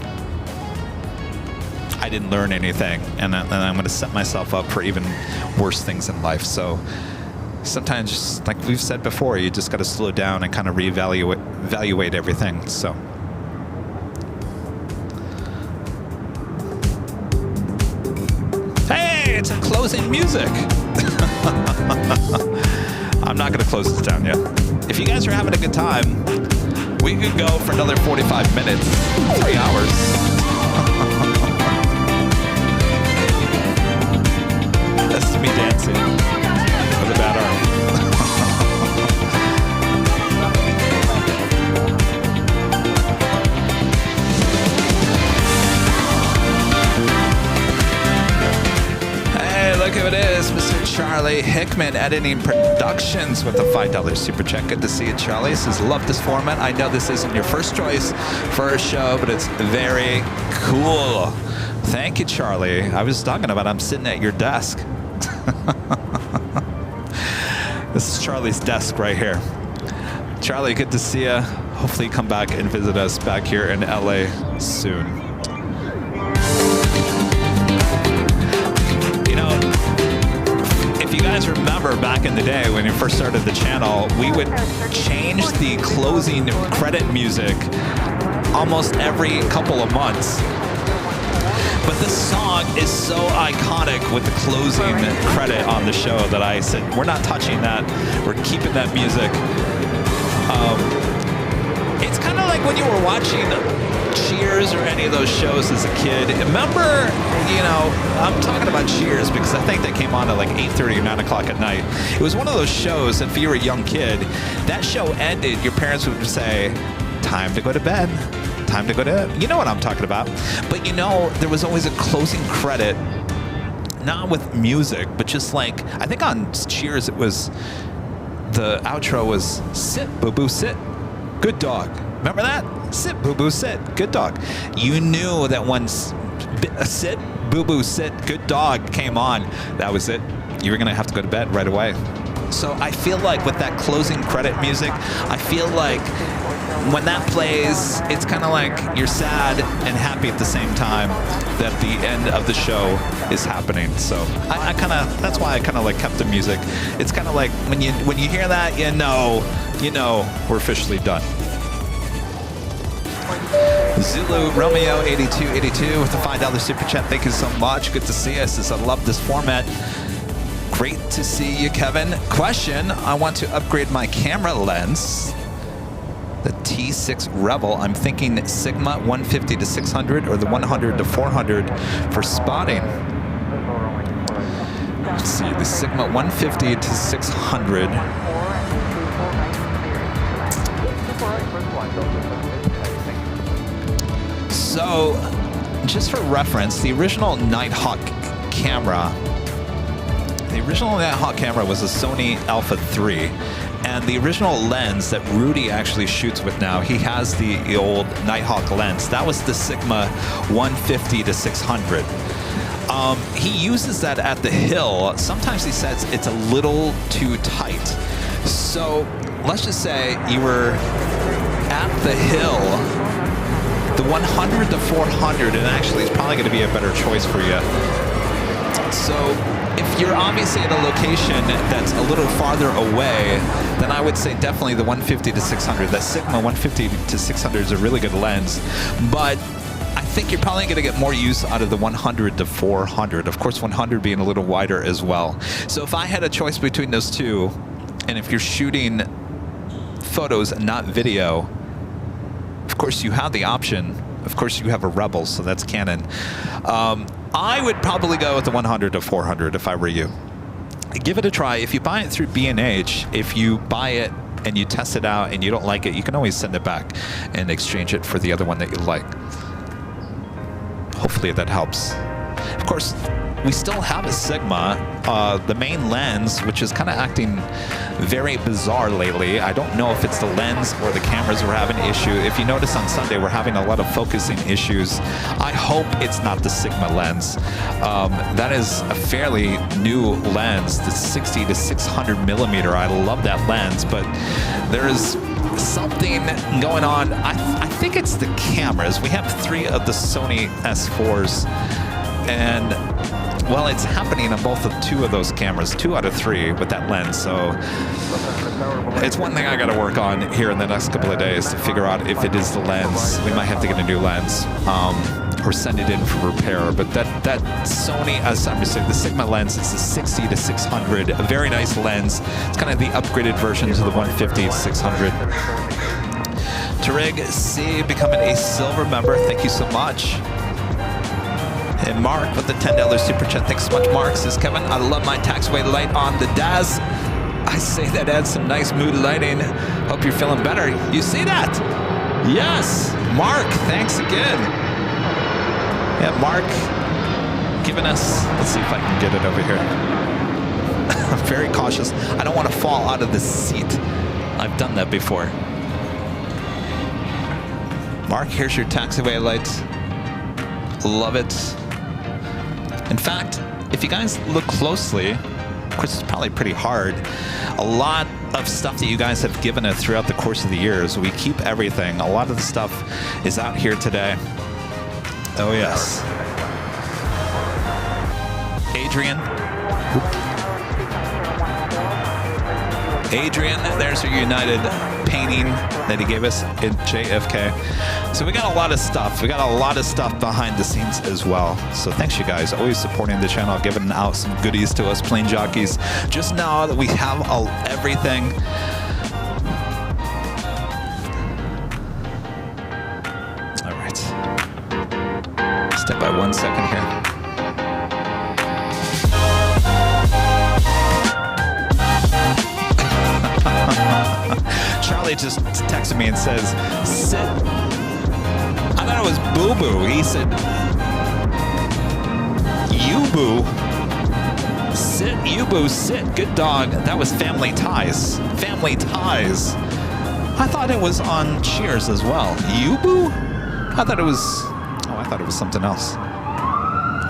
I didn't learn anything, and I'm going to set myself up for even worse things in life. So sometimes, just like we've said before, you just got to slow down and kind of evaluate everything. So hey, it's a closing music. I'm not going to close this down yet. If you guys are having a good time, we could go for another 45 minutes, 3 hours. That's me dancing with a bad arm. Hey, look who it is, Mr. Charlie Hickman, Editing Productions, with the $5 super chat. Good to see you, Charlie. Says, love this format. I know this isn't your first choice for a show, but it's very cool. Thank you, Charlie. I was talking about I'm sitting at your desk. This is Charlie's desk right here. Charlie, good to see you. Hopefully you come back and visit us back here in LA soon. You know, if you guys remember back in the day when we first started the channel, we would change the closing credit music almost every couple of months. But this song is so iconic with the closing credit on the show that I said, we're not touching that. We're keeping that music. It's kind of like when you were watching Cheers or any of those shows as a kid. Remember, you know, I'm talking about Cheers because I think that came on at like 8:30 or 9 o'clock at night. It was one of those shows, if you were a young kid, that show ended, your parents would say, time to go to bed. Time to go to, you know what I'm talking about. But you know, there was always a closing credit, not with music, but just like, I think on Cheers, it was, the outro was, sit, boo-boo, sit, good dog. Remember that? Sit, boo-boo, sit, good dog. You knew that when sit, boo-boo, sit, good dog came on, that was it. You were gonna have to go to bed right away. So I feel like with that closing credit music, I feel like when that plays, it's kind of like you're sad and happy at the same time that the end of the show is happening. So I kind of, that's why I kind of like kept the music. It's kind of like when you hear that, you know we're officially done. Zulu Romeo 8282 with the $5 super chat. Thank you so much. Good to see us. I love this format. Great to see you, Kevin. Question: I want to upgrade my camera lens. The T6 Rebel. I'm thinking Sigma 150 to 600 or the 100 to 400 for spotting. Let's see, the Sigma 150 to 600. So, just for reference, the original Nighthawk camera, was a Sony Alpha 3. And the original lens that Rudy actually shoots with now, he has the old Nighthawk lens. That was the Sigma 150 to 600. He uses that at the hill. Sometimes he says it's a little too tight. So let's just say you were at the hill, the 100 to 400, and actually it's probably going to be a better choice for you. So if you're obviously at a location that's a little farther away, then I would say definitely the 150 to 600. The Sigma 150 to 600 is a really good lens, but I think you're probably going to get more use out of the 100 to 400. Of course, 100 being a little wider as well. So if I had a choice between those two, and if you're shooting photos and not video, of course you have the option. Of course you have a Rebel, so that's Canon. I would probably go with the 100 to 400 if I were you. Give it a try. If you buy it through B&H, if you buy it and you test it out and you don't like it, you can always send it back and exchange it for the other one that you like. Hopefully that helps. Of course, we still have a Sigma, the main lens, which is kind of acting very bizarre lately. I don't know if it's the lens or the cameras we're having an issue. If you notice on Sunday, we're having a lot of focusing issues. I hope it's not the Sigma lens. That is a fairly new lens, the 60 to 600 millimeter. I love that lens, but there's something going on. I think it's the cameras. We have 3 of the Sony S4s, and well, it's happening on both of 2 of those cameras, 2 out of 3 with that lens. So it's one thing I got to work on here in the next couple of days to figure out if it is the lens. We might have to get a new lens or send it in for repair. But that Sony, the Sigma lens, it's the 60 to 600, a very nice lens. It's kind of the upgraded version to the 150 to 600. Tarig C becoming a silver member. Thank you so much. And Mark with the $10 super chat. Thanks so much, Mark. Says Kevin, I love my taxiway light on the DAS. I say that adds some nice mood lighting. Hope you're feeling better. You see that? Yes. Mark, thanks again. Yeah, Mark giving us, let's see if I can get it over here. I'm very cautious. I don't want to fall out of the seat. I've done that before. Mark, here's your taxiway lights. Love it. In fact, if you guys look closely, of course it's probably pretty hard, a lot of stuff that you guys have given us throughout the course of the years, we keep everything. A lot of the stuff is out here today. Oh yes. Adrian. Adrian, there's your United painting that he gave us in JFK. So we got a lot of stuff. We got a lot of stuff behind the scenes as well. So thanks, you guys, always supporting the channel, giving out some goodies to us plane jockeys. Just know that we have everything. All right. Step by 1 second here. Charlie just texted me and says, sit. I thought it was boo-boo. He said, you-boo. Sit, you-boo, sit. Good dog. That was Family Ties. Family Ties. I thought it was on Cheers as well. You-boo? I thought it was something else.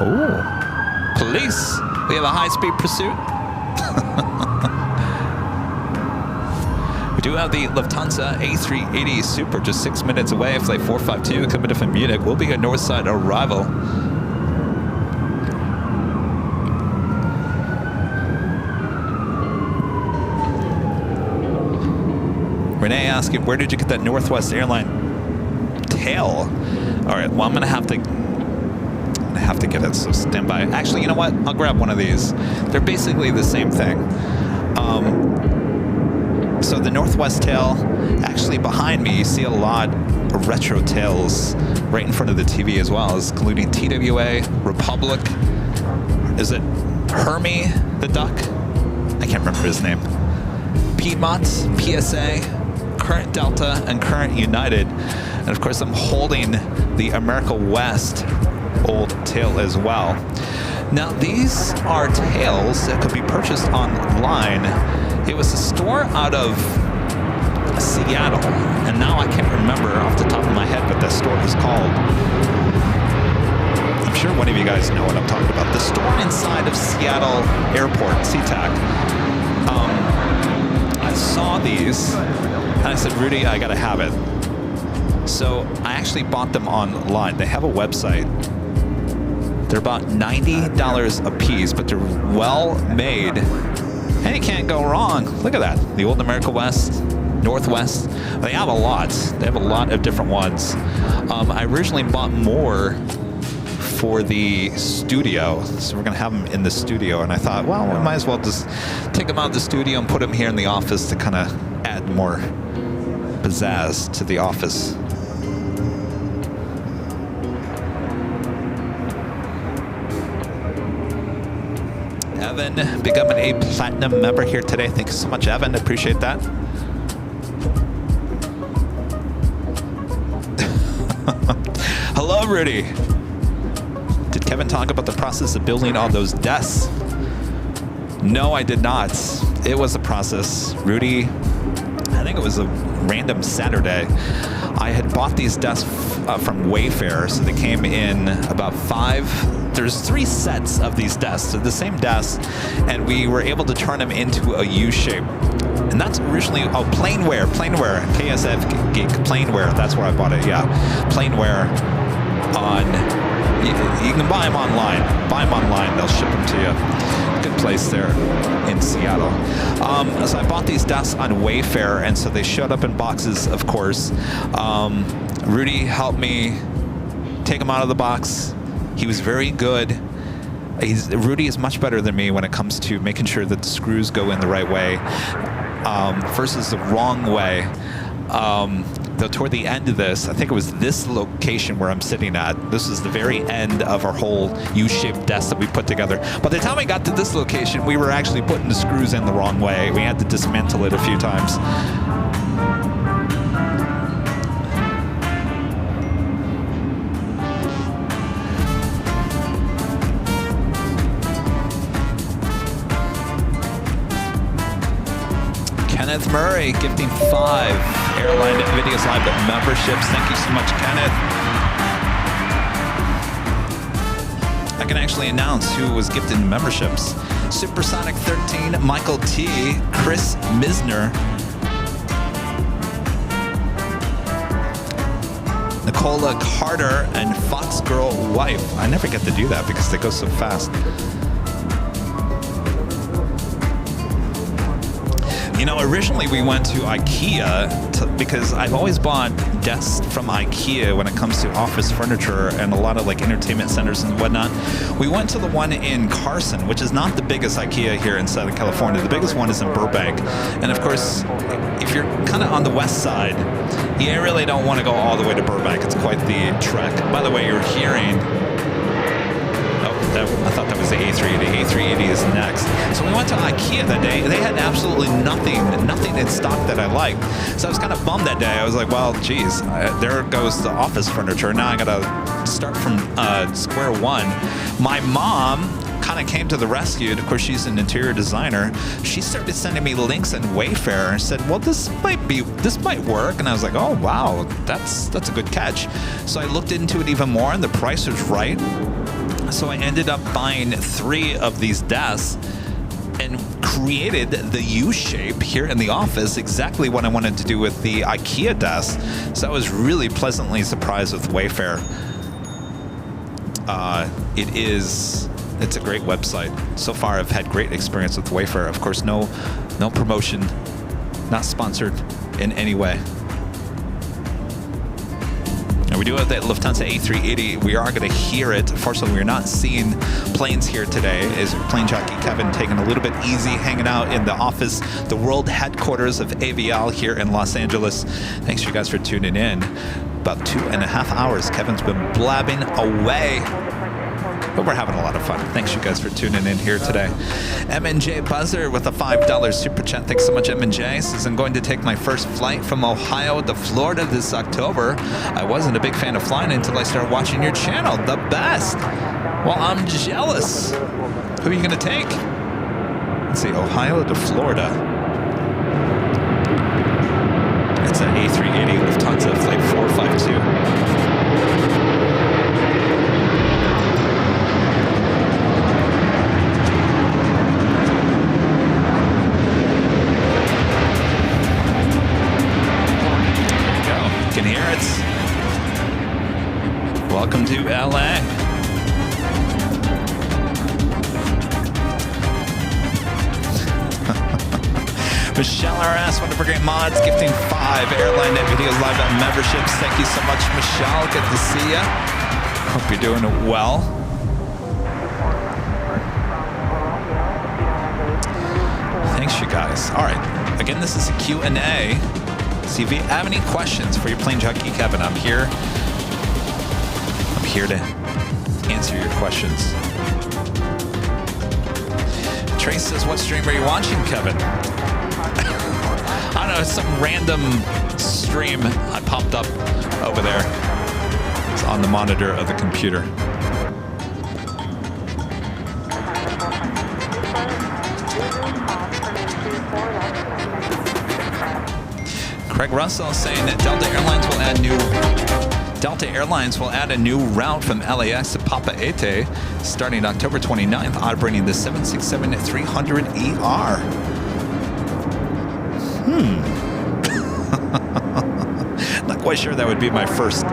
Oh. Police. We have a high-speed pursuit. do have the Lufthansa A380 Super just 6 minutes away. Flight 452 coming in from Munich. Will be a north side arrival. Renee asking, where did you get that Northwest Airline tail? All right, well, I'm gonna have to get it, so stand by. Actually, you know what? I'll grab one of these. They're basically the same thing. So the Northwest tail, actually behind me, you see a lot of retro tails right in front of the TV as well, including TWA, Republic. Is it Hermie the duck? I can't remember his name. Piedmont, PSA, Current Delta, and Current United. And of course, I'm holding the America West old tail as well. Now, these are tails that could be purchased online. It was a store out of Seattle, and now I can't remember off the top of my head what that store is called. I'm sure one of you guys know what I'm talking about. The store inside of Seattle Airport, SeaTac. I saw these, and I said, Rudy, I gotta have it. So I actually bought them online. They have a website. They're about $90 a piece, but they're well made. And you can't go wrong. Look at that. The old America West, Northwest. They have a lot. They have a lot of different ones. I originally bought more for the studio. So we're going to have them in the studio. And I thought, well, we might as well just take them out of the studio and put them here in the office to kind of add more pizzazz to the office. Evan, becoming a platinum member here today. Thank you so much, Evan. Appreciate that. Hello, Rudy. Did Kevin talk about the process of building all those desks? No, I did not. It was a process. Rudy, I think it was a random Saturday. I had bought these desks from Wayfair, so they came in about 5. There's 3 sets of these desks, so the same desks, and we were able to turn them into a U shape. And that's originally, Planeware, KSF Geek, Planeware, that's where I bought it, yeah. Planeware you can buy them online, they'll ship them to you. Good place there in Seattle. So I bought these desks on Wayfair, and so they showed up in boxes, of course. Rudy helped me take them out of the box. He was very good. Rudy is much better than me when it comes to making sure that the screws go in the right way versus the wrong way. Though toward the end of this, I think it was this location where I'm sitting at. This is the very end of our whole U-shaped desk that we put together. By the time we got to this location, we were actually putting the screws in the wrong way. We had to dismantle it a few times. Kenneth Murray gifting 5 AIRLINE Videos Live memberships. Thank you so much, Kenneth. I can actually announce who was gifted memberships. Supersonic 13, Michael T, Chris Misner, Nicola Carter, and Fox Girl Wife. I never get to do that because they go so fast. You know, originally we went to IKEA because I've always bought desks from IKEA when it comes to office furniture and a lot of like entertainment centers and whatnot. We went to the one in Carson, which is not the biggest IKEA here in Southern California. The biggest one is in Burbank. And of course, if you're kind of on the west side, you really don't want to go all the way to Burbank. It's quite the trek. By the way, you're hearing... I thought that was the A380. A380 is next. So we went to IKEA that day. They had absolutely nothing in stock that I liked. So I was kind of bummed that day. I was like, well, geez, there goes the office furniture. Now I got to start from square one. My mom kind of came to the rescue. Of course, she's an interior designer. She started sending me links in Wayfair and said, well, this might work. And I was like, oh, wow, that's a good catch. So I looked into it even more, and the price was right. So I ended up buying 3 of these desks, and created the U shape here in the office, exactly what I wanted to do with the IKEA desk. So I was really pleasantly surprised with Wayfair. It's a great website. So far, I've had great experience with Wayfair. Of course, no promotion, not sponsored in any way. And we do have that Lufthansa A380. We are going to hear it. Fortunately, we're not seeing planes here today. Is Plane Jockey Kevin taking a little bit easy, hanging out in the office, the world headquarters of AVL here in Los Angeles. Thanks you guys for tuning in. About 2.5 hours, Kevin's been blabbing away. But we're having a lot of fun. Thanks you guys for tuning in here today. M&J Buzzer with a $5 super chat. Thanks so much, M&J. Says, I'm going to take my first flight from Ohio to Florida this October. I wasn't a big fan of flying until I started watching your channel. The best. Well, I'm jealous. Who are you going to take? Let's see, Ohio to Florida. It's an A380 Lufthansa flight 452. Welcome to LA. Michelle RS, one of our great mods, gifting 5 Airline Net Videos Live memberships. Thank you so much, Michelle. Good to see you. Hope you're doing well. Thanks, you guys. All right. Again, this is a Q&A. See if you have any questions for your Plane Jockey Kevin. I'm here to answer your questions. Trace says, what stream are you watching, Kevin? I don't know, it's some random stream I popped up over there. It's on the monitor of the computer. Craig Russell saying that Delta Airlines will add a new route from LAX to Papeete starting October 29th, operating the 767-300ER. Not quite sure that would be my first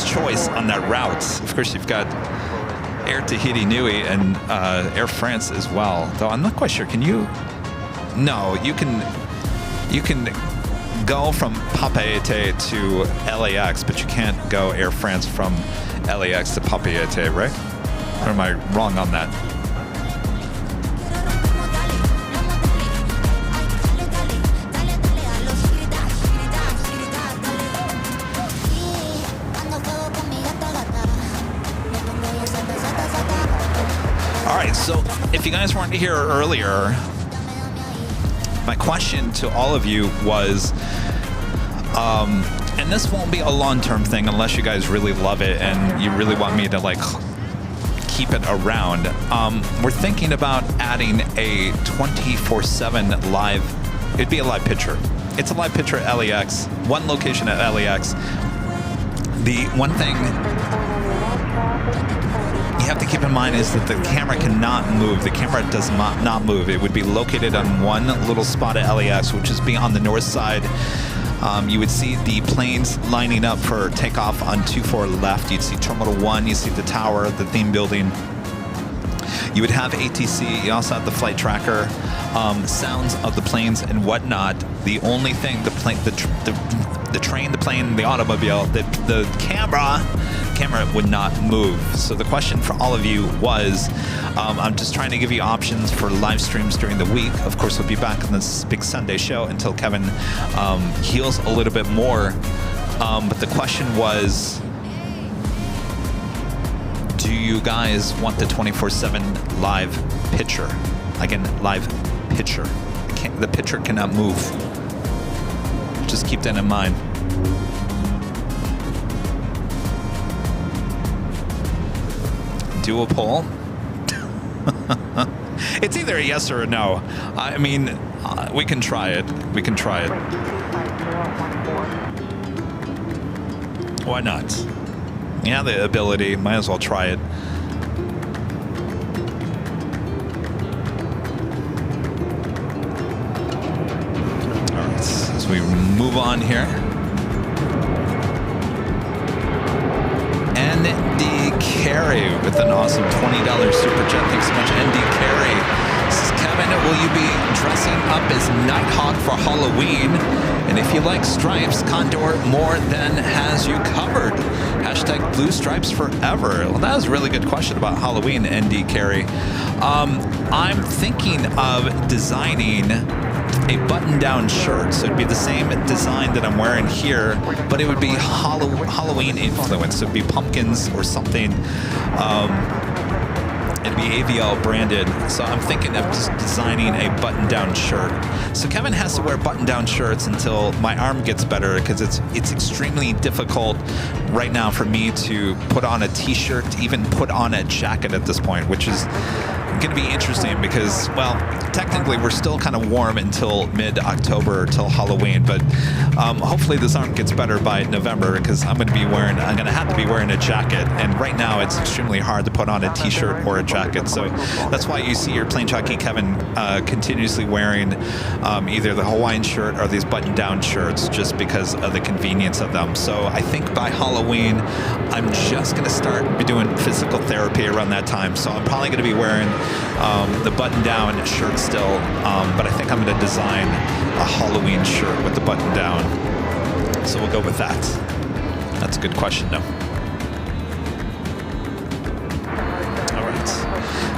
choice on that route. Of course, you've got Air Tahiti Nui and Air France as well. Though I'm not quite sure. Can you? No, you can go from Papeete to LAX, but you can't go Air France from LAX to Papeete, right? Or am I wrong on that? All right, so if you guys weren't here earlier, my question to all of you was, and this won't be a long-term thing unless you guys really love it and you really want me to like keep it around. We're thinking about adding a 24/7 live. It'd be a live picture. It's a live picture at LAX, one location at LAX. The one thing you have to keep in mind is that the camera cannot move. The camera does not move. It would be located on one little spot at LAX, which is be on the north side. You would see the planes lining up for takeoff on 24 left. You'd see Terminal 1, you see the tower, the theme building. You would have ATC, you also have the flight tracker, sounds of the planes and whatnot. The only thing, the train, the plane, the automobile, the camera would not move. So the question for all of you was, I'm just trying to give you options for live streams during the week. Of course, we'll be back on this big Sunday show until Kevin heals a little bit more. But the question was, do you guys want the 24/7 live picture? Again, live picture. The picture cannot move. Just keep that in mind. Do a poll. It's either a yes or a no. I mean, we can try it. We can try it. Why not? You have the ability. Might as well try it. move on here. ND Carey with an awesome $20 super chat. Thanks so much, ND Carey. This is Kevin. Will you be dressing up as Nighthawk for Halloween? And if you like stripes, Condor more than has you covered. Hashtag blue stripes forever. Well, that was a really good question about Halloween, ND Carey. I'm thinking of designing a button-down shirt. So it'd be the same design that I'm wearing here, but it would be Halloween influenced. So it'd be pumpkins or something. It'd be AVL branded. So I'm thinking of just designing a button-down shirt. So Kevin has to wear button-down shirts until my arm gets better, because it's extremely difficult right now for me to put on a t-shirt, even put on a jacket at this point, which is going to be interesting because, well, technically we're still kind of warm until mid-October, till Halloween, but hopefully this arm gets better by November, because I'm going to have to be wearing a jacket, and right now it's extremely hard to put on a t-shirt or a jacket. So that's why you see your Plane Jockey Kevin continuously wearing either the Hawaiian shirt or these button-down shirts, just because of the convenience of them. So I think by Halloween I'm just going to start doing physical therapy around that time. So I'm probably going to be wearing the button-down shirt still, but I think I'm going to design a Halloween shirt with the button down. So we'll go with that. That's a good question, though. All right.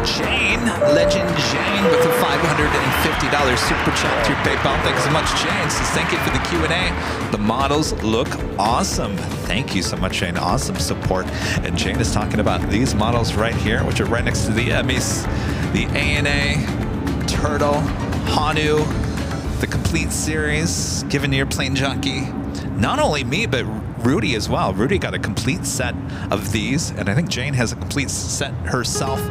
Jane, Legend Jane, with a $550 super chat through PayPal. Thanks so much, Jane. Says thank you for the Q&A. The models look awesome. Thank you so much, Jane. Awesome support. And Jane is talking about these models right here, which are right next to the Emmys, the ANA, Turtle, Hanu, the complete series given to your Plane Jockey. Not only me, but Rudy as well. Rudy got a complete set of these, and I think Jane has a complete set herself.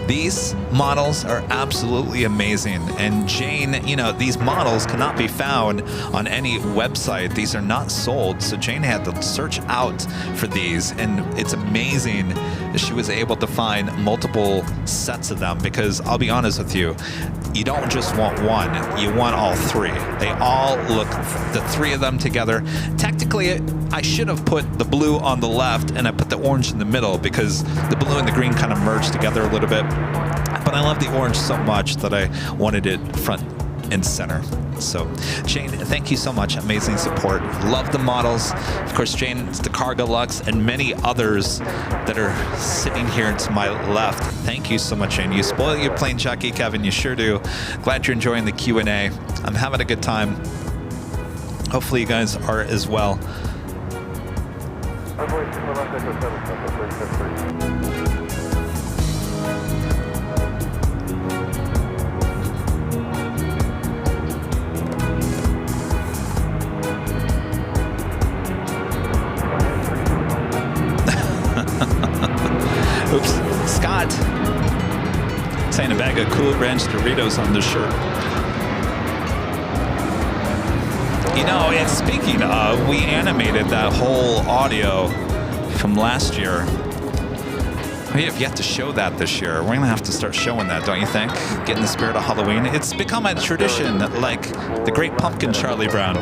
These models are absolutely amazing. And Jane, you know, these models cannot be found on any website. These are not sold. So Jane had to search out for these. And it's amazing that she was able to find multiple sets of them, because I'll be honest with you, you don't just want one, you want all three. They all look, the three of them together. Technically, I should have put the blue on the left and I put the orange in the middle, because the blue and the green kind of merged together a little bit. But I love the orange so much that I wanted it front and center. So Jane, thank you so much. Amazing support. Love the models. Of course, Jane's the Cargo Lux and many others that are sitting here to my left. Thank you so much, Jane. You spoil your Plane Jockey, Kevin. You sure do. Glad you're enjoying the Q&A. I'm having a good time. Hopefully you guys are as well. Oops. Scott saying a bag of Cool Ranch Doritos on the shirt. You know, and speaking of, we animated that whole audio from last year. We have yet to show that this year. We're gonna have to start showing that, don't you think? Get in the spirit of Halloween. It's become a tradition, like the Great Pumpkin, Charlie Brown.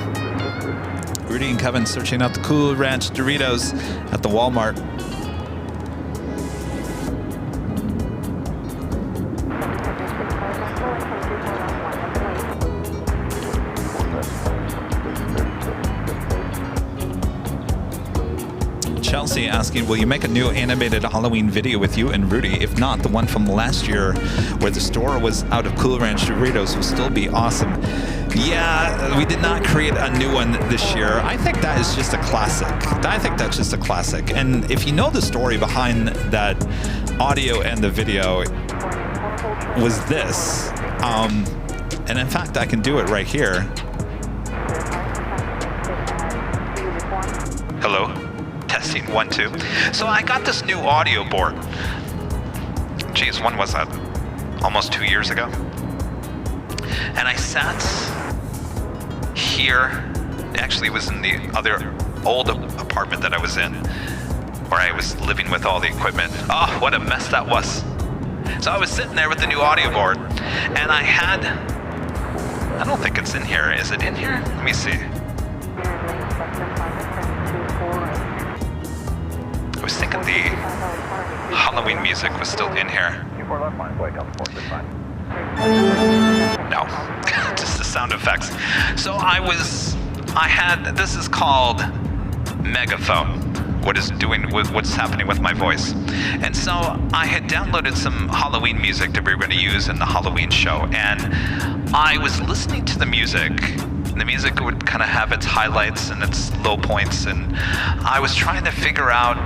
Rudy and Kevin searching out the Cool Ranch Doritos at the Walmart. Chelsea asking, will you make a new animated Halloween video with you and Rudy? If not, the one from last year where the store was out of Cool Ranch Doritos will still be awesome. Yeah, we did not create a new one this year. I think that is just a classic. I think that's just a classic. And if you know the story behind that audio and the video, was this. And in fact, I can do it right here. Hello? Testing 1, 2. So I got this new audio board. Geez, when was that? Almost 2 years ago. And I sat here. Actually, it was in the other old apartment that I was in, where I was living with all the equipment. Oh, what a mess that was. So I was sitting there with the new audio board, and I don't think it's in here. Is it in here? Let me see. music was still in here. 24 left line, wake up, 465. No, just the sound effects. So this is called megaphone. What's happening with my voice. And so I had downloaded some Halloween music that we were going to use in the Halloween show, and I was listening to the music. The music would kind of have its highlights and its low points, and I was trying to figure out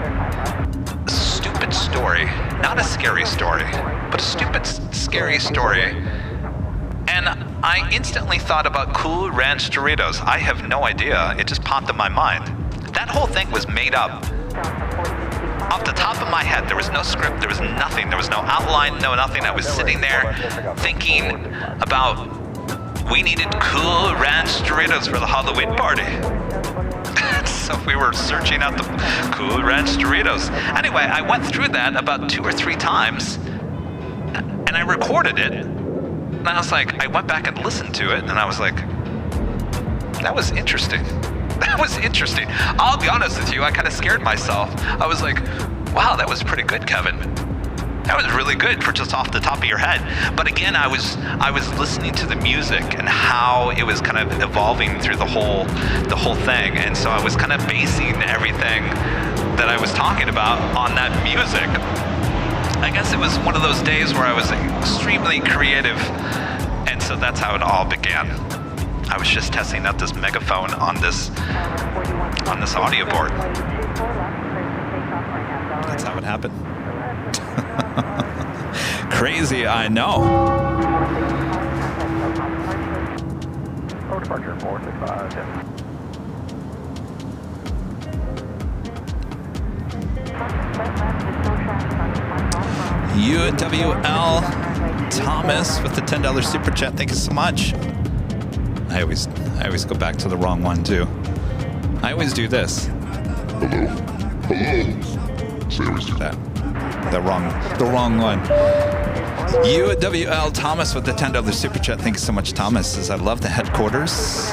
a stupid story, not a scary story, but a stupid, scary story. And I instantly thought about Cool Ranch Doritos. I have no idea. It just popped in my mind. That whole thing was made up. Off the top of my head, there was no script, there was nothing, there was no outline, no nothing. I was sitting there thinking about we needed Cool Ranch Doritos for the Halloween party. So we were searching out the Cool Ranch Doritos. Anyway, I went through that about 2 or 3 times, and I recorded it. And I was like, I went back and listened to it, and I was like, that was interesting. That was interesting. I'll be honest with you, I kind of scared myself. I was like, wow, that was pretty good, Kevin. That was really good for just off the top of your head. But again, I was listening to the music and how it was kind of evolving through the whole thing. And so I was kind of basing everything that I was talking about on that music. I guess it was one of those days where I was extremely creative. And so that's how it all began. I was just testing out this megaphone on this audio board. That's how it happened. Crazy, I know. Oh, departure 465. UWL Thomas with the $10 super chat. Thank you so much. I always go back to the wrong one too. I always do this. Hello? So I always do that. The wrong one. UWL Thomas with the $10 super chat. Thank you so much, Thomas. Says I love the headquarters.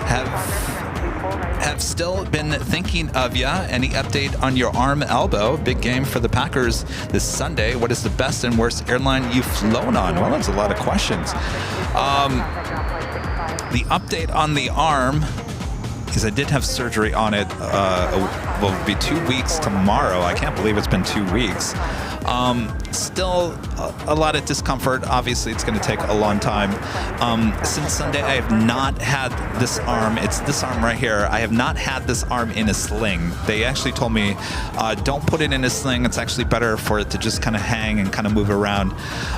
Have still been thinking of ya. Any update on your arm elbow? Big game for the Packers this Sunday. What is the best and worst airline you've flown on? Well, that's a lot of questions. The update on the arm is I did have surgery on it. Will be 2 weeks tomorrow. I can't believe it's been 2 weeks. Still a lot of discomfort. Obviously, it's going to take a long time. Since Sunday, I have not had this arm. It's this arm right here. I have not had this arm in a sling. They actually told me, don't put it in a sling. It's actually better for it to just kind of hang and kind of move around.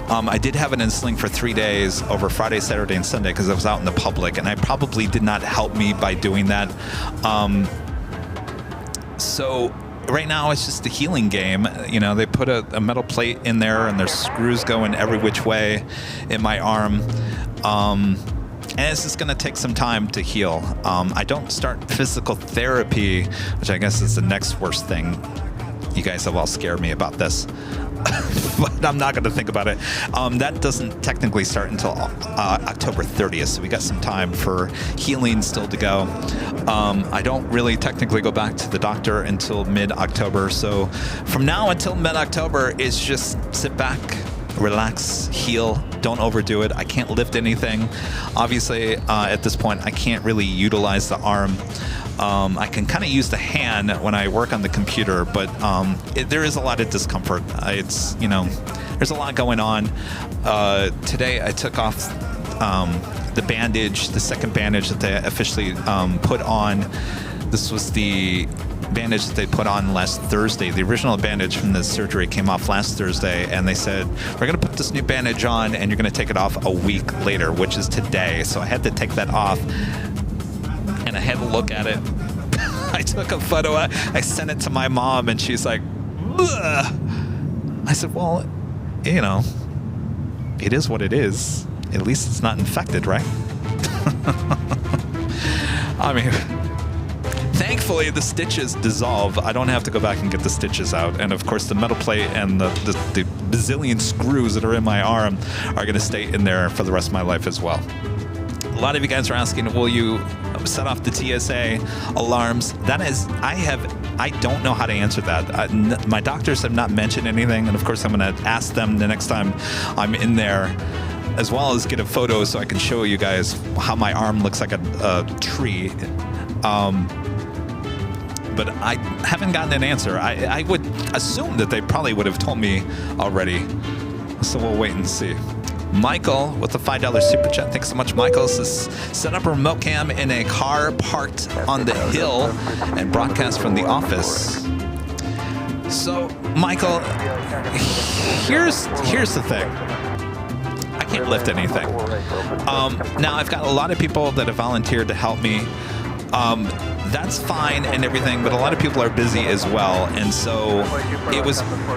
I did have it in a sling for 3 days over Friday, Saturday, and Sunday because I was out in the public, and I probably did not help me by doing that. So right now it's just a healing game. You know, they put a metal plate in there and there's screws going every which way in my arm. And it's just going to take some time to heal. I don't start physical therapy, which I guess is the next worst thing. You guys have all scared me about this. But I'm not going to think about it. That doesn't technically start until October 30th, so we got some time for healing still to go. I don't really technically go back to the doctor until mid-October, so from now until mid-October, it's just sit back, relax, heal, don't overdo it. I can't lift anything. Obviously, at this point, I can't really utilize the arm. I can kind of use the hand when I work on the computer, but there is a lot of discomfort. It's, you know, there's a lot going on. Today I took off the bandage, the second bandage that they officially put on. This was the bandage that they put on last Thursday. The original bandage from the surgery came off last Thursday, and they said, we're going to put this new bandage on, and you're going to take it off a week later, which is today. So I had to take that off. And I had to look at it. I took a photo. I sent it to my mom, and she's like, ugh. I said, well, you know, it is what it is. At least it's not infected, right? I mean, thankfully, the stitches dissolve. I don't have to go back and get the stitches out. And, of course, the metal plate and the bazillion screws that are in my arm are going to stay in there for the rest of my life as well. lot of you guys are asking, will you set off the TSA alarms? That is, I don't know how to answer that. My doctors have not mentioned anything, and of course I'm going to ask them the next time I'm in there, as well as get a photo so I can show you guys how my arm looks like a tree. But I haven't gotten an answer. I would assume that they probably would have told me already. So we'll wait and see. Michael with the $5 super chat. Thanks so much, Michael. Says, set up a remote cam in a car parked on the hill and broadcast from the office. So, Michael, here's the thing. I can't lift anything. Now, I've got a lot of people that have volunteered to help me. That's fine and everything, but a lot of people are busy as well, and so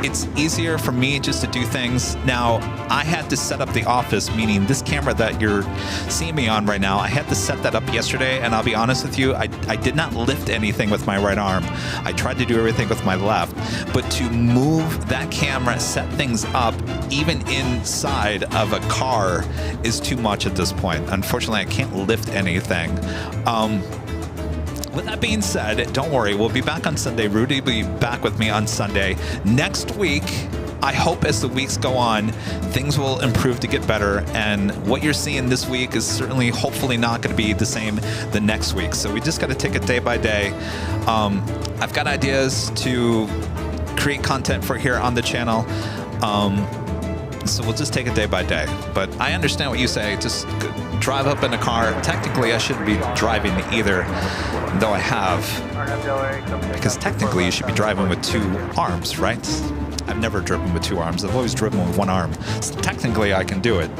it's easier for me just to do things. Now, I had to set up the office, meaning this camera that you're seeing me on right now, I had to set that up yesterday, and I'll be honest with you, I did not lift anything with my right arm. I tried to do everything with my left, but to move that camera, set things up, even inside of a car, is too much at this point. Unfortunately, I can't lift anything. With that being said, don't worry, we'll be back on Sunday. Rudy will be back with me on Sunday. Next week, I hope as the weeks go on, things will improve to get better. And what you're seeing this week is certainly, hopefully not going to be the same the next week. So we just got to take it day by day. I've got ideas to create content for here on the channel. So we'll just take it day by day. But I understand what you say. Just drive up in a car. Technically, I shouldn't be driving either, though I have. Because technically, you should be driving with two arms, right? I've never driven with two arms. I've always driven with one arm. So technically, I can do it.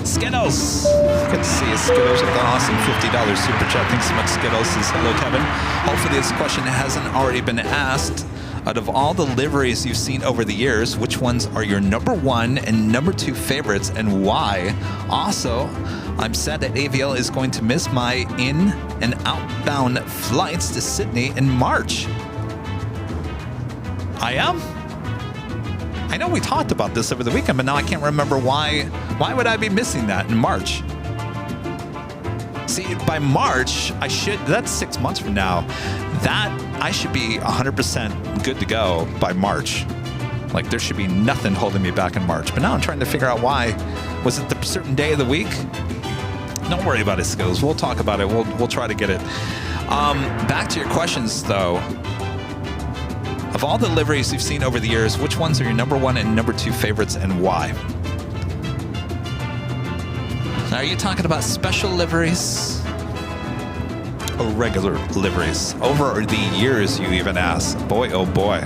Skittles! Good to see you, Skittles, with an awesome $50 super chat. Thanks so much, Skittles. Says, hello, Kevin. Hopefully this question hasn't already been asked. Out of all the liveries you've seen over the years, which ones are your #1 and #2 favorites, and why? Also, I'm sad that AVL is going to miss my in- and outbound flights to Sydney in March. I am? I know we talked about this over the weekend, but now I can't remember why. Why would I be missing that in March? See, by March, that's 6 months from now. I should be 100% good to go by March. Like, there should be nothing holding me back in March. But now I'm trying to figure out why. Was it the certain day of the week? Don't worry about it, Skills. We'll talk about it. We'll try to get it. Back to your questions, though. Of all the liveries you've seen over the years, which ones are your #1 and #2 favorites, and why? Now, are you talking about special liveries or regular liveries? Over the years, you even ask. Boy, oh boy.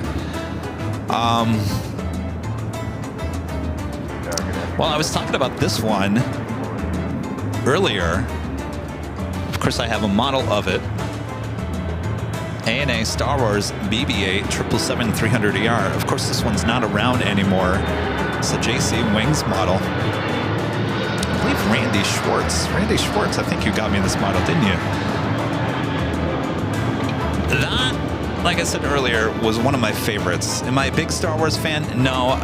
Well, I was talking about this one earlier. Of course, I have a model of it. ANA Star Wars BB-8 777-300ER. Of course, this one's not around anymore. It's a JC Wings model. I believe Randy Schwartz, I think you got me this model, didn't you? That, like I said earlier, was one of my favorites. Am I a big Star Wars fan? No,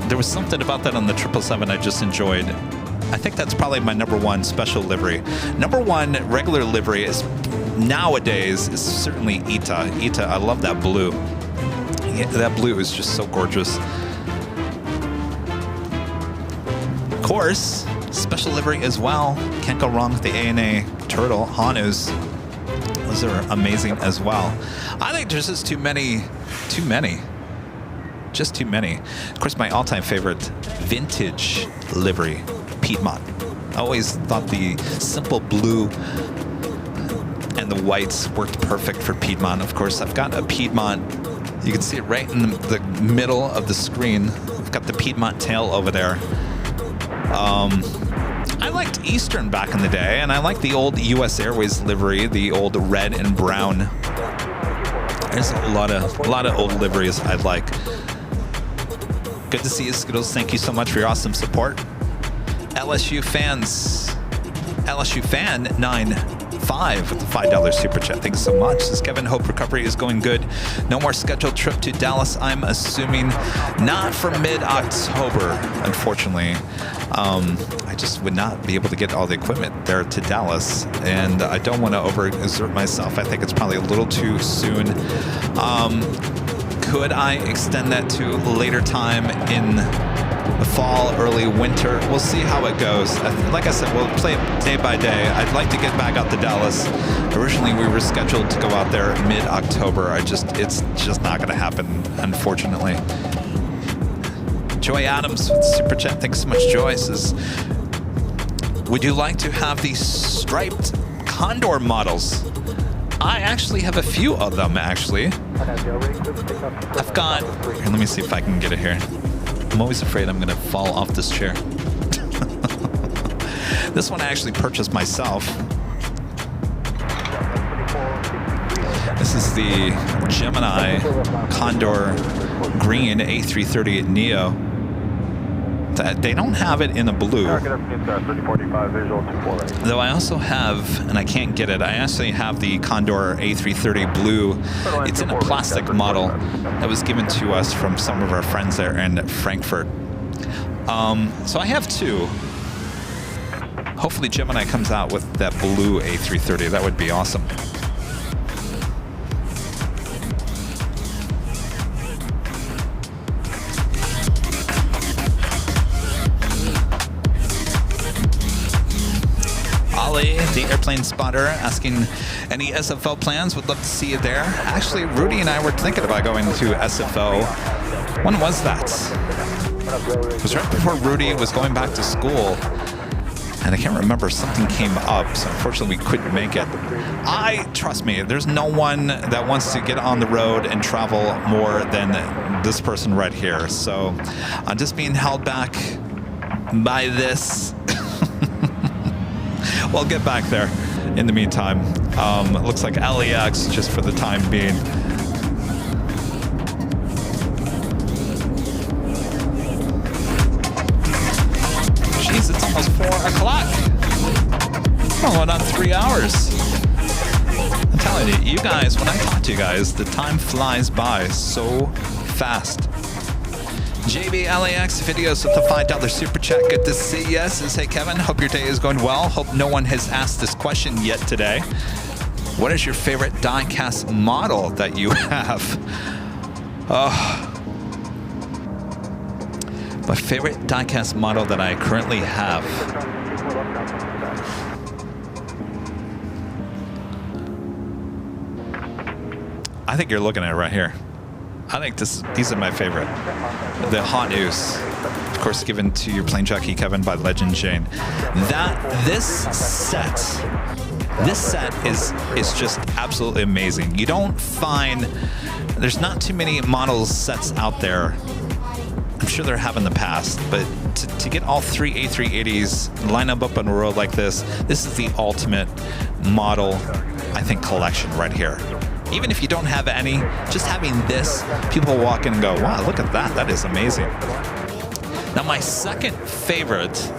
there was something about that on the 777 I just enjoyed. I think that's probably my #1 special livery. #1 regular livery is nowadays is certainly Ita. Ita, I love that blue. Yeah, that blue is just so gorgeous. Of course, special livery as well. Can't go wrong with the ANA Turtle Hanus. Those are amazing as well. I think there's just too many. Just too many. Of course, my all-time favorite vintage livery, Piedmont. I always thought the simple blue and the whites worked perfect for Piedmont. Of course, I've got a Piedmont. You can see it right in the middle of the screen. I've got the Piedmont tail over there. I liked Eastern back in the day, and I like the old US Airways livery, the old red and brown. There's a lot of old liveries I like. Good to see you, Skittles. Thank you so much for your awesome support. LSU fans, LSU fan 9 5 with the $5 super chat. Thanks so much. Says Kevin, hope recovery is going good. No more scheduled trip to Dallas, I'm assuming. Not for mid-October, unfortunately. I just would not be able to get all the equipment there to Dallas, and I don't want to overexert myself. I think it's probably a little too soon. Could I extend that to a later time in the fall, early winter? We'll see how it goes. Like I said, we'll play it day by day. I'd like to get back out to Dallas. Originally, we were scheduled to go out there mid-October. It's just not going to happen, unfortunately. Joy Adams with Super Chat. Thanks so much, Joy. Says, would you like to have these striped Condor models? I actually have a few of them, actually. I've got... Here, let me see if I can get it here. I'm always afraid I'm going to fall off this chair. This one I actually purchased myself. This is the Gemini Condor Green A330 Neo. They don't have it in a blue. Though I also have, and I can't get it, I actually have the Condor A330 blue. It's in a plastic model that was given to us from some of our friends there in Frankfurt. So I have two. Hopefully Gemini comes out with that blue A330. That would be awesome. The airplane spotter asking any SFO plans. Would love to see you there. Actually, Rudy and I were thinking about going to SFO. When was that? It was right before Rudy was going back to school. And I can't remember, something came up, so unfortunately we couldn't make it. Trust me, there's no one that wants to get on the road and travel more than this person right here. So I'm just being held back by this. We'll get back there in the meantime. It looks like LAX just for the time being. Jeez, it's almost 4 o'clock. Oh, we're on 3 hours. I'm telling you, you guys, when I talk to you guys, the time flies by so fast. JB LAX videos with the $5 super chat. Good to see you. Says, hey Kevin, hope your day is going well. Hope no one has asked this question yet today. What is your favorite die-cast model that you have? My favorite die-cast model that I currently have. I think you're looking at it right here. I think these are my favorite. The Hot News, of course, given to your Plane Jockey Kevin by Legend Jane. This set is just absolutely amazing. You don't find, there's not too many models sets out there. I'm sure there have in the past, but to get all 3 A380s, line them up in a row like this is the ultimate model, I think, collection right here. Even if you don't have any, just having this, people walk in and go, wow, look at that. That is amazing. Now, my second favorite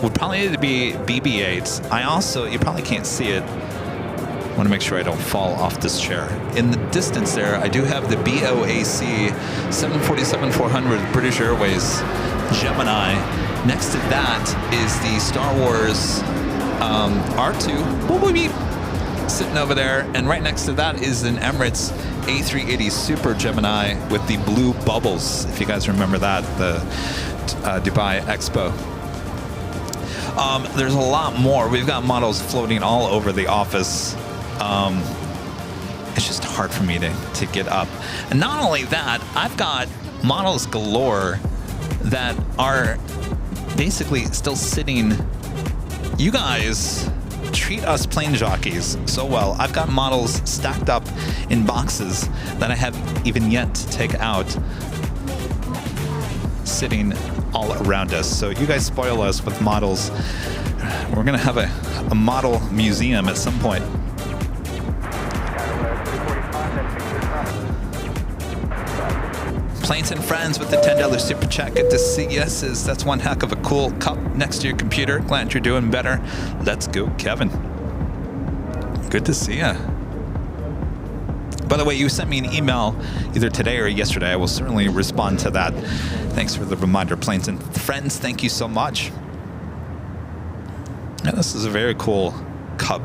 would probably be BB-8. I also, you probably can't see it. I want to make sure I don't fall off this chair. In the distance there, I do have the BOAC 747-400 British Airways Gemini. Next to that is the Star Wars R2. Sitting over there, and right next to that is an Emirates A380 Super Gemini with the blue bubbles, if you guys remember that, the Dubai Expo. There's a lot more. We've got models floating all over the office. It's just hard for me to get up. And not only that, I've got models galore that are basically still sitting. You guys treat us plane jockeys so well. I've got models stacked up in boxes that I have even yet to take out, sitting all around us. So you guys spoil us with models. We're gonna have a model museum at some point. Planes and Friends with the $10 super chat. Good to see you. Says that's one heck of a cool cup next to your computer. Glad you're doing better. Let's go, Kevin. Good to see you. By the way, you sent me an email either today or yesterday. I will certainly respond to that. Thanks for the reminder, Planes and Friends. Thank you so much. Yeah, this is a very cool cup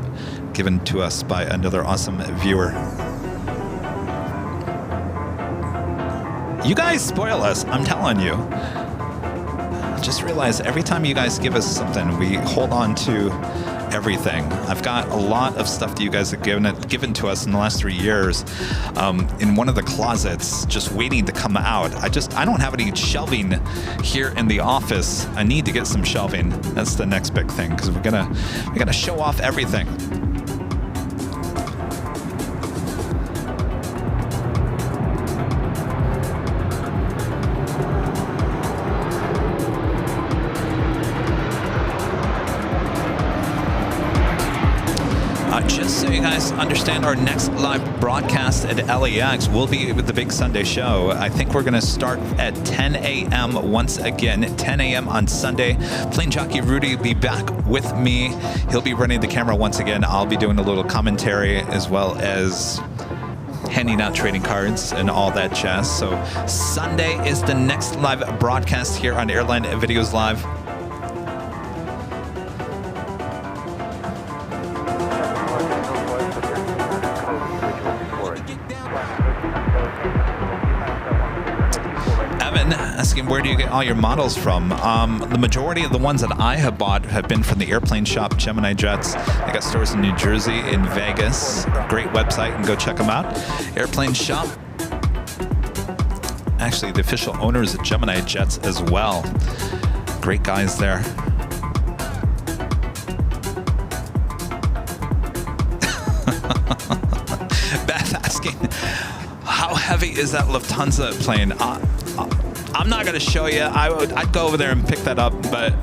given to us by another awesome viewer. You guys spoil us, I'm telling you. Just realize every time you guys give us something, we hold on to everything. I've got a lot of stuff that you guys have given to us in the last 3 years in one of the closets, just waiting to come out. I don't have any shelving here in the office. I need to get some shelving. That's the next big thing, because we gotta show off everything. Just so you guys understand, our next live broadcast at LAX will be with the big Sunday show. I think we're going to start at 10 a.m. once again, 10 a.m. on Sunday. Plane Jockey Rudy will be back with me. He'll be running the camera once again. I'll be doing a little commentary as well as handing out trading cards and all that jazz. So Sunday is the next live broadcast here on Airline Videos Live. Where do you get all your models from? The majority of the ones that I have bought have been from the airplane shop, Gemini Jets. They got stores in New Jersey, in Vegas. Great website, and go check them out. Airplane shop. Actually, the official owners of Gemini Jets as well. Great guys there. Beth asking, how heavy is that Lufthansa plane? I'm not going to show you. I'd go over there and pick that up, but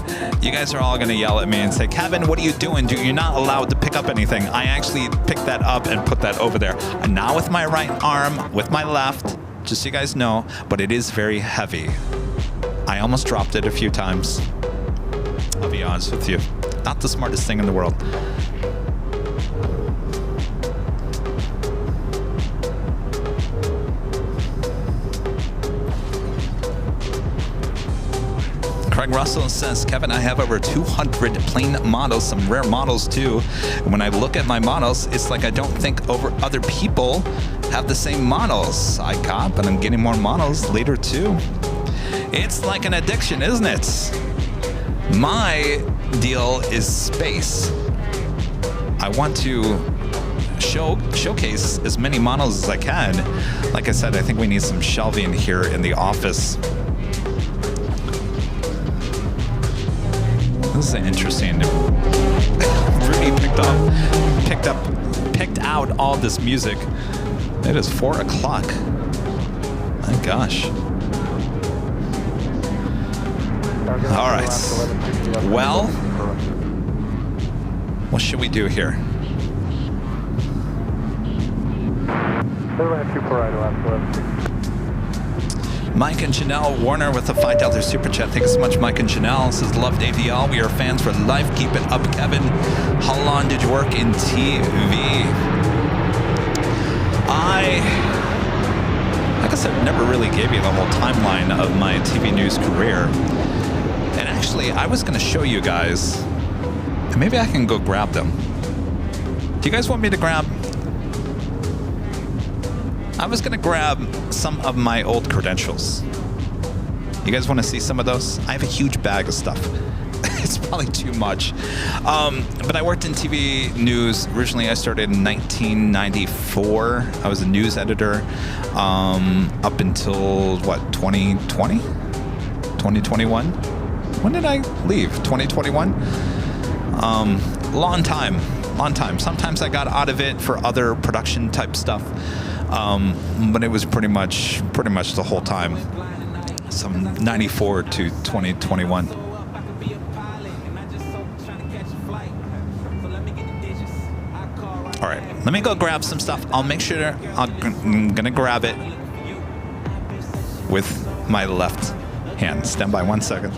you guys are all going to yell at me and say, Kevin, what are you doing? You're not allowed to pick up anything. I actually picked that up and put that over there. And not with my right arm, with my left, just so you guys know, but it is very heavy. I almost dropped it a few times. I'll be honest with you. Not the smartest thing in the world. Craig Russell says, Kevin, I have over 200 plane models, some rare models too. And when I look at my models, it's like I don't think over other people have the same models I got, but I'm getting more models later too. It's like an addiction, isn't it? My deal is space. I want to showcase as many models as I can. Like I said, I think we need some shelving here in the office. This is interesting. Rudy picked out all this music. It is 4 o'clock. My gosh. All right. Well, what should we do here? Mike and Janelle Warner with a $5 super chat. Thank you so much, Mike and Janelle. Says, loved AVL. We are fans for life. Keep it up, Kevin. How long did you work in TV? I guess I never really gave you the whole timeline of my TV news career. And actually, I was going to show you guys, and maybe I can go grab them. Do you guys want me to grab? I was going to grab some of my old credentials. You guys want to see some of those? I have a huge bag of stuff. It's probably too much. But I worked in TV news. Originally, I started in 1994. I was a news editor up until, what, 2020? 2021? When did I leave? 2021? Long time. Sometimes I got out of it for other production type stuff. But it was pretty much the whole time, some 94 to 2021. All right, let me go grab some stuff. I'll make sure I'm gonna grab it. with my left hand. Stand by 1 second.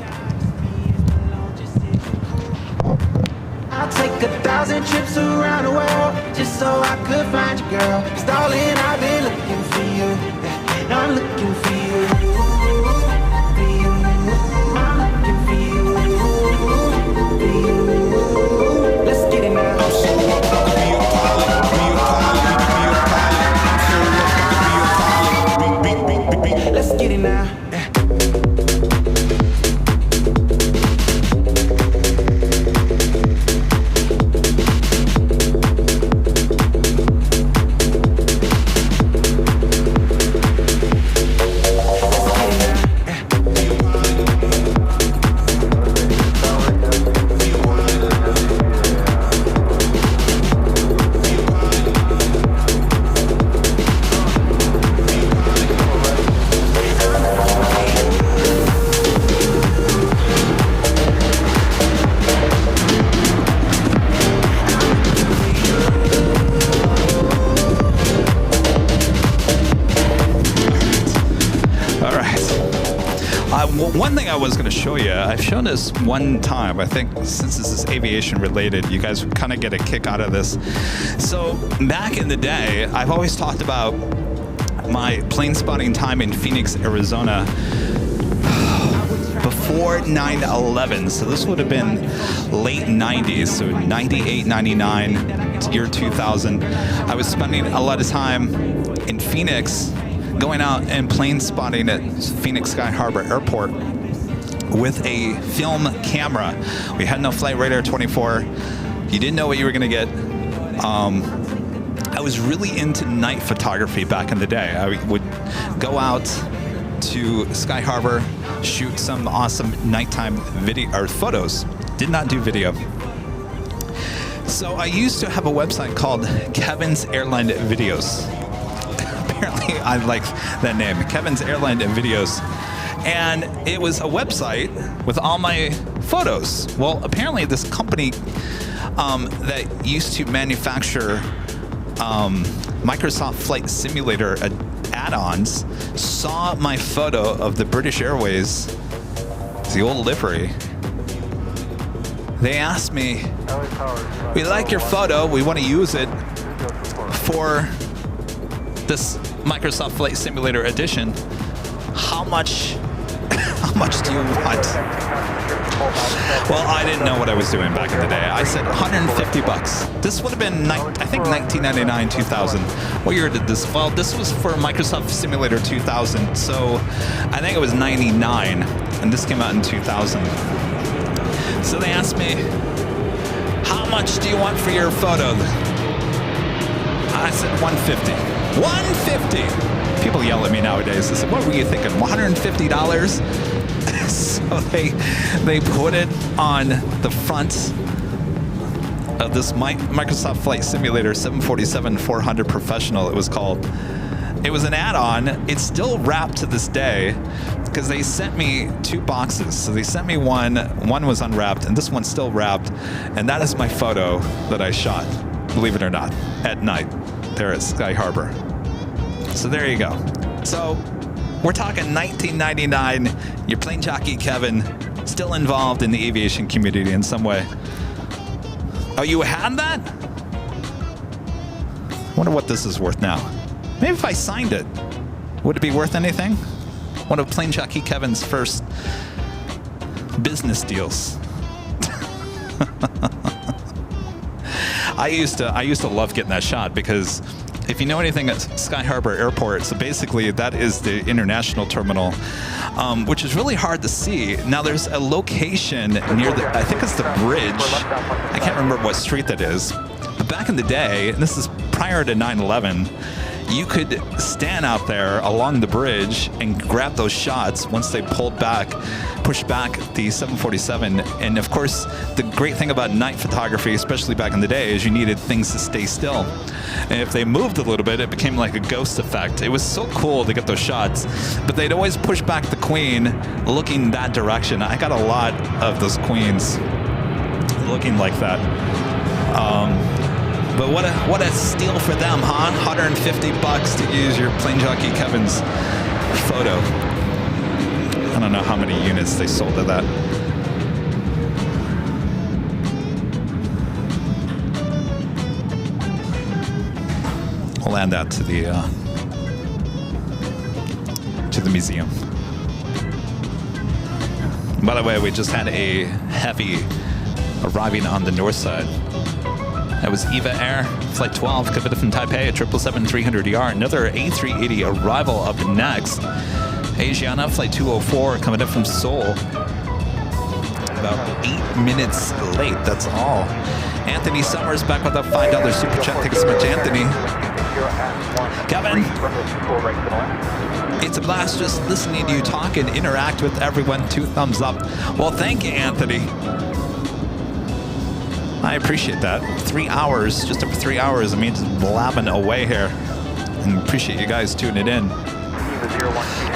I'll take 1,000 trips around the world just so I could find you, girl. Darling, I've been looking for you. I'm looking for you. For you. I'm looking for you. For you. Let's get it now. I'm so up to be your pilot. Be your pilot. Be your pilot. I'm so up to be your pilot. Let's get it now. One thing I was going to show you, I've shown this one time. I think since this is aviation related, you guys kind of get a kick out of this. So back in the day, I've always talked about my plane spotting time in Phoenix, Arizona before 9/11. So this would have been late 90s, so 98, 99, year 2000. I was spending a lot of time in Phoenix, going out and plane spotting at Phoenix Sky Harbor Airport with a film camera. We had no Flight Radar 24. You didn't know what you were going to get. I was really into night photography back in the day. I would go out to Sky Harbor, shoot some awesome nighttime video or photos. Did not do video. So I used to have a website called Kevin's Airline Videos. Apparently I like that name, Kevin's Airline Videos. And it was a website with all my photos. Well, apparently this company that used to manufacture Microsoft Flight Simulator add-ons saw my photo of the British Airways, the old livery. They asked me, we like your photo, we want to use it for this Microsoft Flight Simulator edition. How much do you want? Well, I didn't know what I was doing back in the day. I said 150 bucks. This would have been, I think, 1999, 2000. What year did this? Well, this was for Microsoft Simulator 2000. So I think it was 99, and this came out in 2000. So they asked me, how much do you want for your photo? I said 150. 150! People yell at me nowadays. They said, what were you thinking, $150? So they put it on the front of this Microsoft Flight Simulator 747-400 Professional, it was called. It was an add-on. It's still wrapped to this day because they sent me 2 boxes. So they sent me one was unwrapped, and this one's still wrapped. And that is my photo that I shot, believe it or not, at night there at Sky Harbor. So there you go. So we're talking 1999. Your plane jockey Kevin, still involved in the aviation community in some way. Oh, you had that? Wonder what this is worth now. Maybe if I signed it, would it be worth anything? One of plane jockey Kevin's first business deals. I used to love getting that shot because if you know anything at Sky Harbor Airport, so basically that is the international terminal, which is really hard to see. Now there's a location near I think it's the bridge. I can't remember what street that is. But back in the day, and this is prior to 9/11, you could stand out there along the bridge and grab those shots once they pushed back the 747. And of course, the great thing about night photography, especially back in the day, is you needed things to stay still. And if they moved a little bit, it became like a ghost effect. It was so cool to get those shots, but they'd always push back the queen looking that direction. I got a lot of those queens looking like that. But what a steal for them, huh? 150 bucks to use your plane jockey Kevin's photo. I don't know how many units they sold of that. We'll add that to the museum. By the way, we just had a heavy arriving on the north side. That was EVA Air, Flight 12, coming from Taipei, a 777-300ER. Another A380 arrival up next. Asiana, Flight 204, coming up from Seoul. About 8 minutes late, that's all. Anthony Summers back with a $5 super chat. Thank you so much, Anthony. Kevin, it's a blast just listening to you talk and interact with everyone. 2 thumbs up. Well, thank you, Anthony. I appreciate that. 3 hours, just over 3 hours. I mean, just blabbing away here. And appreciate you guys tuning in.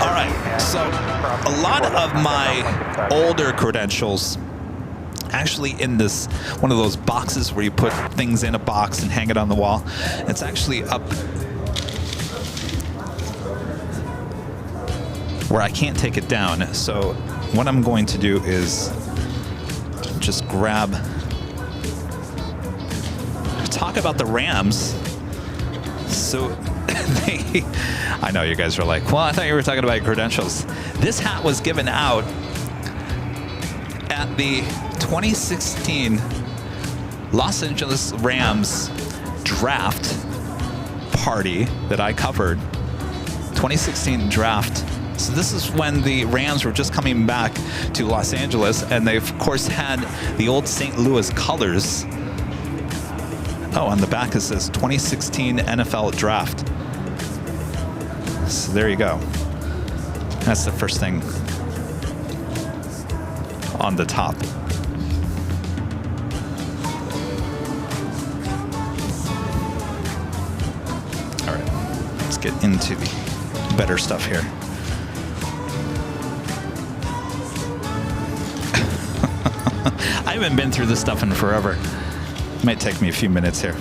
All right, so a lot of my older credentials actually in this one of those boxes where you put things in a box and hang it on the wall. It's actually up where I can't take it down. So what I'm going to do is just grab, talk about the Rams. So I know you guys are like, well, I thought you were talking about credentials. This hat was given out at the 2016 Los Angeles Rams draft party that I covered. 2016 draft. So this is when the Rams were just coming back to Los Angeles, and they of course had the old St. Louis colors. Oh, on the back it says 2016 NFL draft. So there you go. That's the first thing on the top. All right, let's get into the better stuff here. I haven't been through this stuff in forever. Might take me a few minutes here.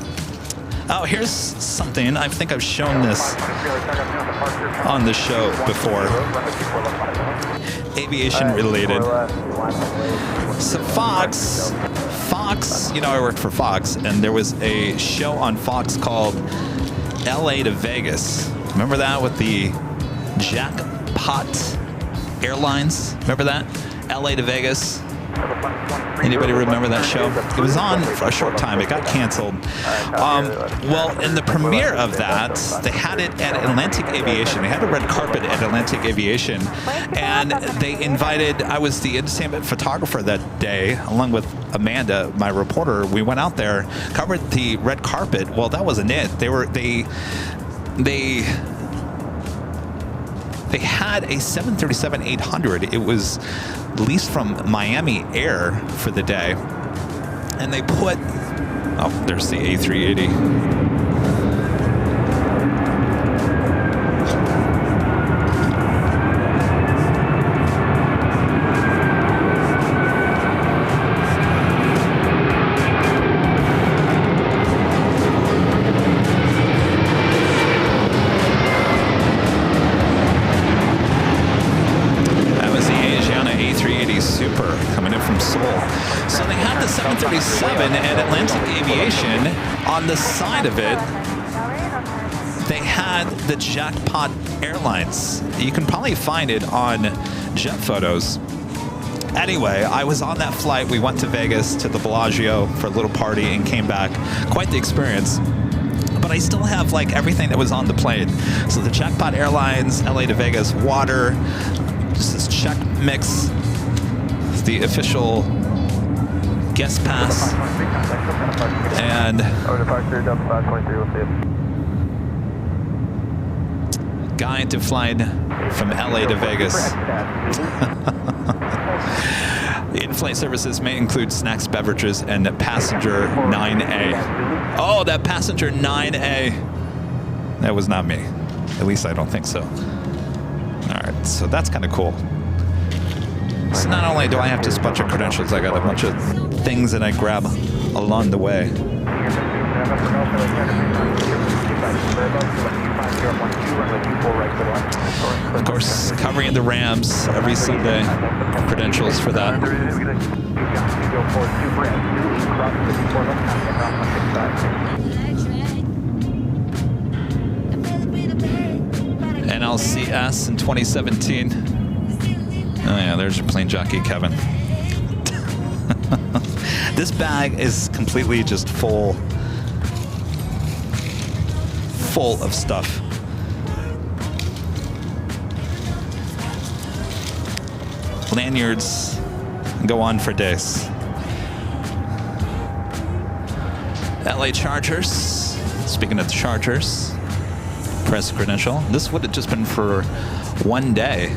Oh, here's something. I think I've shown this on the show before. Aviation related. So Fox, you know, I work for Fox, and there was a show on Fox called LA to Vegas. Remember that with the Jackpot Airlines? Remember that? LA to Vegas. Anybody remember that show? It was on for a short time. It got canceled. Well, in the premiere of that, they had it at Atlantic Aviation. They had a red carpet at Atlantic Aviation, and they invited, I was the entertainment photographer that day, along with Amanda, my reporter. We went out there, covered the red carpet. Well, that wasn't it. They had a 737-800. It was leased from Miami Air for the day. And they put, oh, there's the A380. At Atlantic Aviation, on the side of it, they had the Jackpot Airlines. You can probably find it on jet photos. Anyway, I was on that flight. We went to Vegas to the Bellagio for a little party and came back. Quite the experience. But I still have like everything that was on the plane. So the Jackpot Airlines, LA to Vegas, water, just this check mix, the official guest pass, and guide to flying from LA to Vegas. In-flight services may include snacks, beverages, and passenger 9A. Oh, that passenger 9A. That was not me. At least I don't think so. All right, so that's kind of cool. So not only do I have just a bunch of credentials, I got a bunch of things that I grab along the way. Of course, covering the Rams every Sunday. Credentials for that. NLCS in 2017. Oh yeah, there's your plane jockey, Kevin. This bag is completely just full of stuff. Lanyards go on for days. LA Chargers. Speaking of the Chargers, press credential. This would have just been for one day.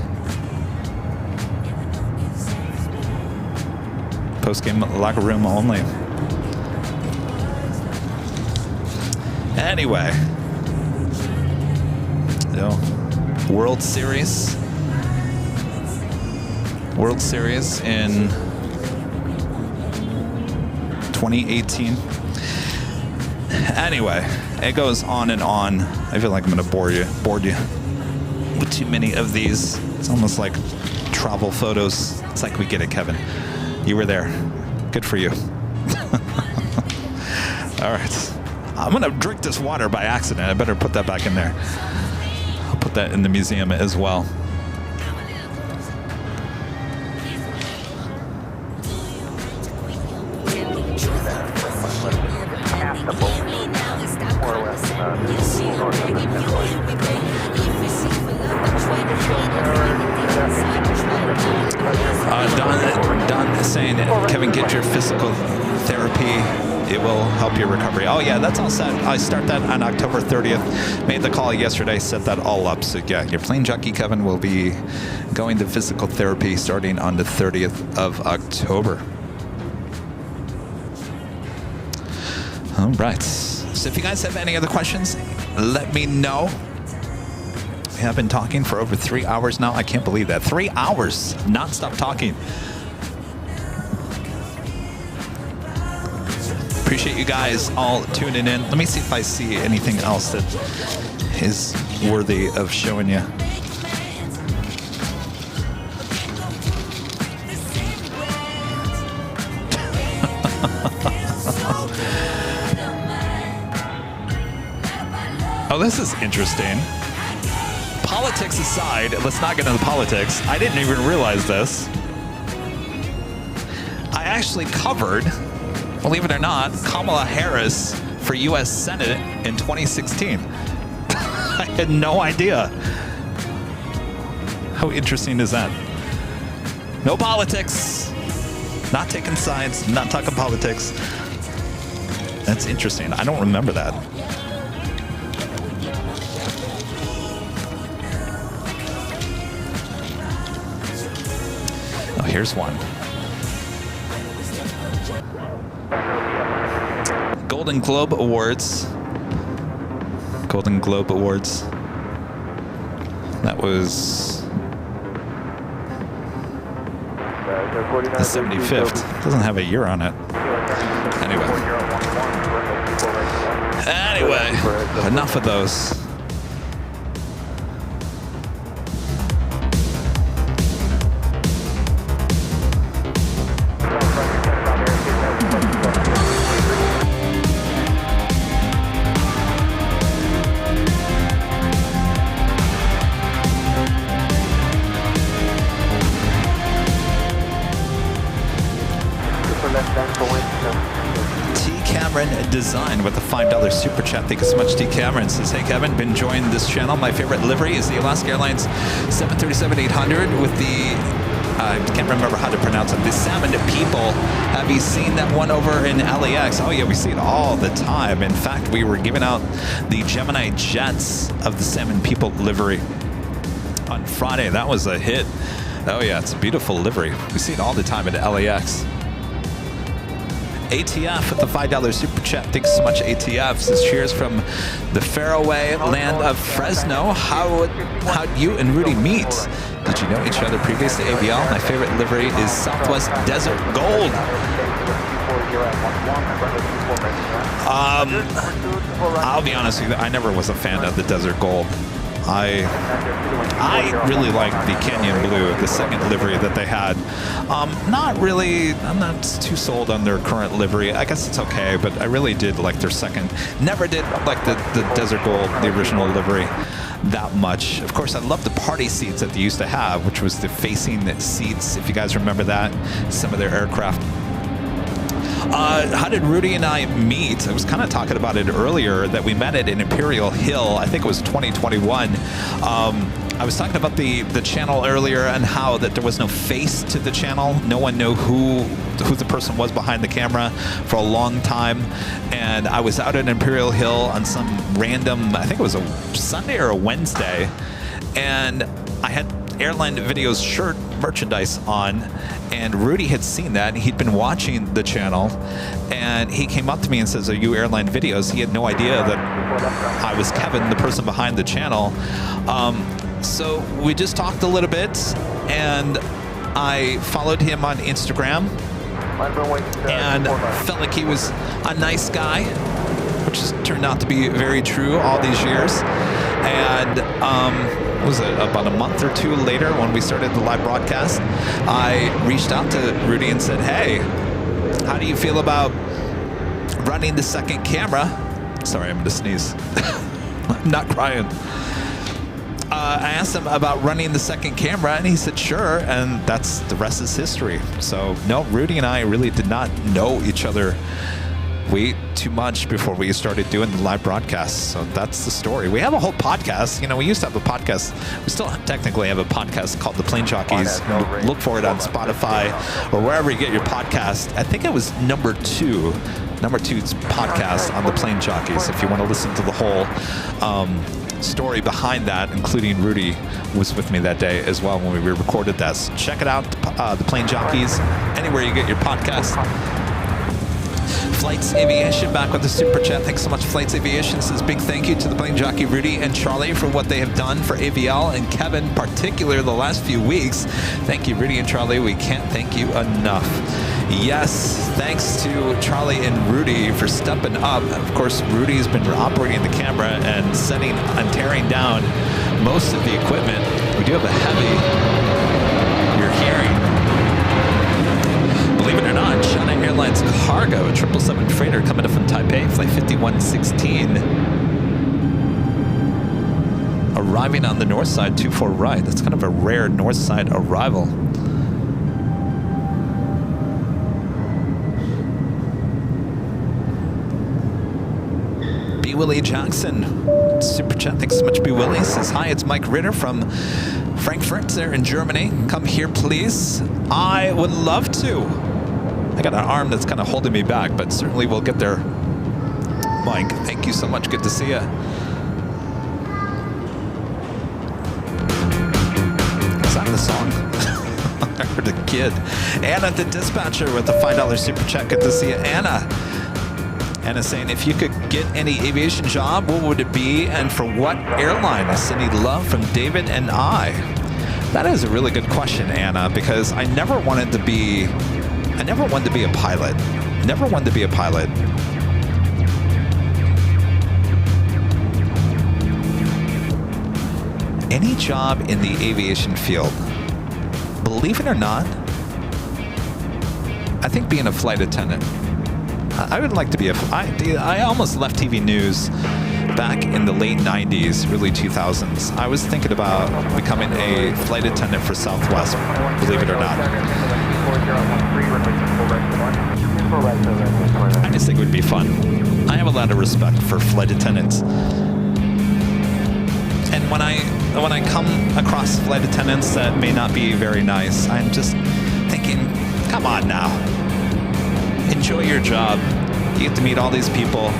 Post-game locker room only. Anyway, World Series in 2018. Anyway, it goes on and on. I feel like I'm gonna board you with too many of these. It's almost like travel photos. It's like, we get it, Kevin. You were there. Good for you. All right. I'm gonna drink this water by accident. I better put that back in there. I'll put that in the museum as well. Don is saying, Kevin, get your physical therapy. It will help your recovery. Oh yeah, that's all set. I start that on October 30th. Made the call yesterday, set that all up. So yeah, your plane jockey Kevin will be going to physical therapy starting on the 30th of October. All right. So if you guys have any other questions, let me know. We have been talking for over 3 hours now. I can't believe that. 3 hours non-stop talking. Appreciate you guys all tuning in. Let me see if I see anything else that is worthy of showing you. Oh, this is interesting. Politics aside, let's not get into politics. I didn't even realize this. I actually covered, believe it or not, Kamala Harris for U.S. Senate in 2016. I had no idea. How interesting is that? No politics. Not taking sides, not talking politics. That's interesting. I don't remember that. Oh, here's one. Golden Globe Awards. Golden Globe Awards. That was the 75th. Doesn't have a year on it. Anyway, enough of those. Design with a $5 super chat. Thank you so much, T. Cameron. Says, hey Kevin, been enjoying this channel. My favorite livery is the Alaska Airlines 737-800 with the, I can't remember how to pronounce it, the Salmon People. Have you seen that one over in LAX? Oh yeah, we see it all the time. In fact, we were giving out the Gemini Jets of the Salmon People livery on Friday. That was a hit. Oh yeah, it's a beautiful livery. We see it all the time at LAX. ATF with the $5 super chat. Thanks so much, ATF. Says cheers from the faraway land of Fresno. How'd you and Rudy meet? Did you know each other previous to AVL? My favorite livery is Southwest Desert Gold. I'll be honest with you, I never was a fan of the Desert Gold. I really like the Canyon Blue, the second livery that they had. Not really, I'm not too sold on their current livery. I guess it's okay, but I really did like their second. Never did like the Desert Gold, the original livery, that much. Of course, I love the party seats that they used to have, which was the facing seats, if you guys remember that, some of their aircraft. How did Rudy and I meet? I was kind of talking about it earlier, that we met at an Imperial Hill. I think it was 2021. I was talking about the channel earlier and how that there was no face to the channel. No one knew who the person was behind the camera for a long time. And I was out at Imperial Hill on some random, I think it was a Sunday or a Wednesday, and I had Airline Videos shirt merchandise on, and Rudy had seen that. He'd been watching the channel, and he came up to me and says, "Are you Airline Videos?" He had no idea that I was Kevin, the person behind the channel. So we just talked a little bit, and I followed him on Instagram, and felt like he was a nice guy, which has turned out to be very true all these years. And was it about a month or two later, when we started the live broadcast, I reached out to Rudy and said, "Hey, how do you feel about running the second camera?" Sorry, I'm gonna sneeze. I'm not crying. I asked him about running the second camera, and he said sure, and that's the rest is history. So no, Rudy and I really did not know each other way too much before we started doing the live broadcasts. So that's the story. We have a whole podcast. You know, we used to have a podcast. We still technically have a podcast called The Plane Jockeys. Look for it on Spotify or wherever you get your podcast. I think it was number two's podcast on The Plane Jockeys. If you want to listen to the whole story behind that, including Rudy was with me that day as well when we recorded that. So check it out, The Plane Jockeys, anywhere you get your podcast. Flights Aviation back with the super chat. Thanks so much, Flights Aviation. Says big thank you to the plane jockey Rudy and Charlie for what they have done for AVL and Kevin, particularly the last few weeks. Thank you, Rudy and Charlie. We can't thank you enough. Yes, thanks to Charlie and Rudy for stepping up. Of course, Rudy's been operating the camera and setting and tearing down most of the equipment. We do have a heavy, you're hearing, believe it or not, China Airlines cargo, a 777 freighter coming up from Taipei, flight 5116. Arriving on the north side, 24 right. That's kind of a rare north side arrival. B. Willie Jackson, super chat. Thanks so much, B. Willie. Says hi, it's Mike Ritter from Frankfurt there in Germany. Come here, please. I would love to. I got an arm that's kind of holding me back, but certainly we'll get there. Mike, thank you so much. Good to see you. Is that the song? I heard a kid. Anna, the dispatcher, with the $5 super chat. Good to see you, Anna. Anna saying, if you could get any aviation job, what would it be and for what airline? Sending love from David and I. That is a really good question, Anna, because I never wanted to be a pilot. Never wanted to be a pilot. Any job in the aviation field, believe it or not, I think being a flight attendant. I would like to be I almost left TV news back in the late 90s, early 2000s. I was thinking about becoming a flight attendant for Southwest, believe it or not. I just think it would be fun. I have a lot of respect for flight attendants. And when I come across flight attendants that may not be very nice, I'm just thinking, come on now. Enjoy your job. You get to meet all these people.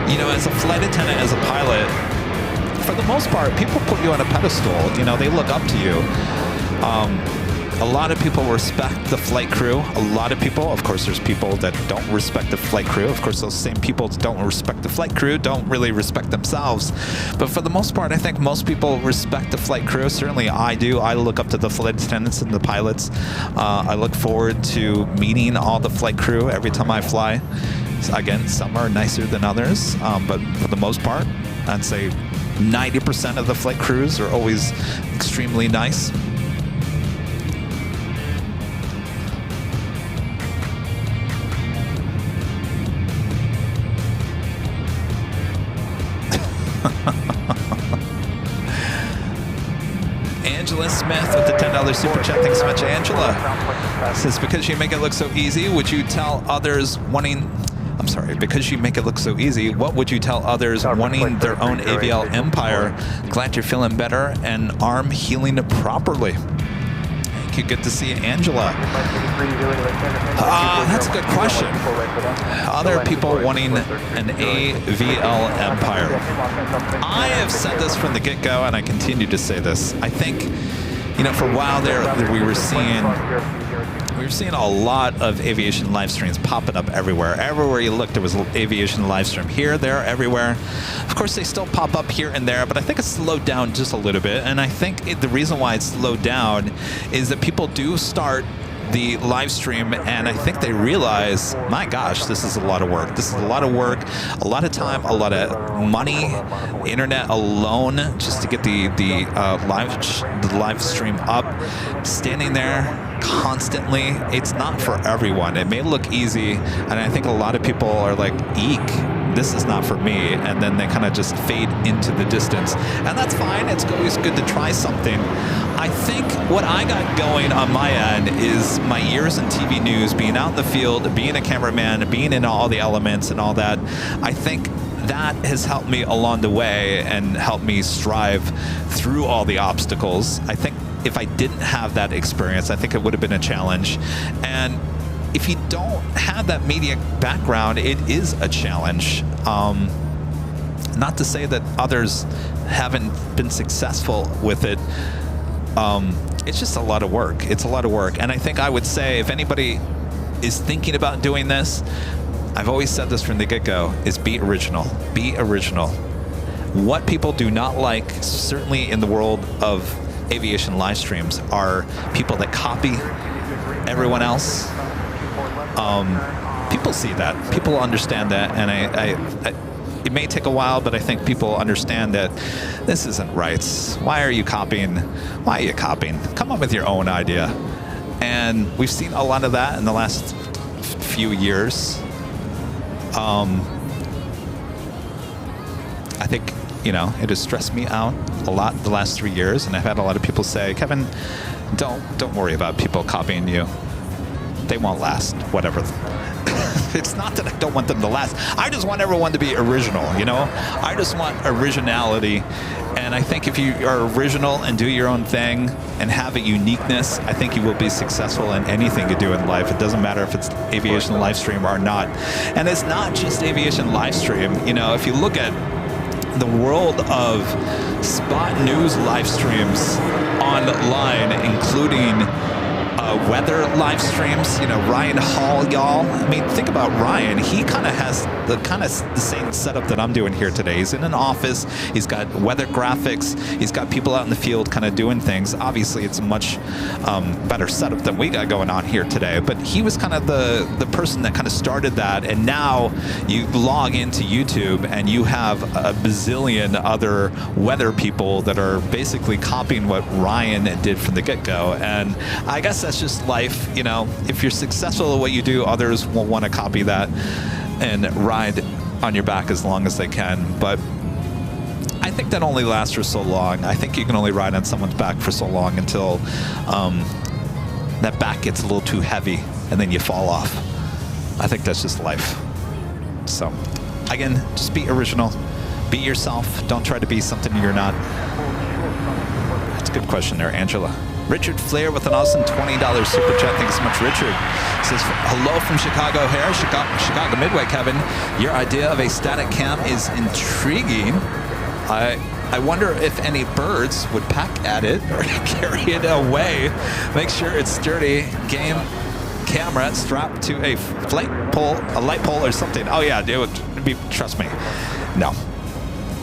You know, as a flight attendant, as a pilot, for the most part, people put you on a pedestal. You know, they look up to you. A lot of people respect the flight crew. A lot of people, of course, there's people that don't respect the flight crew. Of course, those same people that don't respect the flight crew don't really respect themselves. But for the most part, I think most people respect the flight crew. Certainly I do. I look up to the flight attendants and the pilots. I look forward to meeting all the flight crew every time I fly. Again, some are nicer than others, but for the most part, I'd say 90% of the flight crews are always extremely nice. Angela Smith with the $10 super chat. Thanks so much, Angela. Says, because you make it look so easy, would you tell others wanting... I'm sorry, because you make it look so easy, what would you tell others wanting their own AVL empire? Glad you're feeling better and arm healing properly. Thank you. Good to see you, Angela. That's a good question. Other people wanting an AVL empire. I have said this from the get-go, and I continue to say this. I think, you know, for a while there, we were seeing a lot of aviation live streams popping up everywhere. Everywhere you look, there was an aviation live stream. Here, there, everywhere. Of course, they still pop up here and there, but I think it's slowed down just a little bit. And I think the reason why it's slowed down is that people do start the live stream, and I think they realize, my gosh, this is a lot of work. This is a lot of work, a lot of time, a lot of money, internet alone, just to get the live stream up. Standing there constantly, it's not for everyone. It may look easy, and I think a lot of people are like, eek, this is not for me, and then they kind of just fade into the distance, and that's fine. It's always good to try something. I think what I got going on my end is my years in TV news, being out in the field, being a cameraman, being in all the elements and all that. I think that has helped me along the way and helped me strive through all the obstacles. I think if I didn't have that experience, I think it would have been a challenge. And if you don't have that media background, it is a challenge. Not to say that others haven't been successful with it. It's just a lot of work. It's a lot of work. And I think I would say if anybody is thinking about doing this, I've always said this from the get-go, is be original. Be original. What people do not like, certainly in the world of aviation live streams, are people that copy everyone else. People see that. People understand that. And it may take a while, but I think people understand that this isn't right. Why are you copying? Why are you copying? Come up with your own idea. And we've seen a lot of that in the last few years. I think, you know, it has stressed me out a lot the last 3 years, and I've had a lot of people say, Kevin, don't worry about people copying you. They won't last, whatever. It's not that I don't want them to last. I just want everyone to be original, you know? I just want originality. And I think if you are original and do your own thing and have a uniqueness, I think you will be successful in anything you do in life. It doesn't matter if it's aviation live stream or not. And it's not just aviation live stream. You know, if you look at the world of spot news live streams online, including weather live streams, you know, Ryan Hall, y'all. I mean, think about Ryan. He kind of has the same setup that I'm doing here today. He's in an office. He's got weather graphics. He's got people out in the field kind of doing things. Obviously, it's a much better setup than we got going on here today. But he was kind of the person that kind of started that. And now you log into YouTube and you have a bazillion other weather people that are basically copying what Ryan did from the get-go. And I guess that's just life, you know. If you're successful at what you do, others will want to copy that and ride on your back as long as they can. But I think that only lasts for so long. I think you can only ride on someone's back for so long until that back gets a little too heavy and then you fall off. I think that's just life. So again, just be original, be yourself. Don't try to be something you're not. That's a good question there, Angela. Richard Flair with an awesome $20 super chat. Thanks so much, Richard. Says, hello from Chicago O'Hare, Chicago Midway, Kevin. Your idea of a static cam is intriguing. I wonder if any birds would peck at it or carry it away. Make sure it's sturdy. Game camera strapped to a a light pole or something. Oh yeah, it would be, trust me. No.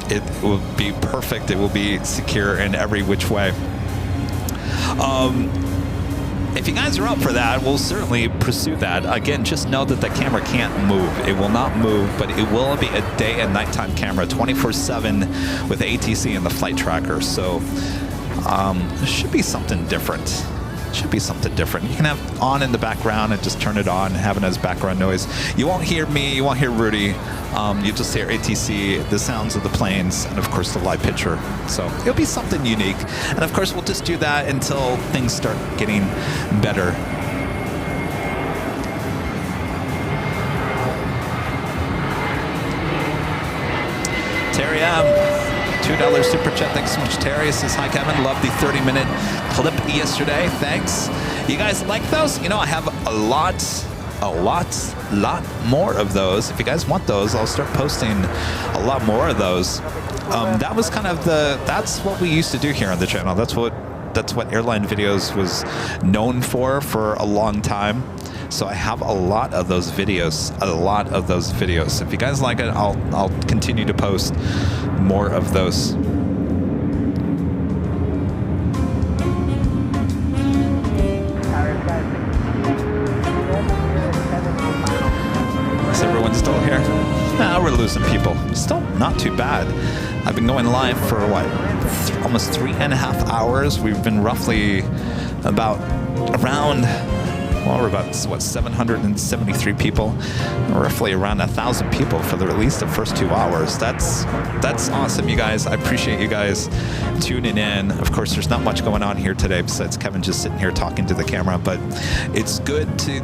It will be perfect. It will be secure in every which way. If you guys are up for that, we'll certainly pursue that. Again, just know that the camera can't move. It will not move, but it will be a day and nighttime camera, 24/7 with ATC and the flight tracker. So it should be something different. Should be something different. You can have on in the background and just turn it on, have it as background noise. You won't hear me, you won't hear Rudy. You just hear ATC, the sounds of the planes, and of course the live picture. So it'll be something unique. And of course we'll just do that until things start getting better. Terry M. $2 super chat. Thanks so much, Terry. Says, hi, Kevin. Love the 30-minute clip yesterday. Thanks. You guys like those? You know, I have a lot more of those. If you guys want those, I'll start posting a lot more of those. That was kind of that's what we used to do here on the channel. That's what Airline Videos was known for a long time. So I have a lot of those videos, If you guys like it, I'll continue to post more of those. Is everyone still here? Nah, we're losing people. Still not too bad. I've been going live for what? Almost 3.5 hours. We've been roughly around. Well, we're about, what, 773 people, roughly around 1,000 people for at least the first 2 hours. That's awesome, you guys. I appreciate you guys tuning in. Of course, there's not much going on here today besides Kevin just sitting here talking to the camera, but it's good to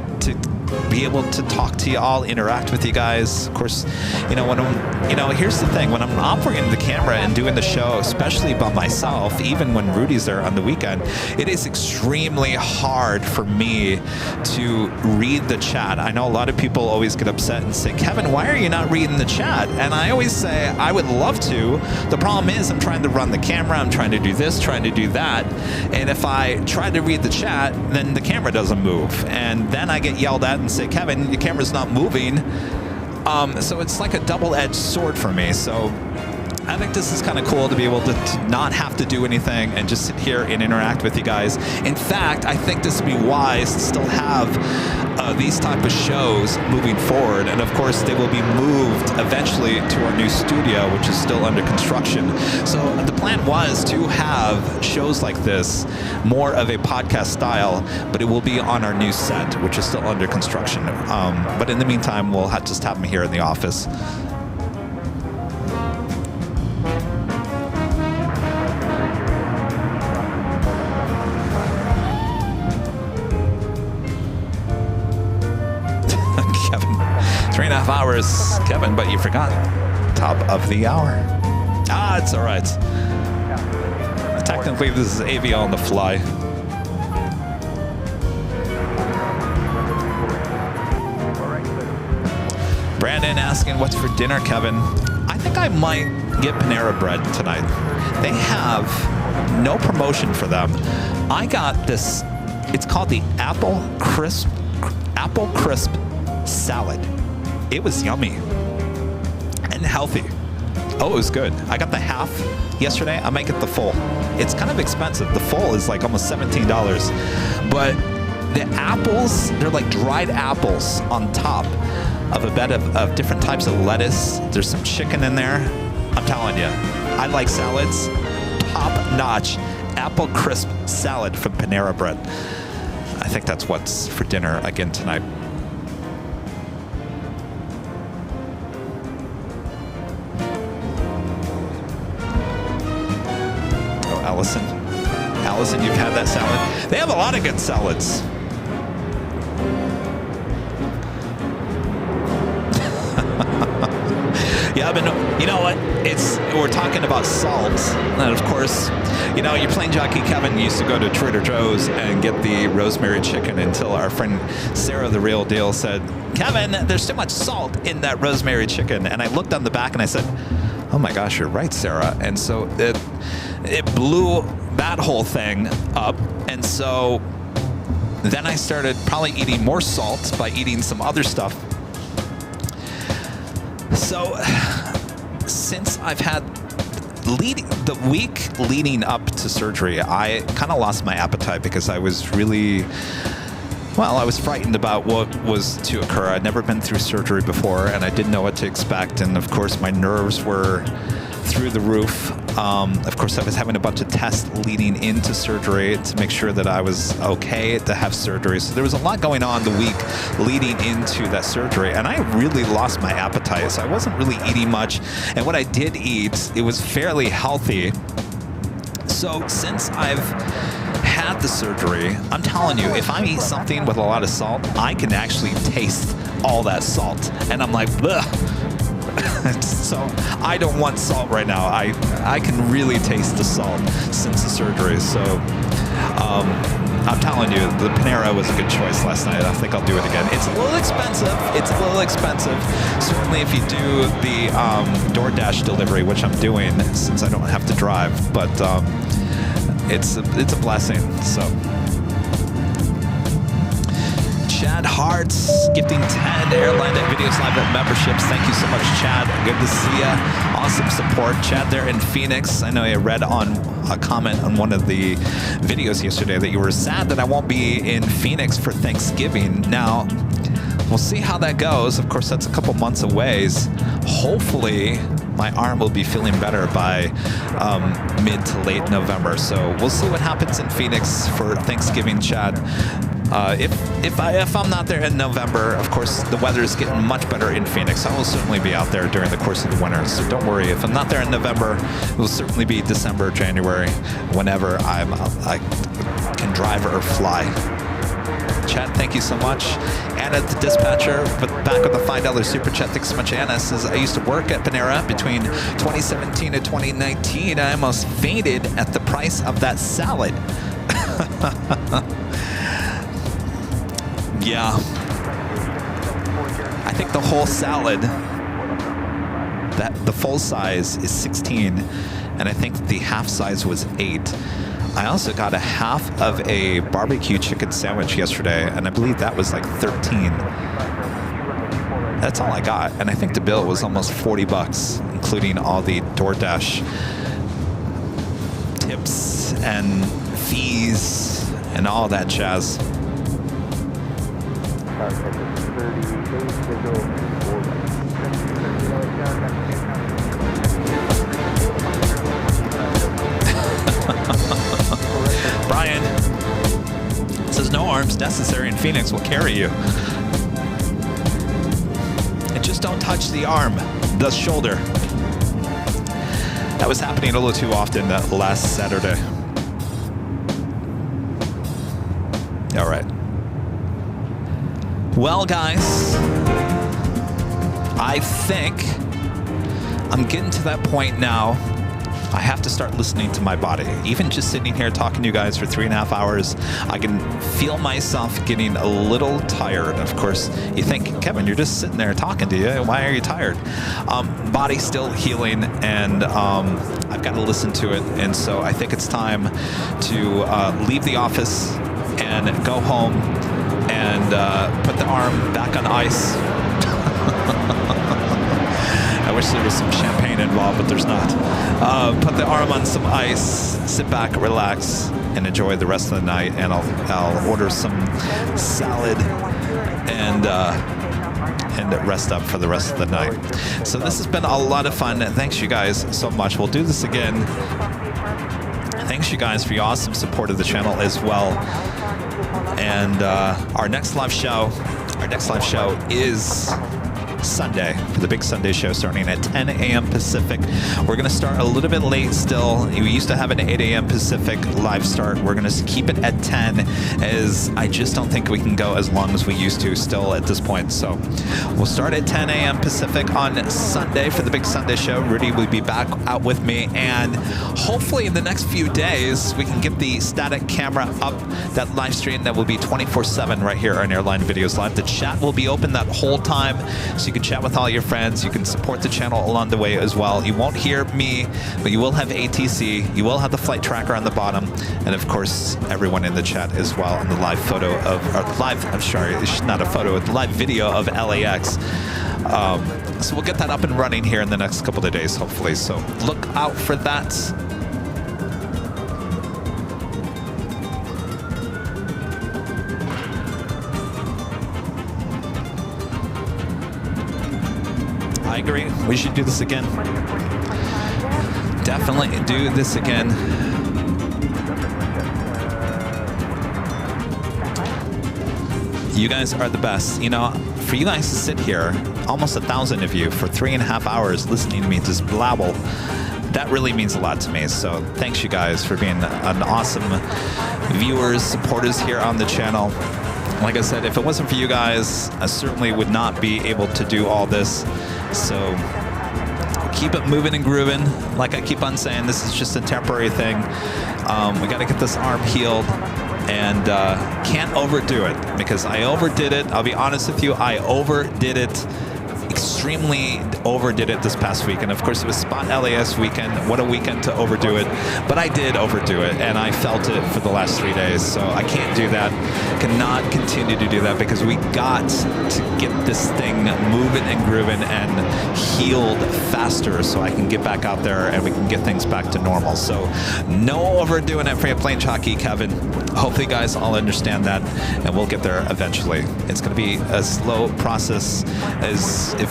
be able to talk to you all, interact with you guys. Of course, here's the thing. When I'm operating the camera and doing the show, especially by myself, even when Rudy's there on the weekend, it is extremely hard for me to read the chat. I know a lot of people always get upset and say, Kevin, why are you not reading the chat? And I always say, I would love to. The problem is I'm trying to run the camera, I'm trying to do this, trying to do that. And if I try to read the chat, then the camera doesn't move. And then I get yelled at and say, Kevin, your camera's not moving. So it's like a double-edged sword for me. So I think this is kind of cool to be able to not have to do anything and just sit here and interact with you guys. In fact, I think this would be wise to still have these type of shows moving forward. And of course, they will be moved eventually to our new studio, which is still under construction. So the plan was to have shows like this, more of a podcast style, but it will be on our new set, which is still under construction. But in the meantime, we'll just have them here in the office. Kevin, 3.5 hours, Kevin, but you forgot top of the hour. Ah, it's all right. Technically, this is AVL on the fly. Brandon asking, what's for dinner, Kevin? I think I might get Panera Bread tonight. They have no promotion for them. I got this, it's called the Apple Crisp salad. It was yummy and healthy. Oh, it was good. I got the half yesterday. I might get the full. It's kind of expensive. The full is like almost $17. But the apples, they're like dried apples on top of a bed of different types of lettuce. There's some chicken in there. I'm telling you, I like salads. Top-notch apple crisp salad from Panera Bread. I think that's what's for dinner again tonight. Oh, Allison, you've had that salad? They have a lot of good salads. Yeah, but you know what? We're talking about salt, and of course, your Plane Jockey Kevin used to go to Trader Joe's and get the rosemary chicken until our friend Sarah, the real deal, said, Kevin, there's too much salt in that rosemary chicken. And I looked on the back and I said, Oh my gosh, you're right, Sarah. And so it blew that whole thing up. And so then I started probably eating more salt by eating some other stuff. So since I've had the week leading up to surgery, I kind of lost my appetite because I was really, well, I was frightened about what was to occur. I'd never been through surgery before, and I didn't know what to expect. And of course, my nerves were through the roof. Of course, I was having a bunch of tests leading into surgery to make sure that I was okay to have surgery. So there was a lot going on the week leading into that surgery, and I really lost my appetite. So I wasn't really eating much, and what I did eat, it was fairly healthy. So since I've had the surgery, I'm telling you, if I eat something with a lot of salt, I can actually taste all that salt, and I'm like, ugh. So I don't want salt right now. I can really taste the salt since the surgery. So I'm telling you, the Panera was a good choice last night. I think I'll do it again. It's a little expensive. It's a little expensive. Certainly if you do the DoorDash delivery, which I'm doing since I don't have to drive, but it's a blessing. So Chad Hart's gifting 10 Airline Videos Live memberships. Thank you so much, Chad. Good to see you. Awesome support. Chad there in Phoenix. I know I read on a comment on one of the videos yesterday that you were sad that I won't be in Phoenix for Thanksgiving. Now, we'll see how that goes. Of course, that's a couple months away. Hopefully, my arm will be feeling better by mid to late November. So we'll see what happens in Phoenix for Thanksgiving, Chad. If I'm not there in November, of course, the weather is getting much better in Phoenix. I will certainly be out there during the course of the winter, so don't worry. If I'm not there in November, it will certainly be December, January, whenever I can drive or fly. Chad, thank you so much. Anna, the dispatcher, back with the $5 super chat. Thanks so much, Anna. Says, I used to work at Panera between 2017 and 2019. I almost fainted at the price of that salad. Yeah. I think the whole salad, the full size is 16, and I think the half size was 8. I also got a half of a barbecue chicken sandwich yesterday, and I believe that was like 13. That's all I got, and I think the bill was almost $40, including all the DoorDash tips and fees and all that jazz. Brian says no arms necessary in Phoenix will carry you. And just don't touch the arm, the shoulder. That was happening a little too often last Saturday. All right. Well, guys, I think I'm getting to that point now. I have to start listening to my body. Even just sitting here talking to you guys for 3.5 hours, I can feel myself getting a little tired. Of course, you think, Kevin, you're just sitting there talking to you. Why are you tired? Body's still healing, and I've got to listen to it. And so I think it's time to leave the office and go home and put the arm back on ice. I wish there was some champagne involved, but there's not. Put the arm on some ice, sit back, relax, and enjoy the rest of the night. And I'll order some salad and rest up for the rest of the night. So this has been a lot of fun. Thanks you guys so much. We'll do this again. Thanks you guys for your awesome support of the channel as well. And our next live show is Sunday, for the big Sunday show starting at 10 a.m. Pacific. We're going to start a little bit late still. We used to have an 8 a.m. Pacific live start. We're going to keep it at 10, as I just don't think we can go as long as we used to still at this point. So we'll start at 10 a.m. Pacific on Sunday for the big Sunday show. Rudy will be back out with me, and hopefully in the next few days we can get the static camera up, that live stream that will be 24/7 right here on Airline Videos Live. The chat will be open that whole time, so you can chat with all your friends. You can support the channel along the way as well. You won't hear me, but you will have ATC. You will have the flight tracker on the bottom. And of course, everyone in the chat as well. And the live photo of, or live, I'm sorry, it's not a photo, it's a live video of LAX. So we'll get that up and running here in the next couple of days, hopefully. So look out for that. I agree. We should do this again. Definitely do this again. You guys are the best. You know, for you guys to sit here, almost 1,000 of you, for 3.5 hours listening to me just blabble, that really means a lot to me. So thanks you guys for being an awesome viewers, supporters here on the channel. Like I said, if it wasn't for you guys, I certainly would not be able to do all this. So keep it moving and grooving. Like I keep on saying, this is just a temporary thing. We got to get this arm healed, and can't overdo it, because I overdid it. I'll be honest with you, I overdid it. Extremely overdid it this past week, and of course it was Spot LAS weekend. What a weekend to overdo it, but I did overdo it, and I felt it for the last 3 days, so I can't do that. Cannot continue to do that, because we got to get this thing moving and grooving and healed faster, so I can get back out there and we can get things back to normal. So no overdoing it for you, Plane Jockey Kevin. Hopefully you guys all understand that, and we'll get there eventually. It's going to be a slow process, as if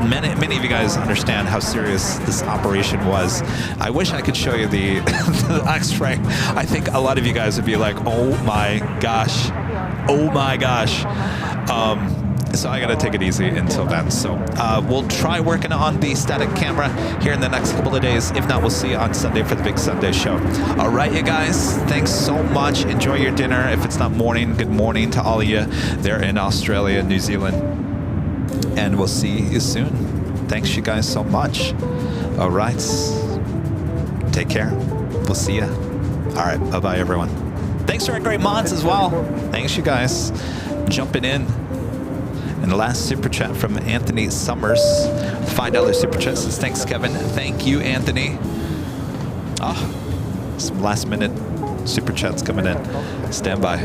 many of you guys understand how serious this operation was. I wish I could show you the, the x-ray. I think a lot of you guys would be like, oh my gosh, oh my gosh. So I gotta take it easy until then. So we'll try working on the static camera here in the next couple of days. If not, we'll see you on Sunday for the big Sunday show. All right, you guys, thanks so much. Enjoy your dinner. If it's not morning, good morning to all of you there in Australia, New Zealand. And we'll see you soon. Thanks you guys so much. All right. Take care. We'll see you. All right. Bye-bye, everyone. Thanks for our great mods as well. Thanks you guys jumping in. And the last super chat from Anthony Summers. $5 super chat says, thanks, Kevin. Thank you, Anthony. Oh, some last minute super chats coming in. Stand by.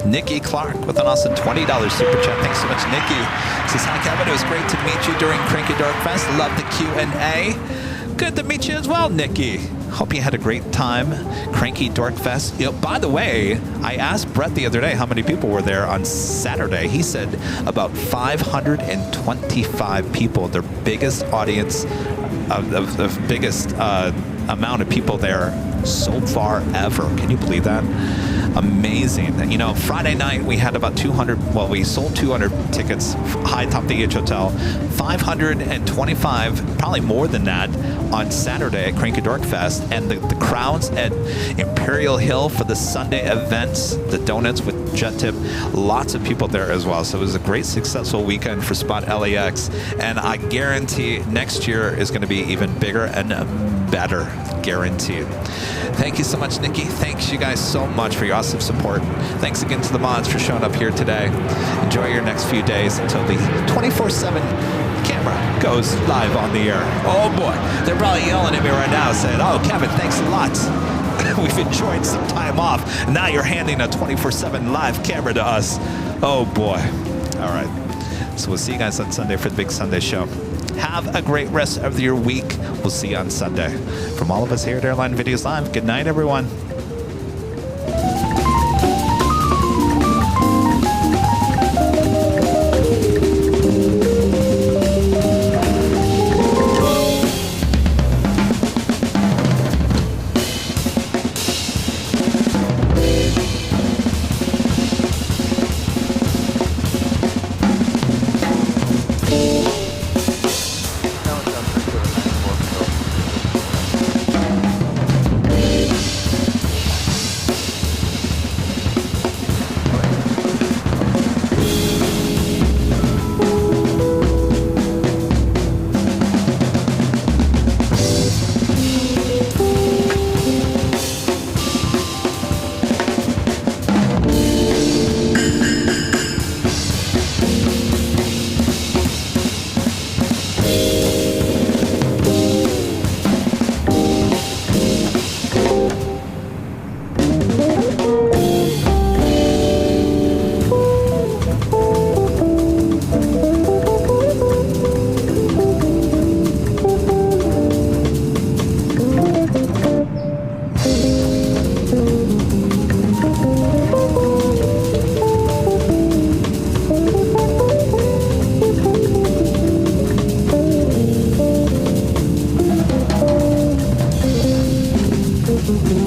Nikki Clark with an awesome $20 super chat. Thanks so much, Nikki. Says, hi, Kevin. It was great to meet you during Cranky Dork Fest. Love the Q&A. Good to meet you as well, Nikki. Hope you had a great time. Cranky Dork Fest. You know, by the way, I asked Brett the other day how many people were there on Saturday. He said about 525 people. Their biggest audience, the biggest amount of people there so far ever. Can you believe that? Amazing. You know, Friday night we had about 200, well, we sold 200 tickets high top the H Hotel, 525, probably more than that, on Saturday at Cranky Dork Fest, and the crowds at Imperial Hill for the Sunday events, the donuts with Jet Tip, lots of people there as well. So it was a great, successful weekend for Spot LAX, and I guarantee next year is going to be even bigger and better, guaranteed. Thank you so much, Nikki. Thanks you guys so much for your awesome support. Thanks again to the mods for showing up here today. Enjoy your next few days until the 24/7 camera goes live on the air. Oh boy, they're probably yelling at me right now saying, oh, Kevin, thanks a lot. We've enjoyed some time off. Now you're handing a 24/7 live camera to us. Oh boy. All right. So we'll see you guys on Sunday for the big Sunday show. Have a great rest of your week. We'll see you on Sunday. From all of us here at Airline Videos Live, good night, everyone. think the